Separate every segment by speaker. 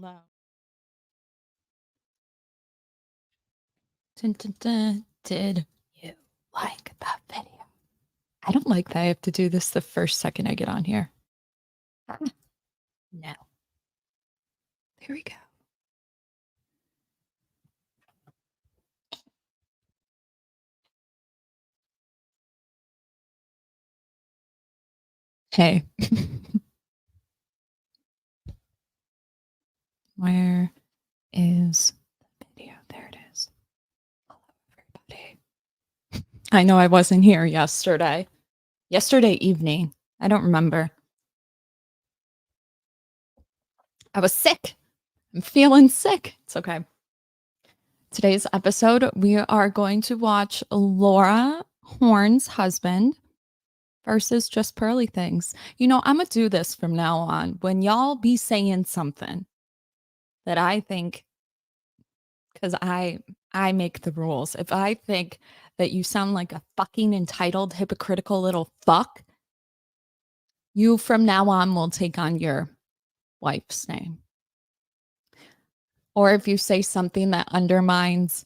Speaker 1: on. Dun, dun, dun. Did you like that video? I don't like that I have to do this the first second I get on here. No. There we go. Hey. Where is the video? There it is. Hello, everybody. I know I wasn't here yesterday. Yesterday evening. I don't remember. I was sick. I'm feeling sick. It's okay. Today's episode, we are going to watch Laura Horn's husband versus JustPearlythings. You know, I'm going to do this from now on. When y'all be saying something that I think, because I make the rules. If I think that you sound like a fucking entitled, hypocritical little fuck, you from now on will take on your wife's name. Or if you say something that undermines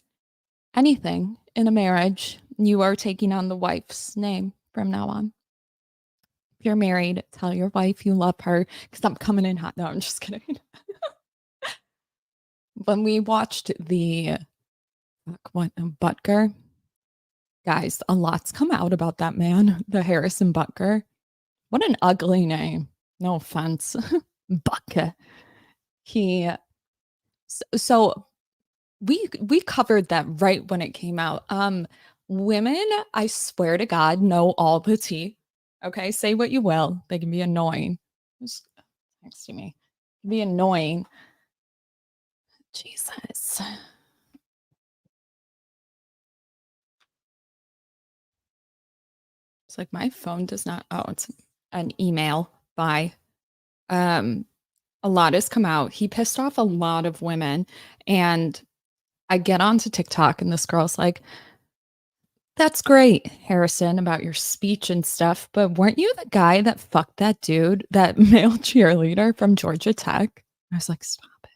Speaker 1: anything in a marriage, you are taking on the wife's name from now on. If you're married, tell your wife you love her, because I'm coming in hot. No, I'm just kidding. When we watched the Butker, guys, a lot's come out about that man, the Harrison Butker. What an ugly name. No offense. Butker. So we covered that right when it came out. Women, I swear to God, know all the tea. Okay, say what you will. They can be annoying. Who's texting me? Be annoying. Jesus. It's like my phone does not. Oh, it's an email by a lot has come out. He pissed off a lot of women, and I get onto TikTok and this girl's like, that's great, Harrison, about your speech and stuff, but weren't you the guy that fucked that dude, that male cheerleader from Georgia Tech? I was like, stop it.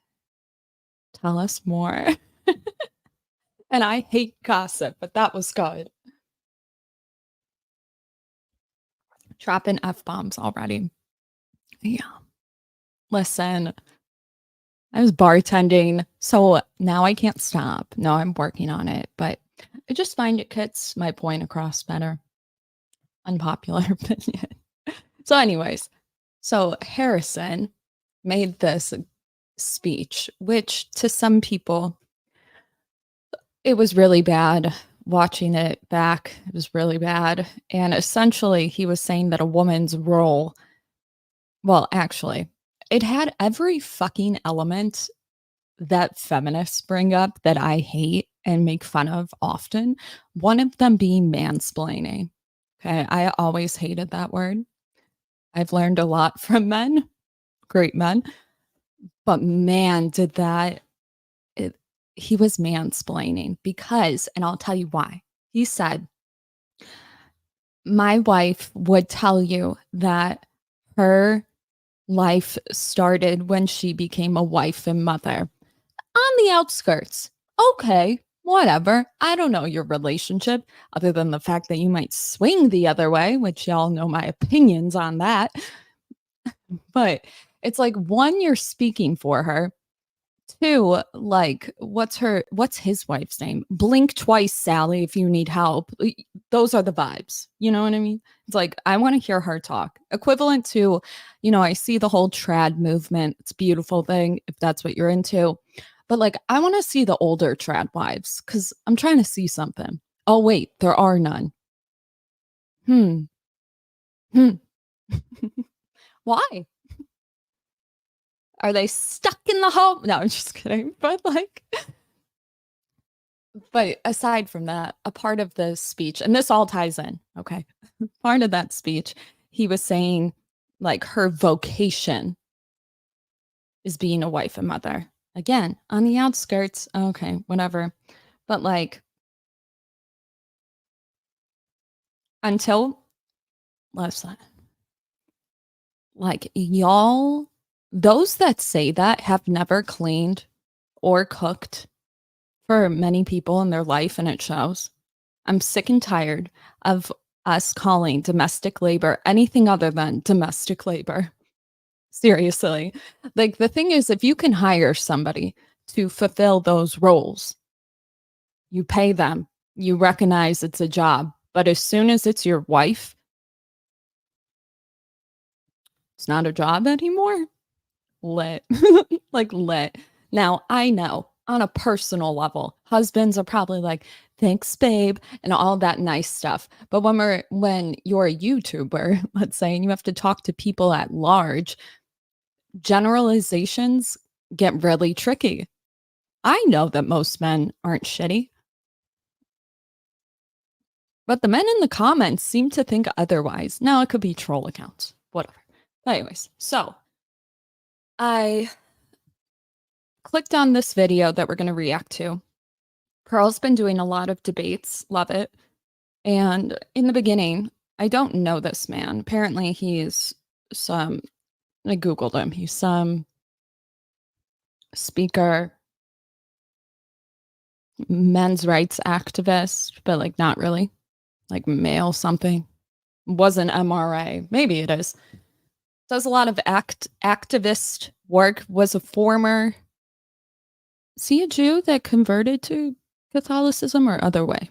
Speaker 1: Tell us more. And I hate gossip, but that was good. Dropping F-bombs already. Yeah. Listen, I was bartending, so now I can't stop. No, I'm working on it, but I just find it gets my point across better. Unpopular opinion. So anyways, so Harrison made this speech, which to some people, it was really bad. Watching it back, it was really bad. And essentially, he was saying that a woman's role, well, actually, it had every fucking element that feminists bring up that I hate and make fun of often. One of them being mansplaining. Okay. I always hated that word. I've learned a lot from men, great men. But man, he was mansplaining because, and I'll tell you why. He said, my wife would tell you that her life started when she became a wife and mother. On the outskirts. Okay, whatever. I don't know your relationship other than the fact that you might swing the other way, which y'all know my opinions on that. But it's like, one, you're speaking for her. Two, like, what's his wife's name? Blink twice, Sally, if you need help. Those are the vibes. You know what I mean? It's like, I want to hear her talk. Equivalent to, I see the whole trad movement. It's a beautiful thing if that's what you're into. But like, I want to see the older trad wives because I'm trying to see something. Oh, wait, there are none. Hmm. Why? Are they stuck in the home? No, I'm just kidding. But aside from that, a part of the speech, and this all ties in, okay? Part of that speech, he was saying like her vocation is being a wife and mother. Again, on the outskirts, okay, whatever. But like, until, listen, like, y'all Those that say that have never cleaned or cooked for many people in their life, and it shows. I'm sick and tired of us calling domestic labor anything other than domestic labor. Seriously. Like, the thing is, if you can hire somebody to fulfill those roles, you pay them, you recognize it's a job. But as soon as it's your wife, it's not a job anymore. Lit. Like, lit. Now, I know on a personal level, husbands are probably like, "Thanks, babe," and all that nice stuff. But when you're a YouTuber, let's say, and you have to talk to people at large, generalizations get really tricky. I know that most men aren't shitty, but the men in the comments seem to think otherwise. Now, it could be troll accounts, whatever. But anyways, so I clicked on this video that we're going to react to. Pearl's been doing a lot of debates, love it. And in the beginning, I don't know this man. Apparently, he's some, I Googled him, he's some speaker, men's rights activist, but like not really, like male something. Wasn't MRA. Maybe it is. Does a lot of activist work, was a former, is he a Jew that converted to Catholicism or other way?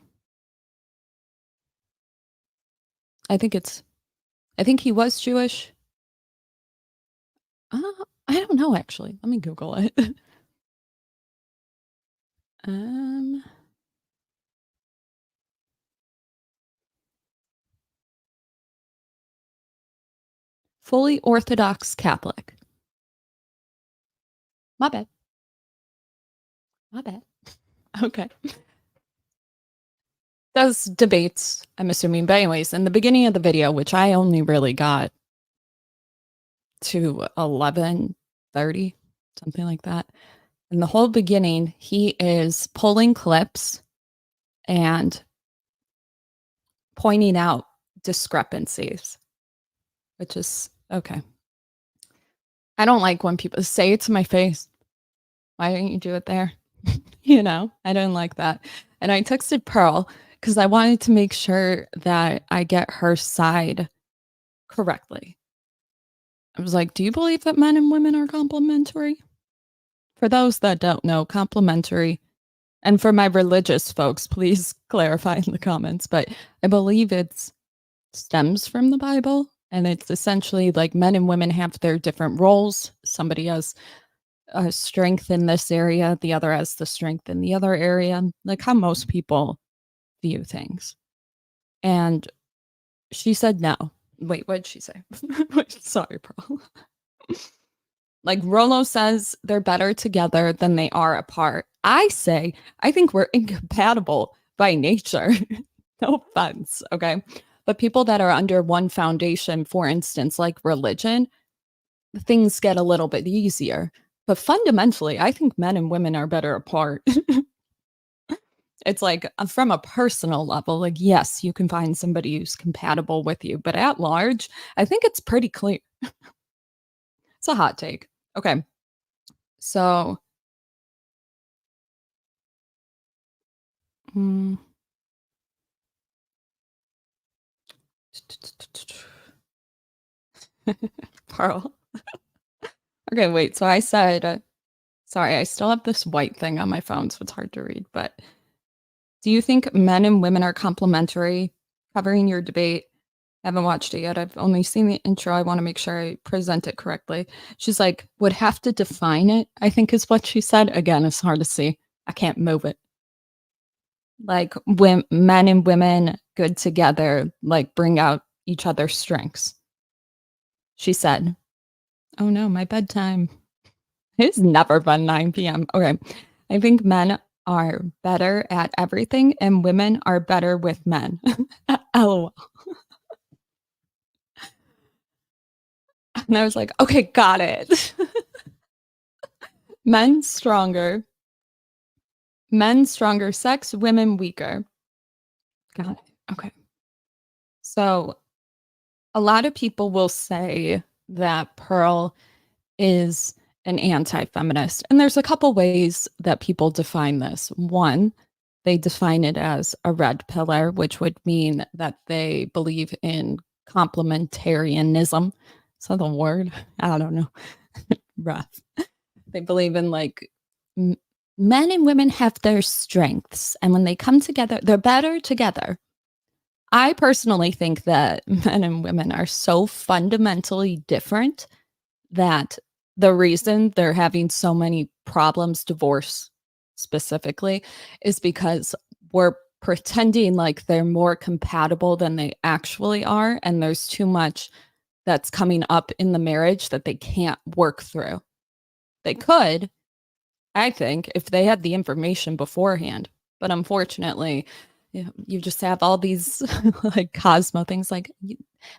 Speaker 1: I think it's, I think he was Jewish. I don't know actually. Let me Google it. um, Fully Orthodox Catholic. My bad. My bad. Okay. Does debates, I'm assuming. But anyways, in the beginning of the video, which I only really got to 11:30, something like that. In the whole beginning, he is pulling clips and pointing out discrepancies, which is okay. I don't like when people say it to my face. Why didn't you do it there? I didn't like that. And I texted Pearl because I wanted to make sure that I get her side correctly. I was like, "Do you believe that men and women are complementary?" For those that don't know, complementary, and for my religious folks, please clarify in the comments, but I believe it's stems from the Bible, and it's essentially like men and women have their different roles. Somebody has strength in this area, the other has the strength in the other area, like how most people view things. And she said no. Wait, what did she say? Wait, sorry, Pearl. Like Rolo says they're better together than they are apart. I say, I think we're incompatible by nature. No offense, okay? But people that are under one foundation, for instance, like religion, things get a little bit easier. But fundamentally, I think men and women are better apart. It's like from a personal level, like, yes, you can find somebody who's compatible with you, but at large, I think it's pretty clear. It's a hot take. Okay. So, mm, Pearl. Okay, wait. So I said, sorry, I still have this white thing on my phone, so it's hard to read. But do you think men and women are complementary? Covering your debate. I haven't watched it yet. I've only seen the intro. I want to make sure I present it correctly. She's like, would have to define it, I think is what she said. Again, it's hard to see. I can't move it. Like when men and women good together, like bring out each other's strengths. She said, oh no, my bedtime. It's never been 9 p.m. Okay. I think men are better at everything and women are better with men. LOL. And I was like, okay, got it. Men stronger. Men stronger sex, women weaker. Got it. Okay. So a lot of people will say that Pearl is an anti-feminist. And there's a couple ways that people define this. One, they define it as a red pillar, which would mean that they believe in complementarianism. Is that the word? I don't know. Rough. They believe in like m- men and women have their strengths, and when they come together, they're better together. I personally think that men and women are so fundamentally different that the reason they're having so many problems, divorce specifically, is because we're pretending like they're more compatible than they actually are. And there's too much that's coming up in the marriage that they can't work through. They could, I think, if they had the information beforehand. But unfortunately, you just have all these like Cosmo things like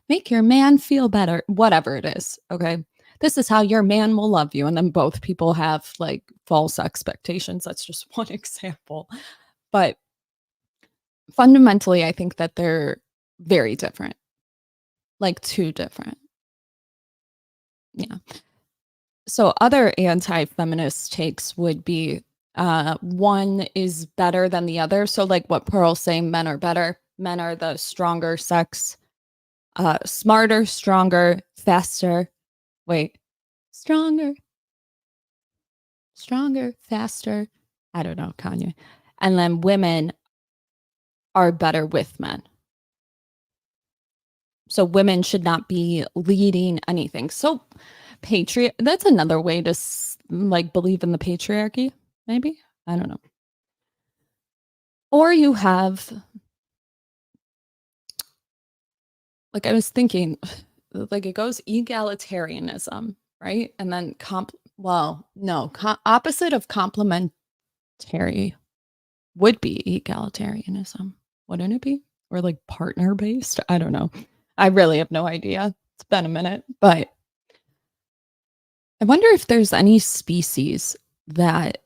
Speaker 1: make your man feel better, whatever it is. Okay. This is how your man will love you. And then both people have like false expectations. That's just one example. But fundamentally, I think that they're very different, like too different. Yeah. So other anti-feminist takes would be one is better than the other. So like what Pearl's saying, men are better. Men are the stronger sex, smarter, stronger, faster. Wait, stronger, stronger, faster. I don't know, Kanye. And then women are better with men. So women should not be leading anything. So that's another way to like believe in the patriarchy, maybe. I don't know. Or you have like I was thinking like it goes egalitarianism, right? And then opposite of complementary would be egalitarianism. Wouldn't it be? Or like partner based? I don't know. I really have no idea. It's been a minute, but I wonder if there's any species that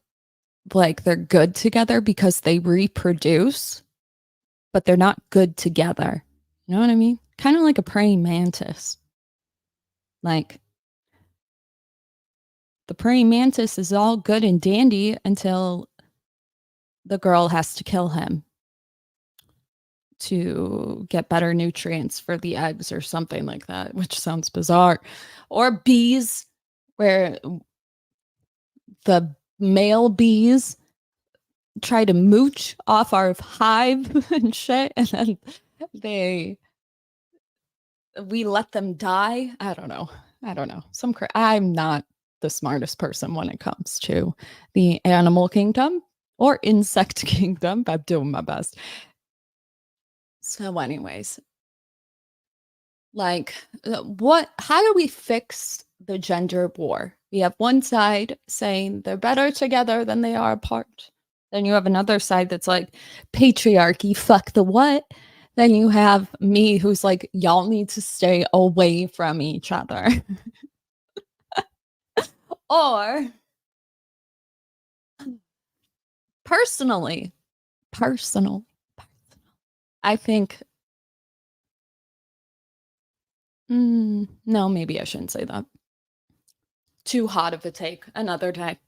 Speaker 1: like they're good together because they reproduce, but they're not good together. You know what I mean? Kind of like a praying mantis. Like the praying mantis is all good and dandy until the girl has to kill him to get better nutrients for the eggs or something like that, which sounds bizarre. Or bees, where the male bees try to mooch off our hive and shit, and then they we let them die. I don't know. I'm not the smartest person when it comes to the animal kingdom or insect kingdom, but I'm doing my best. So, anyways, like, how do we fix the gender war? We have one side saying they're better together than they are apart. Then you have another side that's like, patriarchy, fuck the what? Then you have me who's like, y'all need to stay away from each other. Or personally, personal, I think, no, maybe I shouldn't say that. Too hot of a take another day.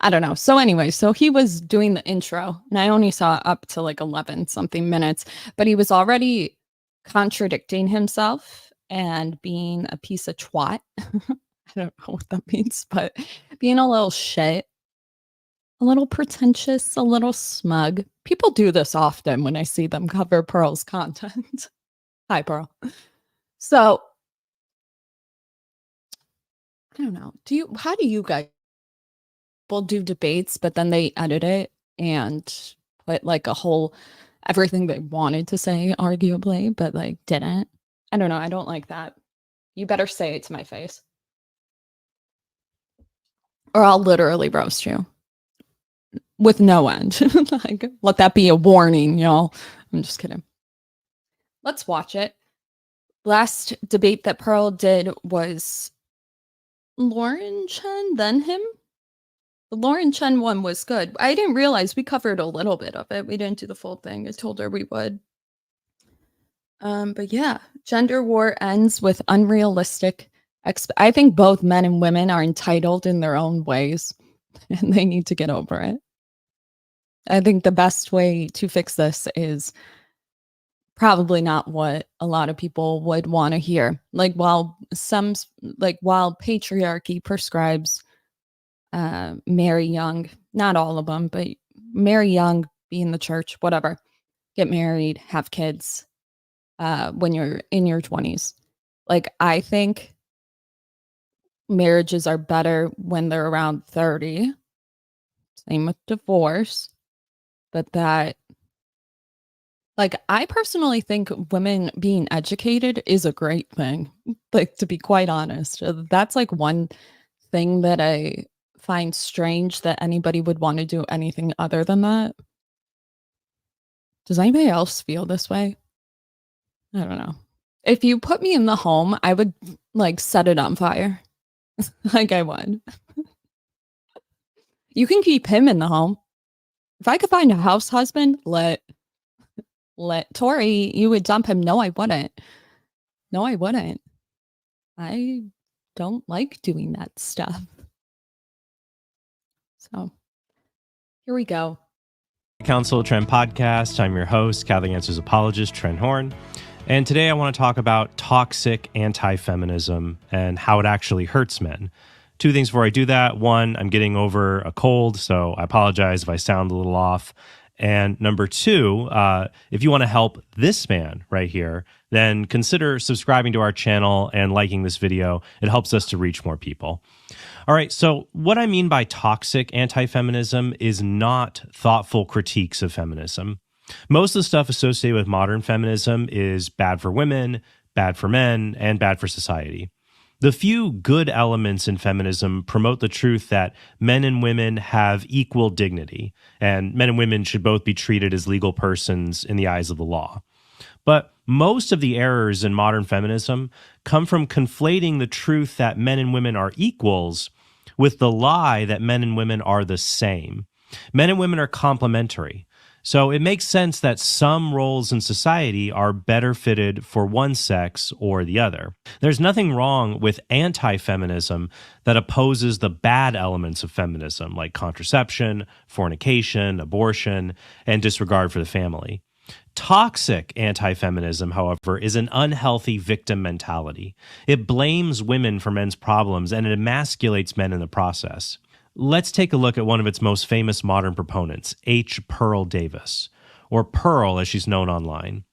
Speaker 1: I don't know. So anyway, so he was doing the intro and I only saw up to like 11 something minutes, but he was already contradicting himself and being a piece of twat. I don't know what that means, but being a little shit, a little pretentious, a little smug. People do this often when I see them cover Pearl's content. Hi, Pearl. So I don't know. How do you guys will do debates, but then they edit it and put like a whole everything they wanted to say, arguably, but like didn't. I don't know. I don't like that. You better say it to my face, or I'll literally roast you with no end. Like, let that be a warning, y'all. I'm just kidding. Let's watch it. Last debate that Pearl did was Lauren Chen, then him. The Lauren Chen one was good. I didn't realize we covered a little bit of it. We didn't do the full thing. I told her we would. But yeah, gender war ends with unrealistic I think both men and women are entitled in their own ways, and they need to get over it. I think the best way to fix this is probably not what a lot of people would want to hear. Like while patriarchy prescribes marry young, not all of them, but marry young, be in the church, whatever, get married, have kids when you're in your 20s. Like I think marriages are better when they're around 30. Same with divorce, but that like I personally think women being educated is a great thing. Like to be quite honest, that's like one thing that I find strange that anybody would want to do anything other than that. Does anybody else feel this way? I don't know. If you put me in the home, I would like set it on fire. Like I would. You can keep him in the home. If I could find a house husband, let Tori, you would dump him. No, I wouldn't. No, I wouldn't. I don't like doing that stuff. So here we go.
Speaker 2: Council Trend Podcast. I'm your host, Catholic Answers apologist, Trent Horn. And today I want to talk about toxic anti-feminism and how it actually hurts men. Two things before I do that. One, I'm getting over a cold, so I apologize if I sound a little off. And number two, if you want to help this man right here, then consider subscribing to our channel and liking this video. It helps us to reach more people. All right, so what I mean by toxic anti-feminism is not thoughtful critiques of feminism. Most of the stuff associated with modern feminism is bad for women, bad for men, and bad for society. The few good elements in feminism promote the truth that men and women have equal dignity, and men and women should both be treated as legal persons in the eyes of the law. But most of the errors in modern feminism come from conflating the truth that men and women are equals with the lie that men and women are the same. Men and women are complementary. So it makes sense that some roles in society are better fitted for one sex or the other. There's nothing wrong with anti-feminism that opposes the bad elements of feminism, like contraception, fornication, abortion, and disregard for the family. Toxic anti-feminism, however, is an unhealthy victim mentality. It blames women for men's problems and it emasculates men in the process. Let's take a look at one of its most famous modern proponents, H. Pearl Davis, or Pearl as she's known online.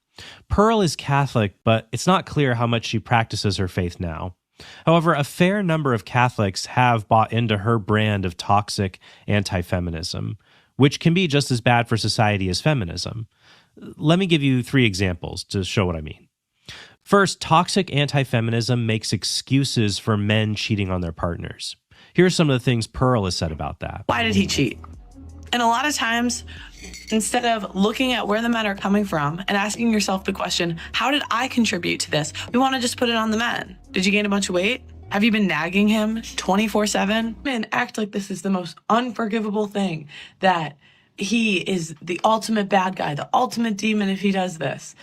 Speaker 2: Pearl is Catholic, but it's not clear how much she practices her faith now. However, a fair number of Catholics have bought into her brand of toxic anti-feminism, which can be just as bad for society as feminism. Let me give you 3 examples to show what I mean. First, toxic anti-feminism makes excuses for men cheating on their partners. Here are some of the things Pearl has said about that.
Speaker 3: Why did he cheat? And a lot of times, instead of looking at where the men are coming from and asking yourself the question, how did I contribute to this? We want to just put it on the men. Did you gain a bunch of weight? Have you been nagging him 24/7? Men act like this is the most unforgivable thing, that he is the ultimate bad guy, the ultimate demon if he does this.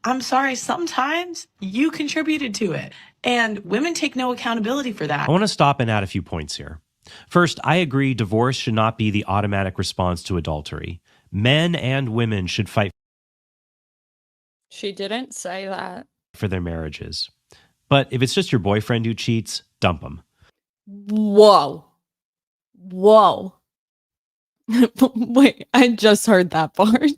Speaker 3: I'm sorry, sometimes you contributed to it. And women take no accountability for that.
Speaker 2: I want to stop and add a few points here. First, I agree divorce should not be the automatic response to adultery. Men and women should fight
Speaker 1: She didn't say that.
Speaker 2: for their marriages. But if it's just your boyfriend who cheats, dump him.
Speaker 1: Whoa. Wait, I just heard that part.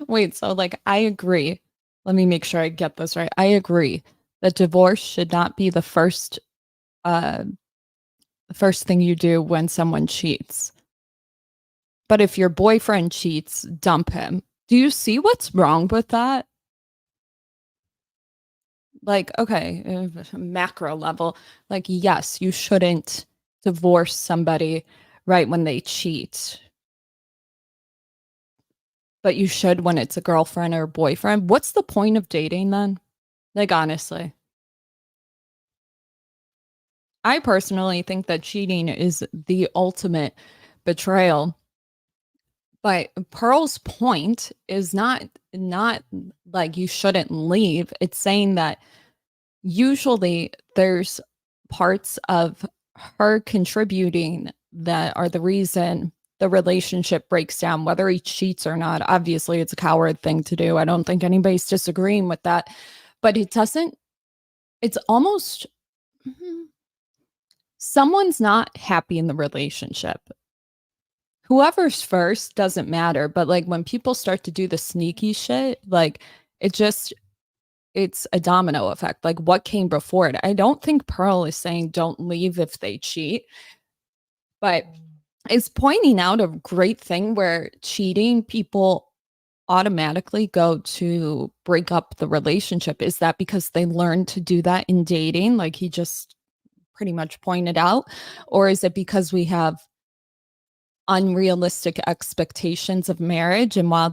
Speaker 1: Wait, so I agree. Let me make sure I get this right. I agree that divorce should not be the first thing you do when someone cheats. But if your boyfriend cheats, dump him. Do you see what's wrong with that? Okay, macro level. Yes, you shouldn't divorce somebody right when they cheat. But you should when it's a girlfriend or boyfriend. What's the point of dating then? Honestly. I personally think that cheating is the ultimate betrayal. But Pearl's point is not like you shouldn't leave. It's saying that usually there's parts of her contributing that are the reason the relationship breaks down, whether he cheats or not. Obviously, it's a coward thing to do. I don't think anybody's disagreeing with that. But it's almost someone's not happy in the relationship. Whoever's first doesn't matter. But like when people start to do the sneaky shit, like it's a domino effect. Like what came before it? I don't think Pearl is saying don't leave if they cheat, but it's pointing out a great thing where cheating, people automatically go to break up the relationship. Is that because they learned to do that in dating, like he just pretty much pointed out? Or is it because we have unrealistic expectations of marriage? And while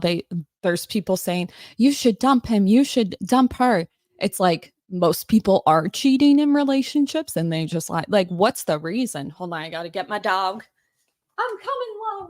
Speaker 1: there's people saying, you should dump him, you should dump her, it's like most people are cheating in relationships and they just like what's the reason? Hold on, I gotta get my dog. I'm coming low.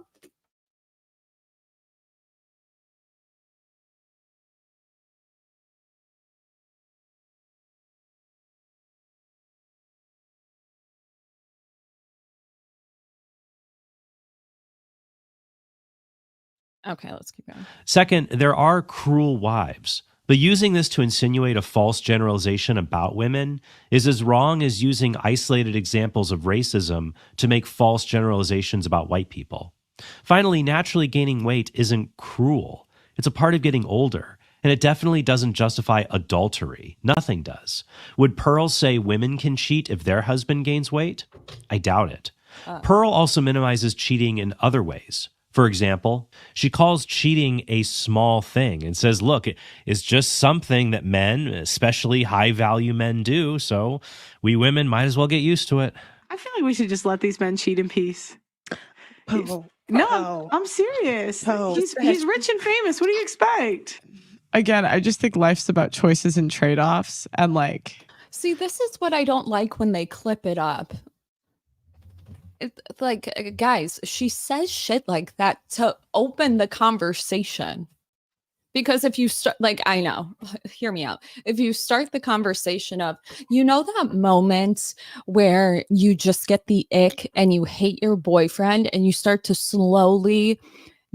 Speaker 1: Okay, let's keep going.
Speaker 2: Second, there are cruel wives. But using this to insinuate a false generalization about women is as wrong as using isolated examples of racism to make false generalizations about white people. Finally, naturally gaining weight isn't cruel. It's a part of getting older, and it definitely doesn't justify adultery. Nothing does. Would Pearl say women can cheat if their husband gains weight? I doubt it. Pearl also minimizes cheating in other ways. For example, she calls cheating a small thing and says, look, it's just something that men, especially high-value men, do, so we women might as well get used to it.
Speaker 3: I feel like we should just let these men cheat in peace. No, I'm serious. He's rich and famous. What do you expect?
Speaker 4: Again, I just think life's about choices and trade-offs. And like,
Speaker 1: see, this is what I don't like when they clip it up. Like, guys, she says shit like that to open the conversation. Because if you start, like, I know, hear me out. If you start the conversation of, you know, that moment where you just get the ick and you hate your boyfriend and you start to slowly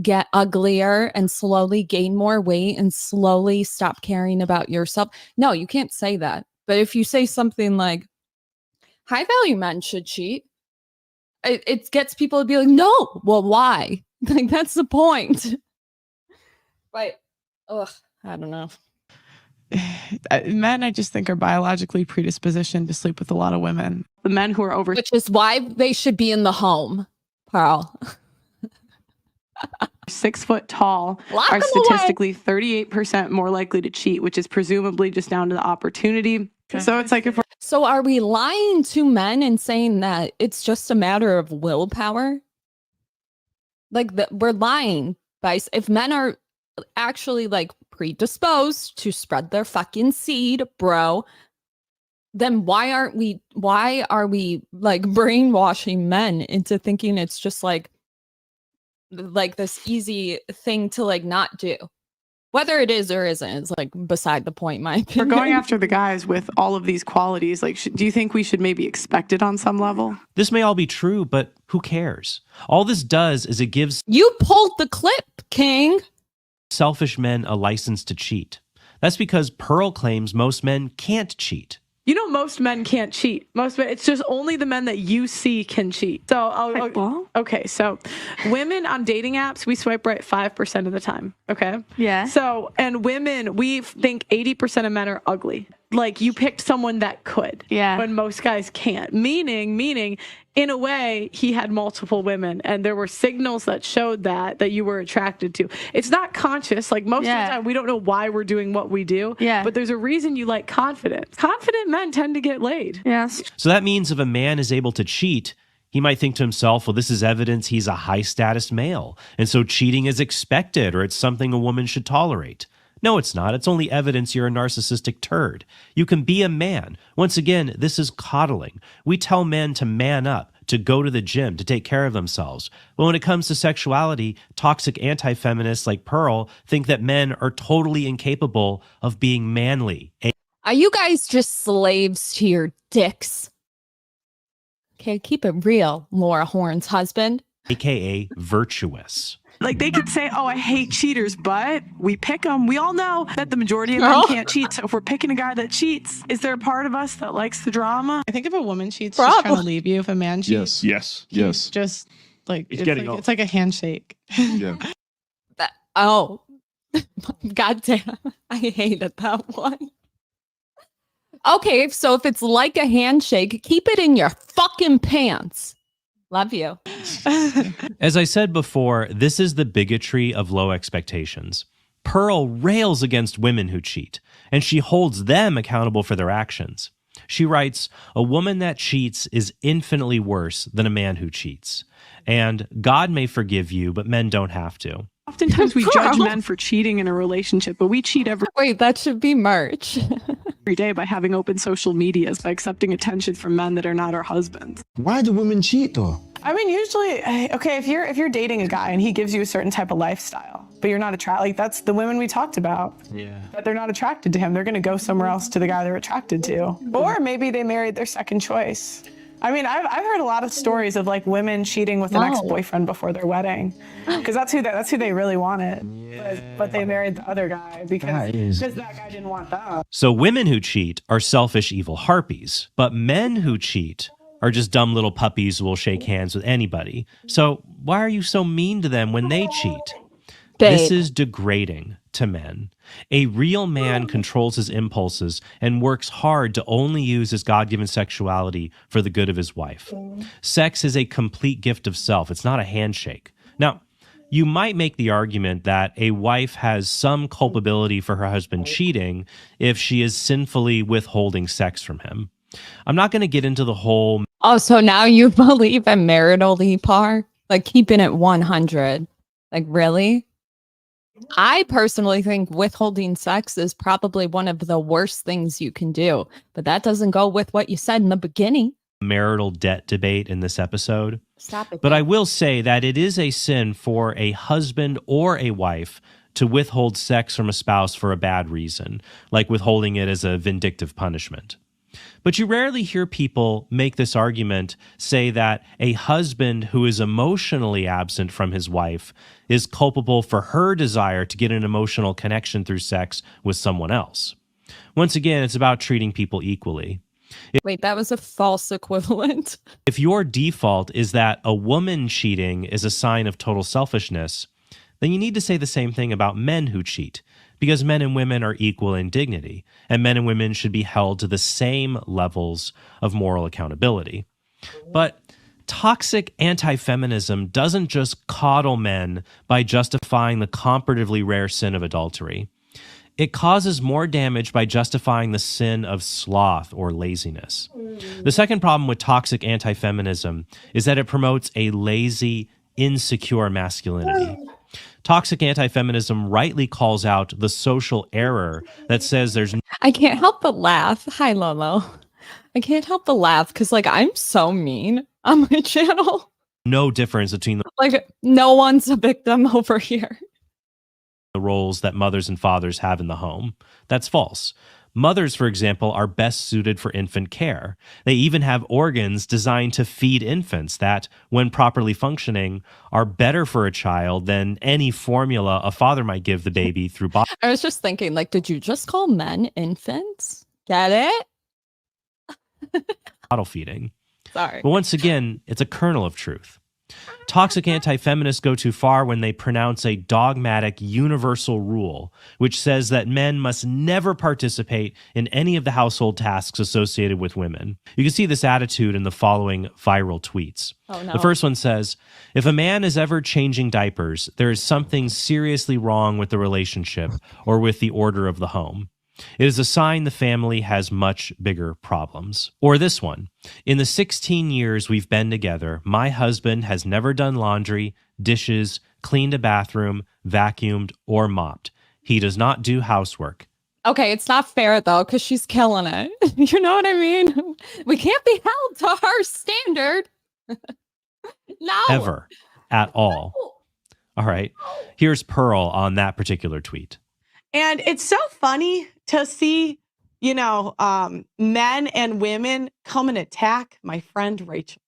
Speaker 1: get uglier and slowly gain more weight and slowly stop caring about yourself. No, you can't say that. But if you say something like, high value men should cheat, it gets people to be like, no, well, why? Like, that's the point. But, ugh, I don't know.
Speaker 4: Men, I just think, are biologically predispositioned to sleep with a lot of women.
Speaker 3: The men who are over,
Speaker 1: which is why they should be in the home, Pearl.
Speaker 3: 6 foot tall
Speaker 1: Lock
Speaker 3: are
Speaker 1: them
Speaker 3: statistically 38% more likely to cheat, which is presumably just down to the opportunity.
Speaker 4: Okay.
Speaker 3: So it's like if we're
Speaker 1: So are we lying to men and saying that it's just a matter of willpower? Like we're lying by if men are actually like predisposed to spread their fucking seed, bro, then why are we like brainwashing men into thinking it's just like this easy thing to like not do? Whether it is or isn't is like beside the point, in my opinion.
Speaker 3: We're going after the guys with all of these qualities. Like, do you think we should maybe expect it on some level?
Speaker 2: This may all be true, but who cares? All this does is it gives
Speaker 1: You pulled the clip, King.
Speaker 2: selfish men a license to cheat. That's because Pearl claims most men can't cheat.
Speaker 3: You know, most men can't cheat. Most men, it's just only the men that you see can cheat. So, okay, so women on dating apps, we swipe right 5% of the time. Okay.
Speaker 5: Yeah.
Speaker 3: So, and women, we think 80% of men are ugly. Like, you picked someone that could.
Speaker 5: Yeah.
Speaker 3: When most guys can't. Meaning, in a way, he had multiple women, and there were signals that showed that you were attracted to. It's not conscious. Like, most of the time, we don't know why we're doing what we do.
Speaker 5: Yeah.
Speaker 3: But there's a reason you like confidence. Confident men tend to get laid.
Speaker 5: Yes.
Speaker 2: So that means if a man is able to cheat, he might think to himself, well, this is evidence he's a high-status male, and so cheating is expected, or it's something a woman should tolerate. No, it's not. It's only evidence you're a narcissistic turd. You can be a man. Once again, this is coddling. We tell men to man up, to go to the gym, to take care of themselves. But when it comes to sexuality, toxic anti-feminists like Pearl think that men are totally incapable of being manly.
Speaker 1: Are you guys just slaves to your dicks? Okay, keep it real, Laura Horn's husband.
Speaker 2: AKA virtuous.
Speaker 5: Like they could say, oh, I hate cheaters, but we pick them. We all know that the majority of men can't cheat. So if we're picking a guy that cheats, is there a part of us that likes the drama?
Speaker 4: I think if a woman cheats, she's trying to leave you. If a man cheats,
Speaker 6: Yes.
Speaker 4: just like
Speaker 6: getting off.
Speaker 4: it's like a handshake.
Speaker 6: Yeah.
Speaker 1: Oh, God damn. I hated that one. Okay, so if it's like a handshake, keep it in your fucking pants. Love you.
Speaker 2: As I said before, this is the bigotry of low expectations. Pearl rails against women who cheat, and she holds them accountable for their actions. She writes, "A woman that cheats is infinitely worse than a man who cheats. And God may forgive you, but men don't have to."
Speaker 5: Oftentimes we judge men for cheating in a relationship, but we cheat every
Speaker 1: Wait, that should be merch.
Speaker 5: day by having open social medias, by accepting attention from men that are not our husbands.
Speaker 6: Why do women cheat though?
Speaker 3: I mean, usually, okay, if you're dating a guy and he gives you a certain type of lifestyle, but you're not attracted, like that's the women we talked about.
Speaker 2: Yeah.
Speaker 3: That they're not attracted to him. They're going to go somewhere else to the guy they're attracted to. Or maybe they married their second choice. I mean, I've heard a lot of stories of like women cheating with an ex-boyfriend before their wedding, because that's who they really wanted. But they married the other guy because that guy didn't want them.
Speaker 2: So women who cheat are selfish, evil harpies, but men who cheat are just dumb little puppies who will shake hands with anybody. So why are you so mean to them when they cheat? This is degrading to men. A real man controls his impulses and works hard to only use his God-given sexuality for the good of his wife. Sex is a complete gift of self. It's not a handshake. Now, you might make the argument that a wife has some culpability for her husband cheating if she is sinfully withholding sex from him. I'm not going to get into the whole...
Speaker 1: Oh, so now you believe in marital par? Like keeping it 100? Like really? I personally think withholding sex is probably one of the worst things you can do, but that doesn't go with what you said in the beginning.
Speaker 2: Marital debt debate in this episode.
Speaker 1: Stop it.
Speaker 2: But I will say that it is a sin for a husband or a wife to withhold sex from a spouse for a bad reason, like withholding it as a vindictive punishment. But you rarely hear people make this argument, say that a husband who is emotionally absent from his wife is culpable for her desire to get an emotional connection through sex with someone else. Once again, it's about treating people equally.
Speaker 1: Wait, that was a false equivalent.
Speaker 2: If your default is that a woman cheating is a sign of total selfishness, then you need to say the same thing about men who cheat, because men and women are equal in dignity, and men and women should be held to the same levels of moral accountability. But toxic anti-feminism doesn't just coddle men by justifying the comparatively rare sin of adultery. It causes more damage by justifying the sin of sloth or laziness. The second problem with toxic anti-feminism is that it promotes a lazy, insecure masculinity. Toxic anti-feminism rightly calls out the social error that says there's...
Speaker 1: I can't help but laugh. Hi, Lolo. I can't help but laugh because, like, I'm so mean on my channel.
Speaker 2: no difference between
Speaker 1: Like, no one's a victim over here.
Speaker 2: the roles that mothers and fathers have in the home. That's false. Mothers, for example, are best suited for infant care. They even have organs designed to feed infants that, when properly functioning, are better for a child than any formula a father might give the baby through
Speaker 1: I was just thinking, like, did you just call men infants? Get it?
Speaker 2: bottle feeding.
Speaker 1: Sorry.
Speaker 2: But once again, it's a kernel of truth. Toxic anti-feminists go too far when they pronounce a dogmatic universal rule, which says that men must never participate in any of the household tasks associated with women. You can see this attitude in the following viral tweets.
Speaker 1: Oh, no.
Speaker 2: The first one says, "If a man is ever changing diapers, there is something seriously wrong with the relationship or with the order of the home. It is a sign the family has much bigger problems." Or this one, "In the 16 years we've been together, my husband has never done laundry, dishes, cleaned a bathroom, vacuumed, or mopped. He does not do housework."
Speaker 1: Okay, it's not fair, though, because she's killing it. You know what I mean? We can't be held to her standard. No.
Speaker 2: Ever. At all. All right. Here's Pearl on that particular tweet.
Speaker 5: And it's so funny to see, men and women come and attack my friend Rachel.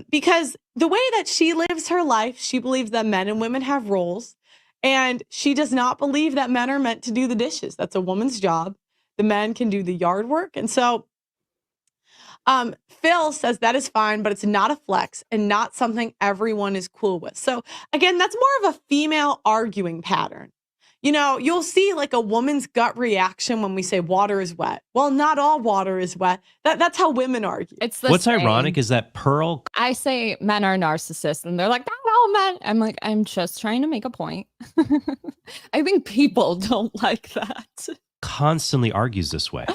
Speaker 5: Because the way that she lives her life, she believes that men and women have roles, and she does not believe that men are meant to do the dishes. That's a woman's job. The men can do the yard work. And so Phil says that is fine, but it's not a flex and not something everyone is cool with. So again, that's more of a female arguing pattern. You know, you'll see like a woman's gut reaction when we say water is wet. Well, not all water is wet. That's how women argue.
Speaker 1: It's the
Speaker 2: What's
Speaker 1: same.
Speaker 2: ironic is that Pearl
Speaker 1: I say men are narcissists, and they're like, not all men. I'm like, I'm just trying to make a point. I think people don't like that.
Speaker 2: constantly argues this way.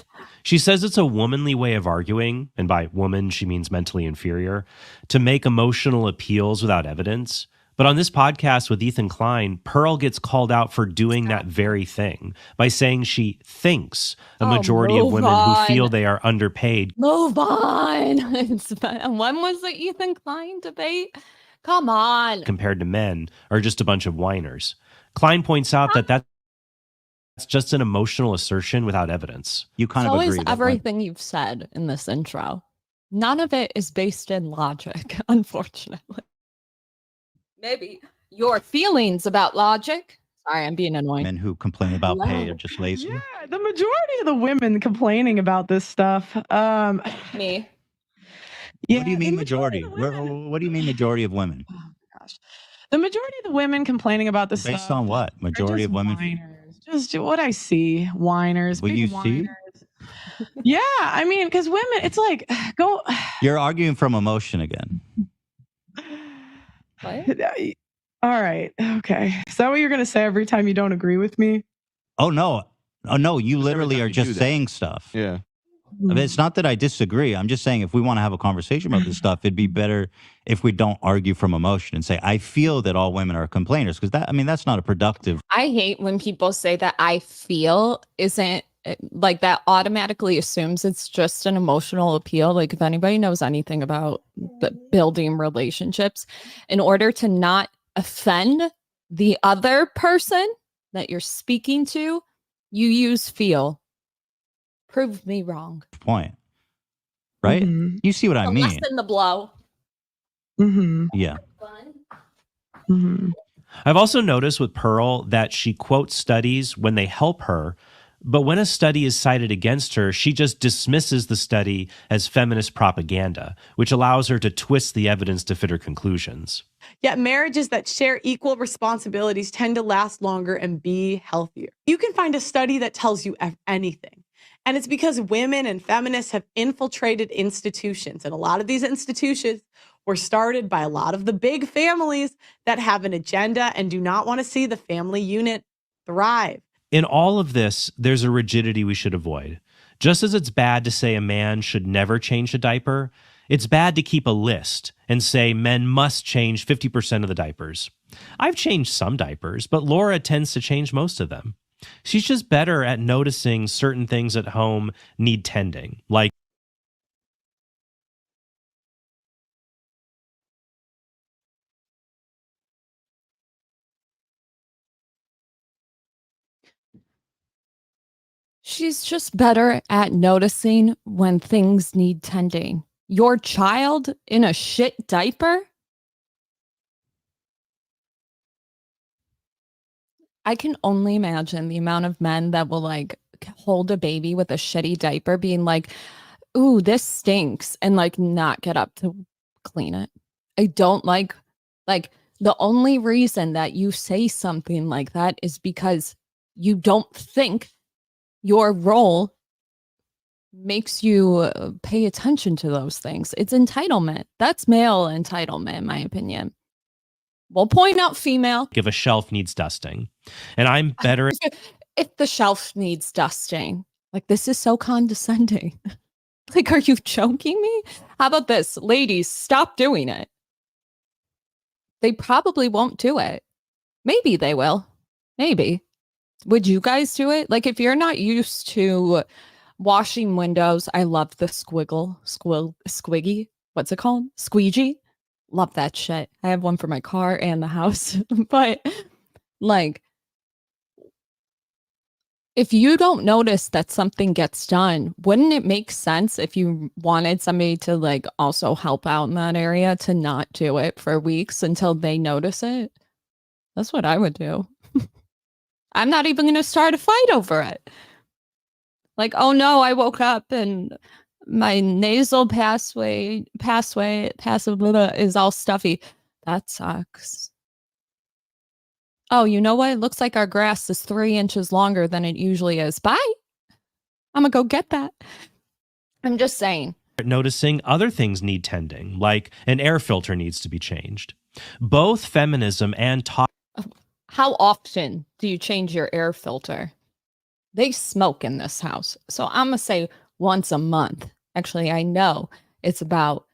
Speaker 2: She says it's a womanly way of arguing, and by woman, she means mentally inferior, to make emotional appeals without evidence. But on this podcast with Ethan Klein, Pearl gets called out for doing that very thing by saying she thinks a majority of women who feel they are underpaid.
Speaker 1: Move on. When was the Ethan Klein debate? Come on.
Speaker 2: Compared to men are just a bunch of whiners. Klein points out that that's just an emotional assertion without evidence.
Speaker 6: You kind
Speaker 1: So
Speaker 6: of agree.
Speaker 1: is
Speaker 6: that
Speaker 1: everything you've said in this intro. None of it is based in logic, unfortunately. Maybe your feelings about logic. Sorry, I'm being annoying.
Speaker 6: men who complain about pay are just lazy.
Speaker 5: Yeah, the majority of the women complaining about this stuff.
Speaker 1: Me.
Speaker 5: Yeah,
Speaker 6: What do you mean
Speaker 5: the
Speaker 6: majority?
Speaker 5: of the women.
Speaker 6: What do you mean majority of women?
Speaker 5: Oh my gosh, the majority of the women complaining about this
Speaker 6: Based
Speaker 5: stuff
Speaker 6: on what?
Speaker 5: are
Speaker 6: Majority
Speaker 5: just
Speaker 6: of women.
Speaker 5: whiners. Just what I see, whiners.
Speaker 6: Will
Speaker 5: big
Speaker 6: you see?
Speaker 5: whiners. Yeah, I mean, because women, it's like go.
Speaker 6: You're arguing from emotion again.
Speaker 1: What?
Speaker 5: All right. Okay. Is that what you're gonna say every time you don't agree with me?
Speaker 6: Oh no. Oh no, you
Speaker 7: Just every
Speaker 6: literally
Speaker 7: time
Speaker 6: are
Speaker 7: you do
Speaker 6: just
Speaker 7: that.
Speaker 6: saying stuff.
Speaker 7: Yeah.
Speaker 6: I mean, it's not that I disagree. I'm just saying if we want to have a conversation about this stuff, it'd be better if we don't argue from emotion and say, I feel that all women are complainers. Because that's not a productive.
Speaker 1: I hate when people say that I feel isn't like that automatically assumes it's just an emotional appeal. Like if anybody knows anything about building relationships, in order to not offend the other person that you're speaking to, you use feel. Prove me wrong.
Speaker 6: Point. Right?
Speaker 5: Mhm.
Speaker 6: You see what I
Speaker 1: The
Speaker 6: mean?
Speaker 1: lessen the blow.
Speaker 5: Mhm.
Speaker 6: Yeah.
Speaker 5: Mhm.
Speaker 2: I've also noticed with Pearl that she quotes studies when they help her, but when a study is cited against her, she just dismisses the study as feminist propaganda, which allows her to twist the evidence to fit her conclusions.
Speaker 5: Yet marriages that share equal responsibilities tend to last longer and be healthier. You can find a study that tells you anything. And it's because women and feminists have infiltrated institutions. And a lot of these institutions were started by a lot of the big families that have an agenda and do not want to see the family unit thrive.
Speaker 2: In all of this, there's a rigidity we should avoid. Just as it's bad to say a man should never change a diaper, it's bad to keep a list and say men must change 50% of the diapers. I've changed some diapers, but Laura tends to change most of them. She's just better at noticing certain things at home need tending, like
Speaker 1: She's just better at noticing when things need tending. Your child in a shit diaper? I can only imagine the amount of men that will like hold a baby with a shitty diaper being like, ooh, this stinks, and like not get up to clean it. I don't like the only reason that you say something like that is because you don't think your role makes you pay attention to those things. It's entitlement. That's male entitlement, in my opinion. We'll point out female.
Speaker 2: if a shelf needs dusting. And I'm better at
Speaker 1: If the shelf needs dusting. Like, this is so condescending. Like, are you joking me? How about this? Ladies, stop doing it. They probably won't do it. Maybe they will. Maybe. Would you guys do it? Like, if you're not used to washing windows, I love the squiggy. What's it called? Squeegee. Love that shit. I have one for my car and the house. But like, If you don't notice that something gets done, wouldn't it make sense if you wanted somebody to like also help out in that area to not do it for weeks until they notice it? That's what I would do. I'm not even going to start a fight over it. Like, oh no, I woke up and my nasal passageway is all stuffy. That sucks. Oh, you know what? It looks like our grass is 3 inches longer than it usually is. Bye. I'm gonna go get that. I'm just saying.
Speaker 2: Noticing other things need tending, like an air filter needs to be changed. Both feminism and
Speaker 1: How often do you change your air filter? They smoke in this house. So I'm gonna say once a month. Actually, I know it's about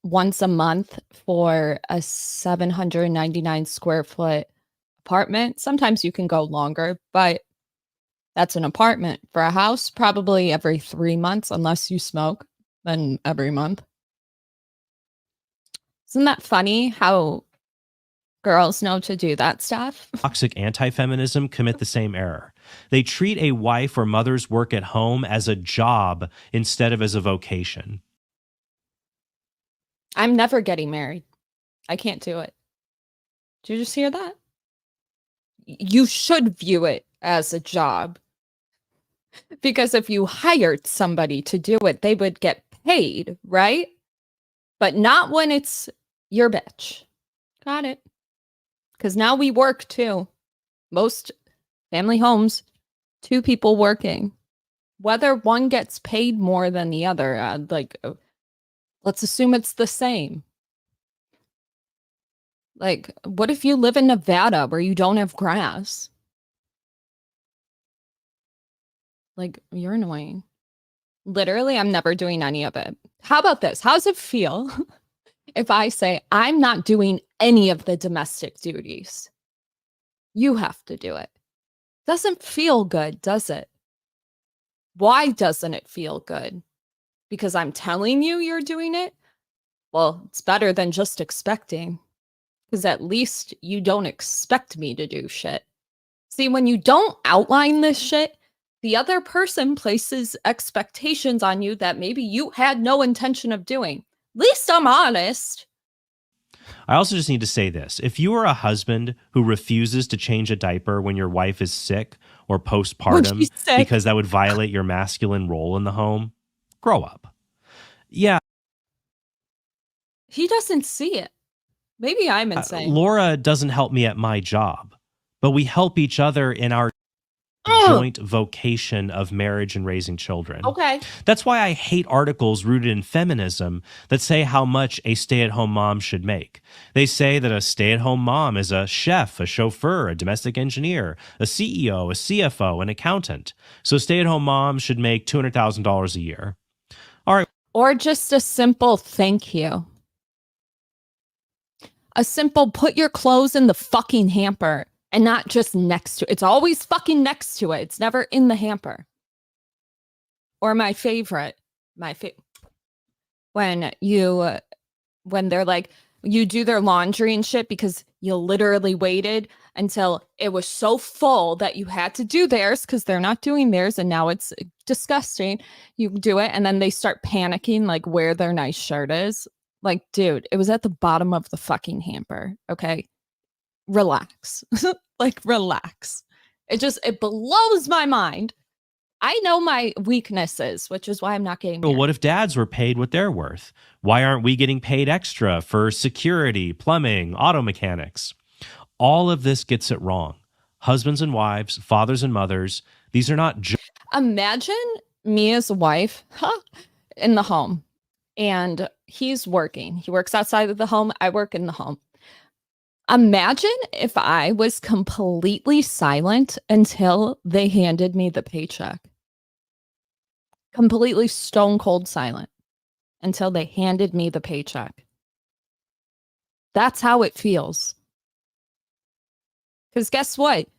Speaker 1: once a month for a 799 square foot apartment. Sometimes you can go longer, but that's an apartment. For a house, probably every 3 months, unless you smoke, then every month. Isn't that funny how girls know to do that stuff?
Speaker 2: toxic anti-feminism commit the same error. They treat a wife or mother's work at home as a job instead of as a vocation.
Speaker 1: I'm never getting married. I can't do it. Did you just hear that? You should view it as a job. Because if you hired somebody to do it, they would get paid, right? But not when it's your bitch. Got it. Because now we work too. Most family homes, 2 people working. Whether one gets paid more than the other, let's assume it's the same. Like, what if you live in Nevada where you don't have grass? Like, you're annoying. Literally, I'm never doing any of it. How about this? How does it feel if I say I'm not doing any of the domestic duties? You have to do it. Doesn't feel good, does it? Why doesn't it feel good? Because I'm telling you you're doing it? Well, it's better than just expecting. Because at least you don't expect me to do shit. See, when you don't outline this shit, the other person places expectations on you that maybe you had no intention of doing. At least I'm honest.
Speaker 2: I also just need to say this. If you are a husband who refuses to change a diaper when your wife is sick or postpartum because that would violate your masculine role in the home, grow up. Yeah.
Speaker 1: He doesn't see it. Maybe I'm insane.
Speaker 2: Laura doesn't help me at my job, but we help each other in our joint vocation of marriage and raising children.
Speaker 1: Okay.
Speaker 2: That's why I hate articles rooted in feminism that say how much a stay-at-home mom should make. They say that a stay-at-home mom is a chef, a chauffeur, a domestic engineer, a CEO, a CFO, an accountant. So stay-at-home moms should make $200,000 a year. All right.
Speaker 1: Or just a simple thank you. A simple put your clothes in the fucking hamper and not just next to it. It's always fucking next to it. It's never in the hamper. Or my favorite, when they're like, you do their laundry and shit because you literally waited until it was so full that you had to do theirs because they're not doing theirs and now it's disgusting. You do it and then they start panicking like where their nice shirt is. Like, dude, it was at the bottom of the fucking hamper. Okay. Relax. Like, relax. It blows my mind. I know my weaknesses, which is why I'm not getting married.
Speaker 2: Well, what if dads were paid what they're worth? Why aren't we getting paid extra for security, plumbing, auto mechanics? All of this gets it wrong. Husbands and wives, fathers and mothers, these are not
Speaker 1: Imagine me as a wife in the home. And he's working. He works outside of the home. I work in the home. Imagine if I was completely silent until they handed me the paycheck. Completely stone cold silent until they handed me the paycheck. That's how it feels. Because guess what?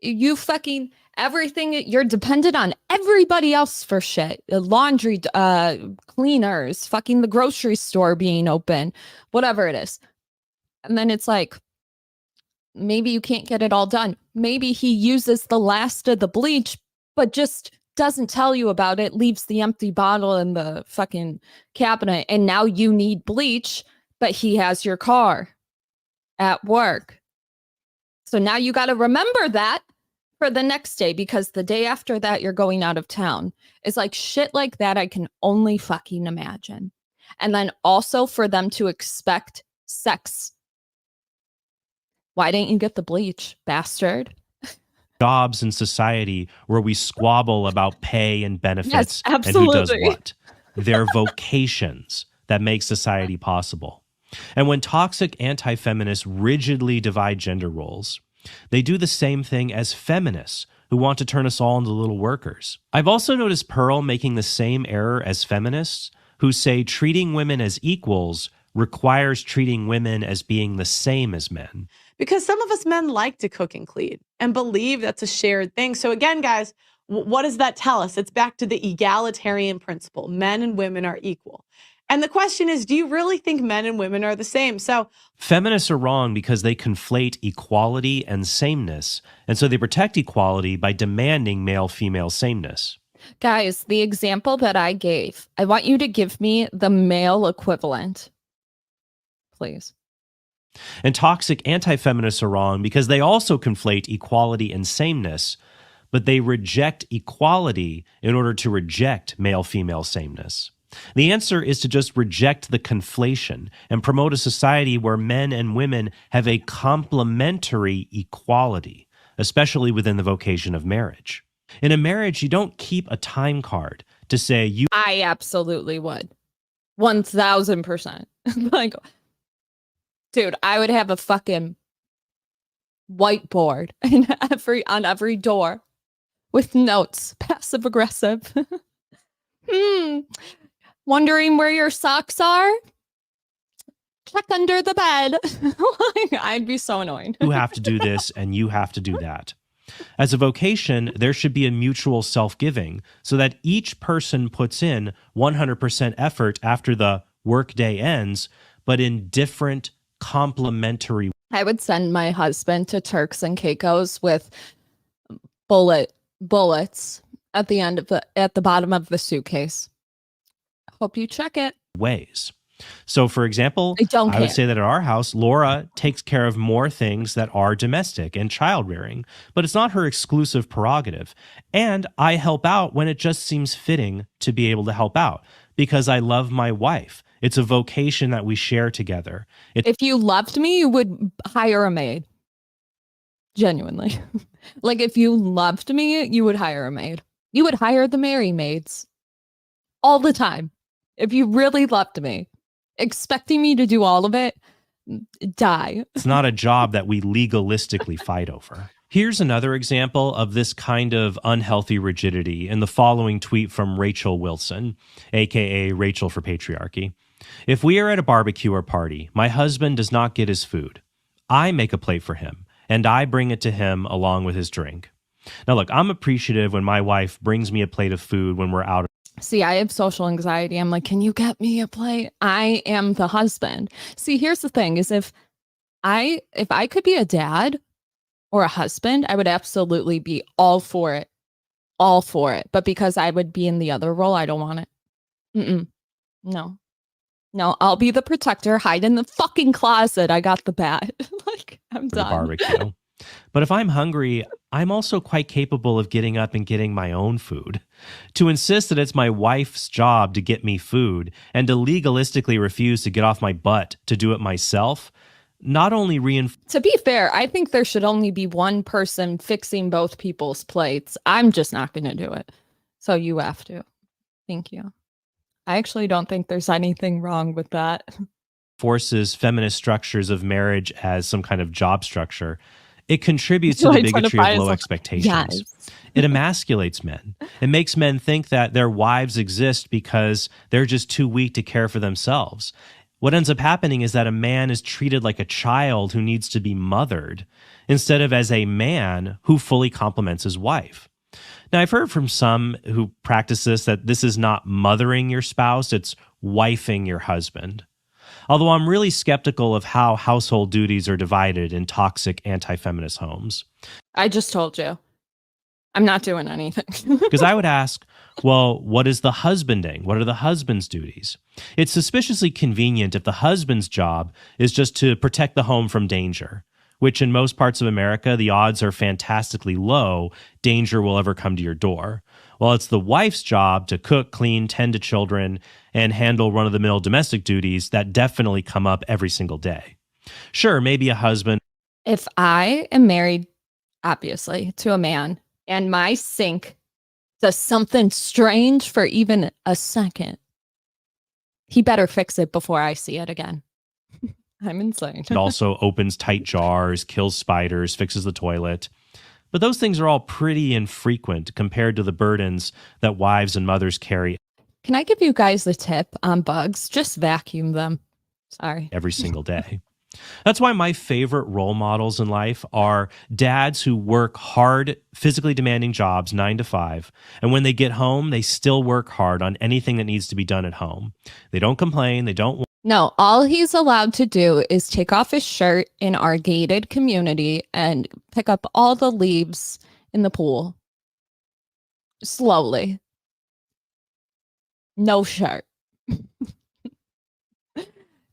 Speaker 1: You fucking everything, you're dependent on everybody else for shit. Laundry, cleaners, fucking the grocery store being open, whatever it is. And then it's like, maybe you can't get it all done. Maybe he uses the last of the bleach, but just doesn't tell you about it, leaves the empty bottle in the fucking cabinet, and now you need bleach, but he has your car at work. So now you got to remember that for the next day, because the day after that, you're going out of town. It's like shit like that I can only fucking imagine. And then also for them to expect sex. Why didn't you get the bleach, bastard?
Speaker 2: Jobs in society where we squabble about pay and benefits
Speaker 1: Yes,
Speaker 2: and who does
Speaker 1: absolutely.
Speaker 2: what. They're vocations that make society possible. And when toxic anti-feminists rigidly divide gender roles, they do the same thing as feminists who want to turn us all into little workers. I've also noticed Pearl making the same error as feminists who say treating women as equals requires treating women as being the same as men.
Speaker 5: Because some of us men like to cook and clean and believe that's a shared thing. So again, guys, what does that tell us? It's back to the egalitarian principle. Men and women are equal. And the question is, do you really think men and women are the same? So
Speaker 2: feminists are wrong because they conflate equality and sameness. And so they protect equality by demanding male-female sameness.
Speaker 1: Guys, the example that I gave, I want you to give me the male equivalent, please.
Speaker 2: And toxic anti-feminists are wrong because they also conflate equality and sameness, but they reject equality in order to reject male-female sameness. The answer is to just reject the conflation and promote a society where men and women have a complementary equality, especially within the vocation of marriage. In a marriage, you don't keep a time card to say you...
Speaker 1: I absolutely would. 1000%. Like, dude, I would have a fucking whiteboard on every door with notes, passive aggressive. Wondering where your socks are? Check under the bed. Like, I'd be so annoying.
Speaker 2: You have to do this and you have to do that. As a vocation, there should be a mutual self-giving so that each person puts in 100% effort after the workday ends, but in different complementary.
Speaker 1: I would send my husband to Turks and Caicos with bullets at the bottom of the suitcase. Hope you check it.
Speaker 2: Ways. So, for example, I would say that at our house, Laura takes care of more things that are domestic and child rearing, but it's not her exclusive prerogative. And I help out when it just seems fitting to be able to help out because I love my wife. It's a vocation that we share together.
Speaker 1: If you loved me, you would hire a maid. Genuinely. Like, if you loved me, you would hire a maid. You would hire the Mary maids all the time. If you really loved me, expecting me to do all of it, die.
Speaker 2: It's not a job that we legalistically fight over. Here's another example of this kind of unhealthy rigidity in the following tweet from Rachel Wilson, aka Rachel for Patriarchy. If we are at a barbecue or party, my husband does not get his food. I make a plate for him, and I bring it to him along with his drink. Now look, I'm appreciative when my wife brings me a plate of food when we're out.
Speaker 1: See, I have social anxiety. I'm like, can you get me a plate? I am the husband. See, here's the thing is if I could be a dad or a husband, I would absolutely be all for it. All for it. But because I would be in the other role, I don't want it. No, I'll be the protector, hide in the fucking closet. I got the bat. Like, I'm done.
Speaker 2: Barbecue. But if I'm hungry, I'm also quite capable of getting up and getting my own food. To insist that it's my wife's job to get me food and to legalistically refuse to get off my butt to do it myself, not only
Speaker 1: To be fair, I think there should only be one person fixing both people's plates. I'm just not going to do it. So you have to. Thank you. I actually don't think there's anything wrong with that.
Speaker 2: Forces feminist structures of marriage as some kind of job structure. It contributes to the bigotry of low expectations.
Speaker 1: Yes.
Speaker 2: It emasculates men. It makes men think that their wives exist because they're just too weak to care for themselves. What ends up happening is that a man is treated like a child who needs to be mothered instead of as a man who fully complements his wife. Now, I've heard from some who practice this that this is not mothering your spouse, it's wifing your husband. Although I'm really skeptical of how household duties are divided in toxic anti-feminist homes.
Speaker 1: I just told you. I'm not doing anything.
Speaker 2: Because I would ask, well, what is the husbanding? What are the husband's duties? It's suspiciously convenient if the husband's job is just to protect the home from danger, which in most parts of America, the odds are fantastically low danger will ever come to your door. While it's the wife's job to cook, clean, tend to children, and handle run-of-the-mill domestic duties that definitely come up every single day. Sure, maybe a husband.
Speaker 1: If I am married, obviously, to a man, and my sink does something strange for even a second, he better fix it before I see it again. I'm insane.
Speaker 2: It also opens tight jars, kills spiders, fixes the toilet. But those things are all pretty infrequent compared to the burdens that wives and mothers carry.
Speaker 1: Can I give you guys a tip on bugs? Just vacuum them. Sorry.
Speaker 2: Every single day. That's why my favorite role models in life are dads who work hard, physically demanding jobs 9 to 5. And when they get home, they still work hard on anything that needs to be done at home. They don't complain. They don't.
Speaker 1: No, all he's allowed to do is take off his shirt in our gated community and pick up all the leaves in the pool. Slowly. No shirt.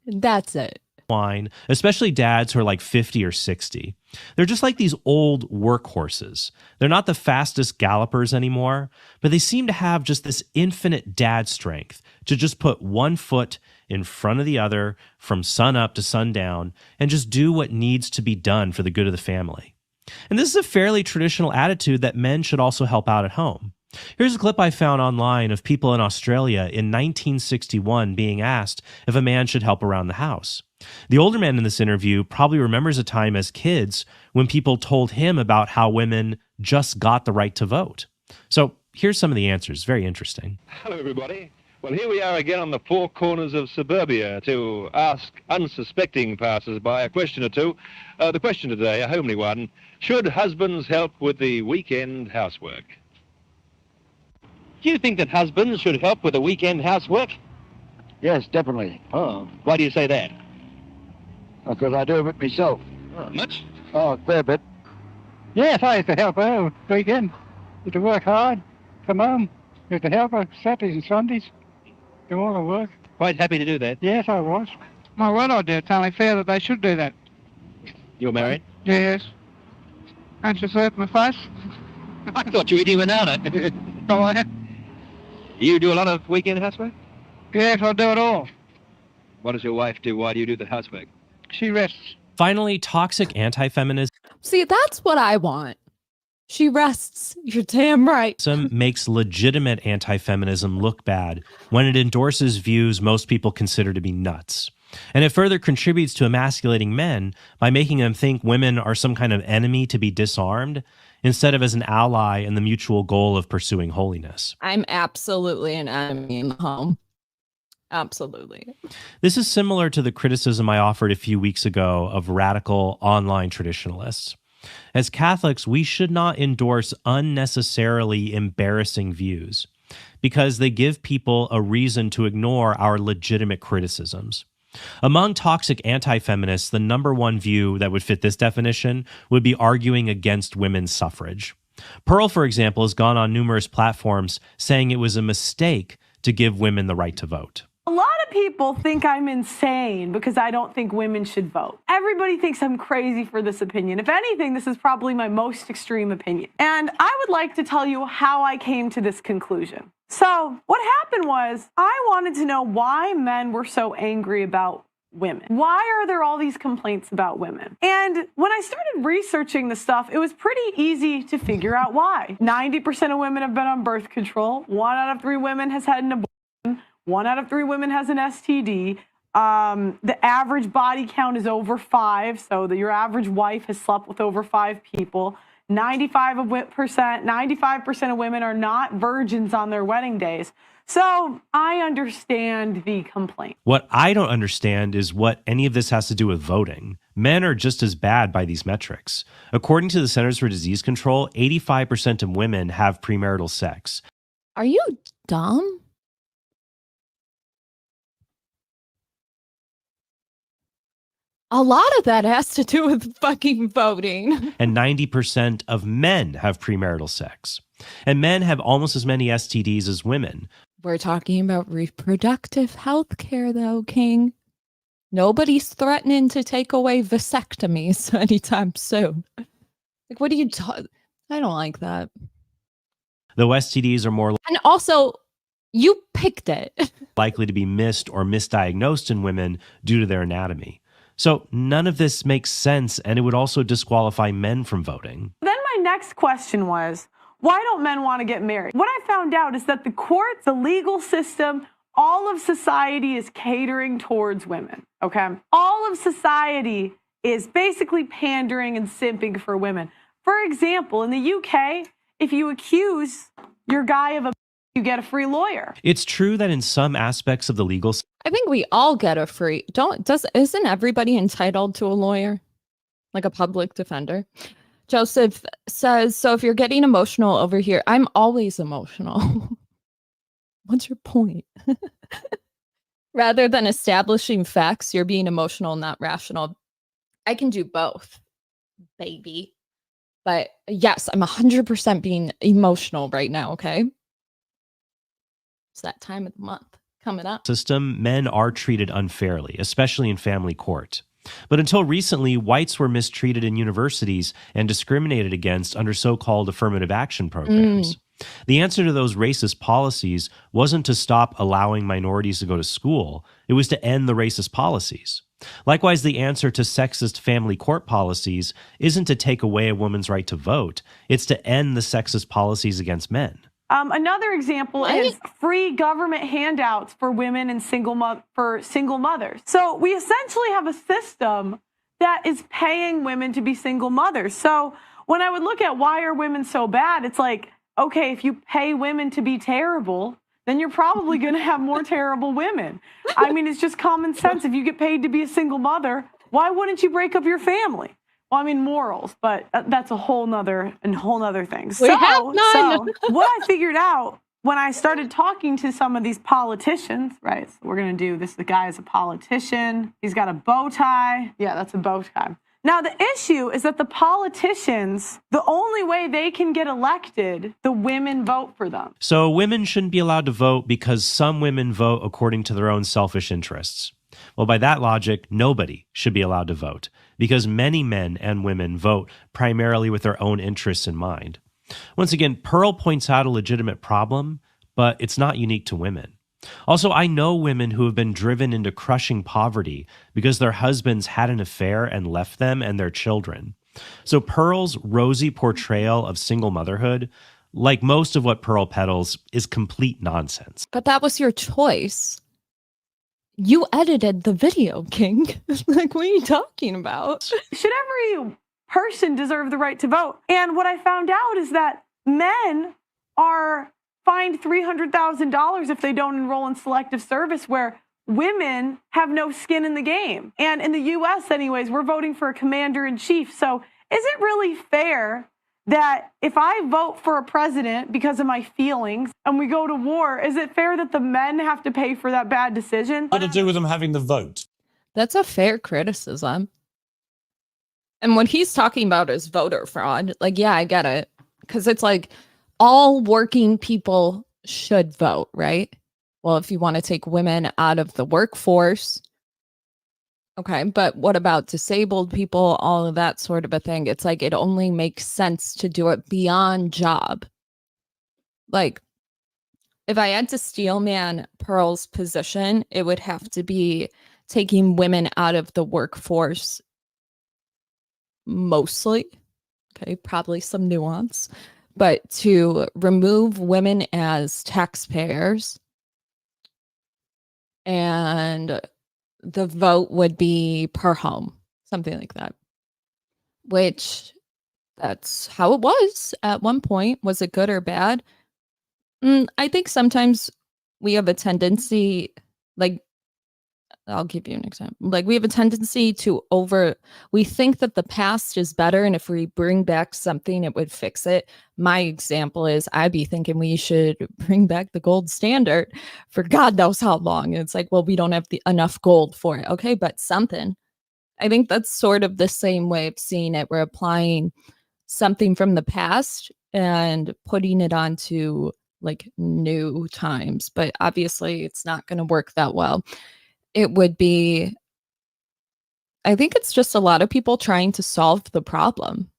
Speaker 1: That's it.
Speaker 2: Wine, especially dads who are like 50 or 60. They're just like these old workhorses. They're not the fastest gallopers anymore, but they seem to have just this infinite dad strength to just put one foot in front of the other from sun up to sundown and just do what needs to be done for the good of the family. And this is a fairly traditional attitude that men should also help out at home. Here's a clip I found online of people in Australia in 1961 being asked if a man should help around the house. The older man in this interview probably remembers a time as kids when people told him about how women just got the right to vote. So here's some of the answers. Very interesting.
Speaker 7: Hello, everybody. Well, here we are again on the four corners of suburbia to ask unsuspecting passers-by a question or two. The question today, a homely one: should husbands help with the weekend housework? Do you think that husbands should help with the weekend housework?
Speaker 8: Yes, definitely.
Speaker 7: Oh, why do you say that?
Speaker 8: Because I do it myself.
Speaker 7: Oh, much?
Speaker 8: Oh, a fair bit.
Speaker 9: Yes, I used to help her weekend. Used to work hard, come home, used to help her Saturdays and Sundays, do all the work.
Speaker 7: Quite happy to do that.
Speaker 9: Yes, I was. My word, I do. It's only fair that they should do that.
Speaker 7: You're married?
Speaker 9: Yes. Can't you see it in my face?
Speaker 7: I thought you were eating banana.
Speaker 9: Go on.
Speaker 7: You do a lot of weekend housework?
Speaker 9: Yes, I do it all.
Speaker 7: What does your wife do? Why do you do the housework?
Speaker 9: She rests.
Speaker 2: Finally, toxic anti-feminism
Speaker 1: See, that's what I want. She rests. You're damn right.
Speaker 2: makes legitimate anti-feminism look bad when it endorses views most people consider to be nuts. And it further contributes to emasculating men by making them think women are some kind of enemy to be disarmed, instead of as an ally in the mutual goal of pursuing holiness.
Speaker 1: I'm absolutely an enemy in the home. Absolutely.
Speaker 2: This is similar to the criticism I offered a few weeks ago of radical online traditionalists. As Catholics, we should not endorse unnecessarily embarrassing views because they give people a reason to ignore our legitimate criticisms. Among toxic anti-feminists, the number one view that would fit this definition would be arguing against women's suffrage. Pearl, for example, has gone on numerous platforms saying it was a mistake to give women the right to vote.
Speaker 10: A lot of people think I'm insane because I don't think women should vote. Everybody thinks I'm crazy for this opinion. If anything, this is probably my most extreme opinion. And I would like to tell you how I came to this conclusion. So what happened was I wanted to know why men were so angry about women. Why are there all these complaints about women? And when I started researching the stuff, it was pretty easy to figure out why. 90% of women have been on birth control. 1 out of 3 women has had an abortion. 1 out of 3 women has an STD. The average body count is over 5, so that your average wife has slept with over 5 people. 95% of women are not virgins on their wedding days. So I understand the complaint.
Speaker 2: What I don't understand is what any of this has to do with voting. Men are just as bad by these metrics. According to the Centers for Disease Control, 85% of women have premarital sex.
Speaker 1: Are you dumb? A lot of that has to do with fucking voting.
Speaker 2: And 90% of men have premarital sex. And men have almost as many STDs as women.
Speaker 1: We're talking about reproductive health care, though, King. Nobody's threatening to take away vasectomies anytime soon. Like, what are you talking? I don't like that.
Speaker 2: Though STDs are more
Speaker 1: And also, you picked it.
Speaker 2: likely to be missed or misdiagnosed in women due to their anatomy. So none of this makes sense, and it would also disqualify men from voting.
Speaker 10: Then my next question was, why don't men want to get married? What I found out is that the courts, the legal system, all of society is catering towards women, okay? All of society is basically pandering and simping for women. For example, in the UK, if you accuse your guy of a, you get a free lawyer.
Speaker 2: It's true that in some aspects of the legal
Speaker 1: I think we all get a free. Isn't everybody entitled to a lawyer? Like a public defender? Joseph says, so if you're getting emotional over here, I'm always emotional. What's your point? Rather than establishing facts, you're being emotional, not rational. I can do both, baby. But yes, I'm 100% being emotional right now, okay? It's that time of the month coming up.
Speaker 2: system, men are treated unfairly, especially in family court. But until recently, whites were mistreated in universities and discriminated against under so-called affirmative action programs. The answer to those racist policies wasn't to stop allowing minorities to go to school. It was to end the racist policies. Likewise, the answer to sexist family court policies isn't to take away a woman's right to vote. It's to end the sexist policies against men.
Speaker 10: Another example is free government handouts for women and single mothers. So we essentially have a system that is paying women to be single mothers. So when I would look at why are women so bad, it's like, okay, if you pay women to be terrible, then you're probably going to have more terrible women. I mean, it's just common sense. If you get paid to be a single mother, why wouldn't you break up your family? Well, I mean, morals, but that's a whole nother thing. So what I figured out when I started talking to some of these politicians, right? So we're going to do this. The guy is a politician. He's got a bow tie. Yeah, that's a bow tie. Now, the issue is that the politicians, the only way they can get elected, the women vote for them.
Speaker 2: So women shouldn't be allowed to vote because some women vote according to their own selfish interests. Well, by that logic, nobody should be allowed to vote because many men and women vote primarily with their own interests in mind. Once again, Pearl points out a legitimate problem, but it's not unique to women. Also, I know women who have been driven into crushing poverty because their husbands had an affair and left them and their children. So Pearl's rosy portrayal of single motherhood, like most of what Pearl peddles, is complete nonsense.
Speaker 1: But that was your choice. You edited the video, King. Like, what are you talking about?
Speaker 10: Should every person deserve the right to vote? And what I found out is that men are fined $300,000 if they don't enroll in selective service, where women have no skin in the game. And in the U.S. anyways, we're voting for a commander-in-chief. So is it really fair that if I vote for a president because of my feelings and we go to war, is it fair that the men have to pay for that bad decision?
Speaker 11: What to do with them having the vote?
Speaker 1: That's a fair criticism. And what he's talking about is voter fraud. Like, yeah, I get it. Because it's like all working people should vote, right? Well, if you want to take women out of the workforce, okay, but what about disabled people, all of that sort of a thing? It's like it only makes sense to do it beyond job. Like, if I had to steel man Pearl's position, it would have to be taking women out of the workforce mostly. Okay, probably some nuance. But to remove women as taxpayers, and the vote would be per home, something like that. Which, that's how it was at one point. Was it good or bad? I think sometimes we have a tendency, like, I'll give you an example. Like, we have a tendency to we think that the past is better, and if we bring back something, it would fix it. My example is I'd be thinking we should bring back the gold standard for God knows how long. And it's like, well, we don't have enough gold for it. Okay, but something. I think that's sort of the same way of seeing it. We're applying something from the past and putting it onto like new times, but obviously it's not going to work that well. It would be, I think it's just a lot of people trying to solve the problem.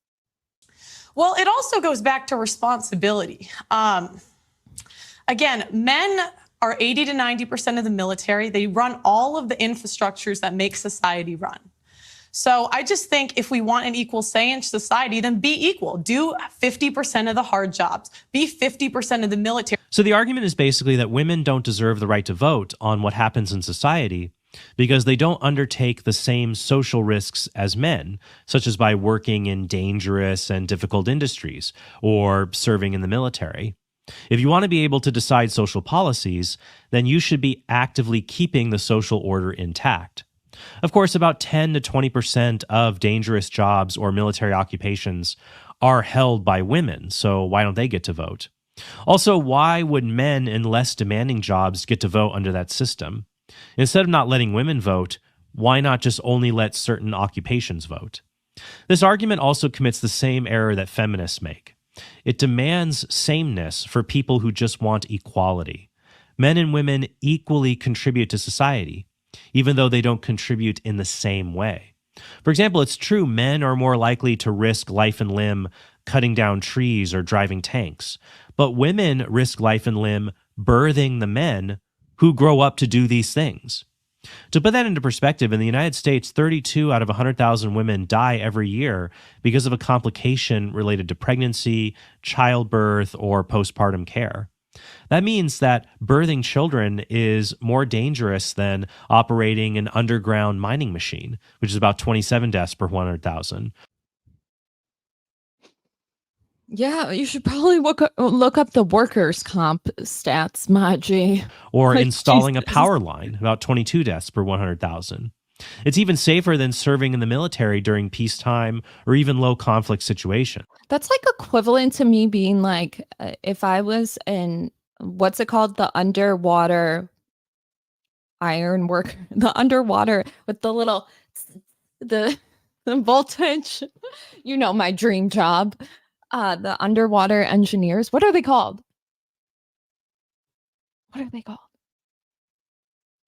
Speaker 5: Well, it also goes back to responsibility. Again, men are 80 to 90% of the military. They run all of the infrastructures that make society run. So I just think if we want an equal say in society, then be equal. Do 50% of the hard jobs. Be 50% of the military.
Speaker 2: So the argument is basically that women don't deserve the right to vote on what happens in society because they don't undertake the same social risks as men, such as by working in dangerous and difficult industries or serving in the military. If you want to be able to decide social policies, then you should be actively keeping the social order intact. Of course, about 10 to 20% of dangerous jobs or military occupations are held by women, so why don't they get to vote? Also, why would men in less demanding jobs get to vote under that system? Instead of not letting women vote, why not just only let certain occupations vote? This argument also commits the same error that feminists make. It demands sameness for people who just want equality. Men and women equally contribute to society, even though they don't contribute in the same way. For example, it's true men are more likely to risk life and limb cutting down trees or driving tanks, but women risk life and limb birthing the men who grow up to do these things. To put that into perspective, in the United States, 32 out of 100,000 women die every year because of a complication related to pregnancy, childbirth, or postpartum care. That means that birthing children is more dangerous than operating an underground mining machine, which is about 27 deaths per 100,000.
Speaker 1: Yeah, you should probably look up the workers' comp stats, Maji.
Speaker 2: Or
Speaker 1: Like,
Speaker 2: installing
Speaker 1: Jesus.
Speaker 2: a power line, about 22 deaths per 100,000. It's even safer than serving in the military during peacetime or even low conflict situations.
Speaker 1: That's like equivalent to me being like, if I was in, what's it called? The underwater iron work, the underwater with the little, the voltage, you know, my dream job. The underwater engineers. What are they called? What are they called?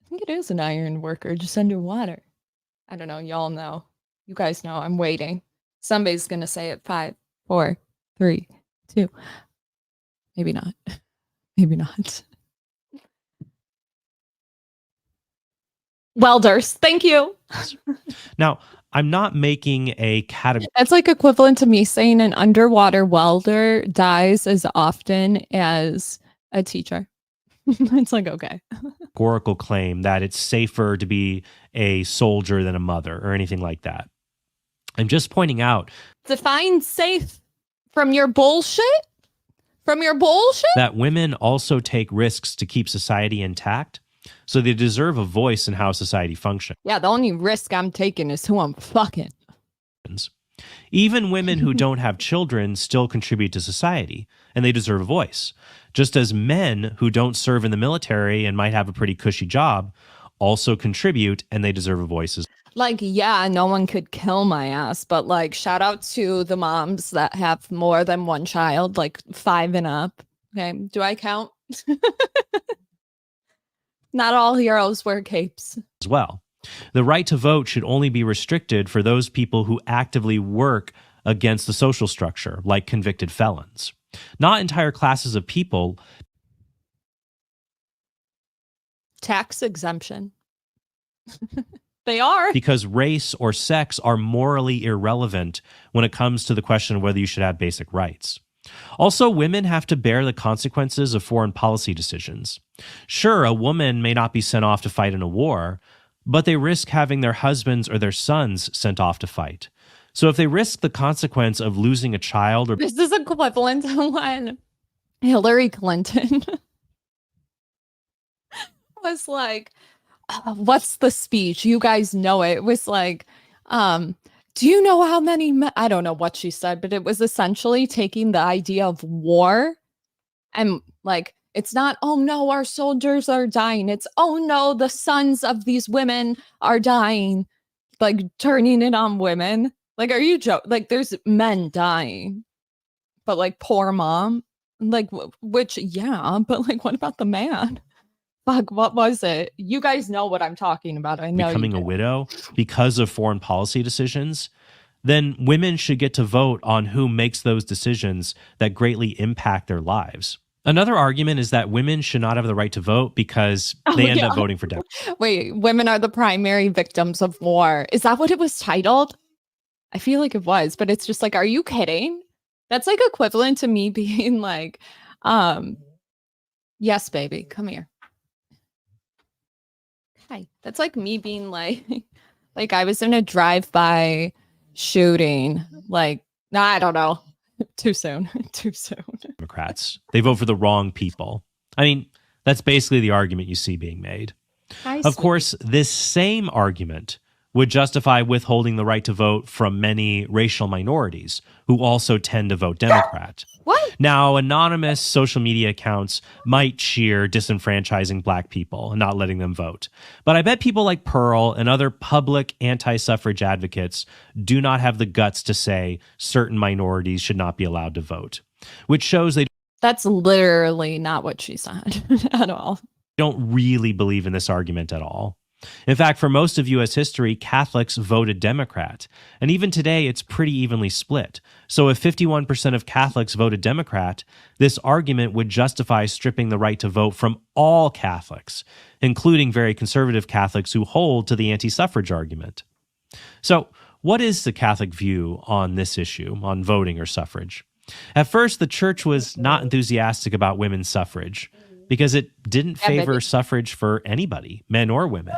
Speaker 1: I think it is an iron worker just underwater. I don't know. Y'all know. You guys know. I'm waiting. Somebody's going to say it. 5, 4, 3, 2. Maybe not. Maybe not. Welders. Thank you.
Speaker 2: Now, I'm not making a category.
Speaker 1: That's like equivalent to me saying an underwater welder dies as often as a teacher. It's like, okay.
Speaker 2: Categorical claim that it's safer to be a soldier than a mother or anything like that. I'm just pointing out.
Speaker 1: Define safe from your bullshit? From your bullshit?
Speaker 2: That women also take risks to keep society intact, so they deserve a voice in how society functions.
Speaker 1: Yeah, the only risk I'm taking is who I'm fucking.
Speaker 2: Even women who don't have children still contribute to society, and they deserve a voice. Just as men who don't serve in the military and might have a pretty cushy job also contribute, and they deserve a voice.
Speaker 1: Like, yeah, no one could kill my ass, but like, shout out to the moms that have more than one child, like 5 and up. Okay, do I count? Not all heroes wear capes.
Speaker 2: As well. The right to vote should only be restricted for those people who actively work against the social structure, like convicted felons. Not entire classes of people.
Speaker 1: Tax exemption. They are.
Speaker 2: Because race or sex are morally irrelevant when it comes to the question of whether you should have basic rights. Also, women have to bear the consequences of foreign policy decisions. Sure, a woman may not be sent off to fight in a war, but they risk having their husbands or their sons sent off to fight. So if they risk the consequence of losing a child or...
Speaker 1: This is equivalent to when Hillary Clinton was like, what's the speech? You guys know it. It was like, do you know how many I don't know what she said, but it was essentially taking the idea of war and like, it's not, oh no, our soldiers are dying. It's, oh no, the sons of these women are dying. like turning it on women. Like, are you joking? Like, there's men dying, but like poor mom, like which yeah, but like what about the man? Fuck, what was it? You guys know what I'm talking about. I know
Speaker 2: becoming
Speaker 1: you
Speaker 2: a
Speaker 1: do.
Speaker 2: widow because of foreign policy decisions, then women should get to vote on who makes those decisions that greatly impact their lives. Another argument is that women should not have the right to vote because they end up voting for Democrats.
Speaker 1: Wait, women are the primary victims of war. Is that what it was titled? I feel like it was, but it's just like, are you kidding? That's like equivalent to me being like, yes, baby, come here. Hi. That's like me being like, like I was in a drive-by shooting. Like, nah, I don't know. Too soon. Too soon.
Speaker 2: Democrats. They vote for the wrong people. I mean, that's basically the argument you see being made. Of course, this same argument would justify withholding the right to vote from many racial minorities who also tend to vote Democrat.
Speaker 1: What?
Speaker 2: Now, anonymous social media accounts might cheer disenfranchising Black people and not letting them vote. But I bet people like Pearl and other public anti-suffrage advocates do not have the guts to say certain minorities should not be allowed to vote, which shows they
Speaker 1: That's literally not what she said at all.
Speaker 2: don't really believe in this argument at all. In fact, for most of U.S. history, Catholics voted Democrat. And even today, it's pretty evenly split. So if 51% of Catholics voted Democrat, this argument would justify stripping the right to vote from all Catholics, including very conservative Catholics who hold to the anti-suffrage argument. So what is the Catholic view on this issue, on voting or suffrage? At first, the church was not enthusiastic about women's suffrage, because it didn't favor suffrage for anybody, men or women.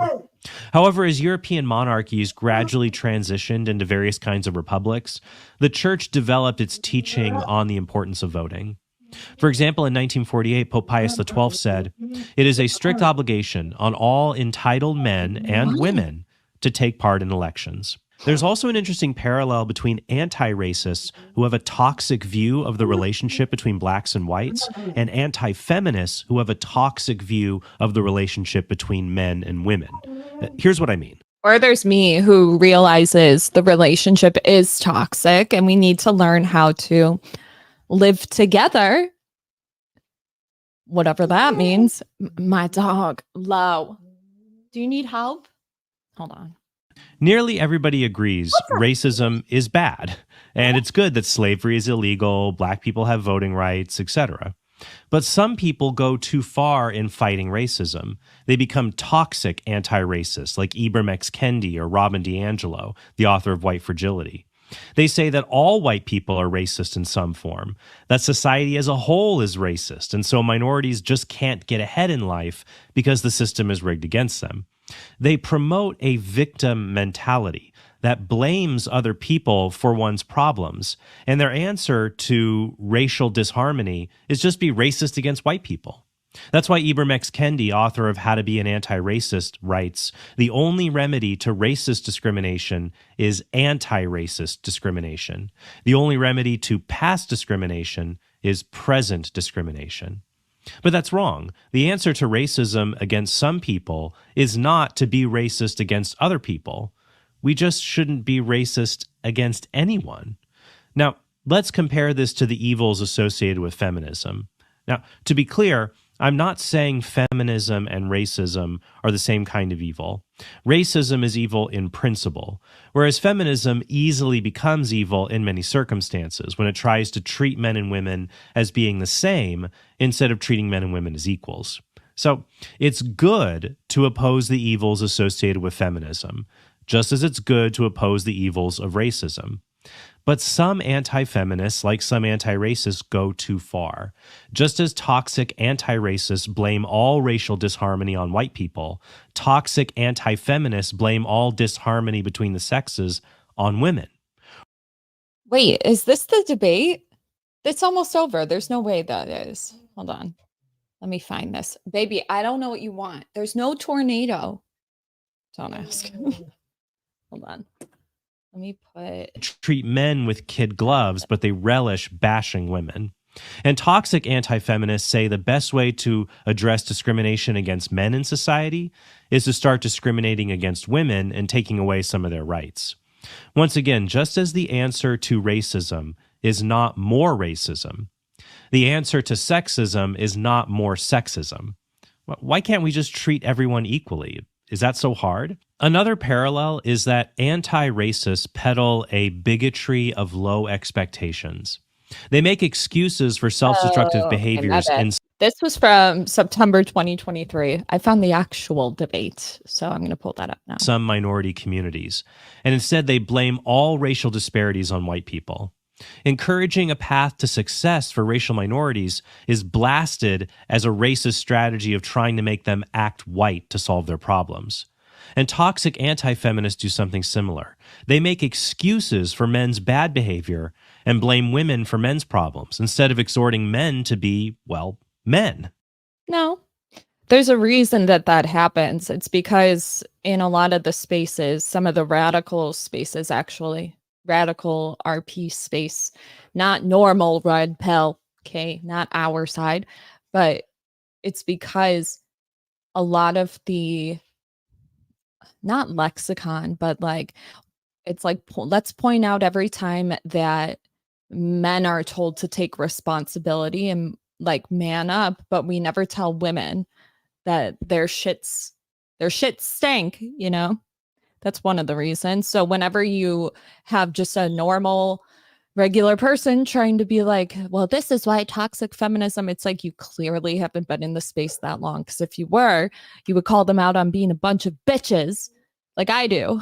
Speaker 2: However, as European monarchies gradually transitioned into various kinds of republics, the church developed its teaching on the importance of voting. For example, in 1948, Pope Pius XII said, "It is a strict obligation on all entitled men and women to take part in elections." There's also an interesting parallel between anti-racists who have a toxic view of the relationship between blacks and whites and anti-feminists who have a toxic view of the relationship between men and women. Here's what I mean.
Speaker 1: Or there's me who realizes the relationship is toxic and we need to learn how to live together. Whatever that means. My dog, Low. Do you need help? Hold on.
Speaker 2: Nearly everybody agrees racism is bad, and it's good that slavery is illegal, Black people have voting rights, etc. But some people go too far in fighting racism. They become toxic anti-racists, like Ibram X. Kendi or Robin DiAngelo, the author of White Fragility. They say that all white people are racist in some form, that society as a whole is racist, and so minorities just can't get ahead in life because the system is rigged against them. They promote a victim mentality that blames other people for one's problems, and their answer to racial disharmony is just be racist against white people. That's why Ibram X. Kendi, author of How to Be an Anti-Racist, writes, "The only remedy to racist discrimination is anti-racist discrimination. The only remedy to past discrimination is present discrimination." But that's wrong. The answer to racism against some people is not to be racist against other people. We just shouldn't be racist against anyone. Now, let's compare this to the evils associated with feminism. Now, to be clear, I'm not saying feminism and racism are the same kind of evil. Racism is evil in principle, whereas feminism easily becomes evil in many circumstances when it tries to treat men and women as being the same instead of treating men and women as equals. So it's good to oppose the evils associated with feminism, just as it's good to oppose the evils of racism. But some anti-feminists, like some anti-racists, go too far. Just as toxic anti-racists blame all racial disharmony on white people, toxic anti-feminists blame all disharmony between the sexes on women.
Speaker 1: Wait, is this the debate? It's almost over. There's no way that is. Hold on. Let me find this. Baby, I don't know what you want. There's no tornado. Don't ask. Hold on. Let me put...
Speaker 2: Treat men with kid gloves, but they relish bashing women. And toxic anti-feminists say the best way to address discrimination against men in society is to start discriminating against women and taking away some of their rights. Once again, just as the answer to racism is not more racism, the answer to sexism is not more sexism. Why can't we just treat everyone equally? Is that so hard? Another parallel is that anti-racists peddle a bigotry of low expectations. They make excuses for self-destructive behaviors in
Speaker 1: This was from September 2023. I found the actual debate, so I'm going to pull that up now.
Speaker 2: some minority communities, and instead they blame all racial disparities on white people. Encouraging a path to success for racial minorities is blasted as a racist strategy of trying to make them act white to solve their problems. And toxic anti-feminists do something similar. They make excuses for men's bad behavior and blame women for men's problems instead of exhorting men to be, well, men.
Speaker 1: No, there's a reason that happens. It's because in a lot of the spaces, some of the radical spaces, actually, radical RP space, not normal red pill, okay, not our side, but it's because a lot of the, not lexicon, but like, it's like, let's point out every time that men are told to take responsibility and like man up, but we never tell women that their shit stink, you know? That's one of the reasons. So whenever you have just a normal, regular person trying to be like, well, this is why toxic feminism, it's like you clearly haven't been in the space that long. Because if you were, you would call them out on being a bunch of bitches like I do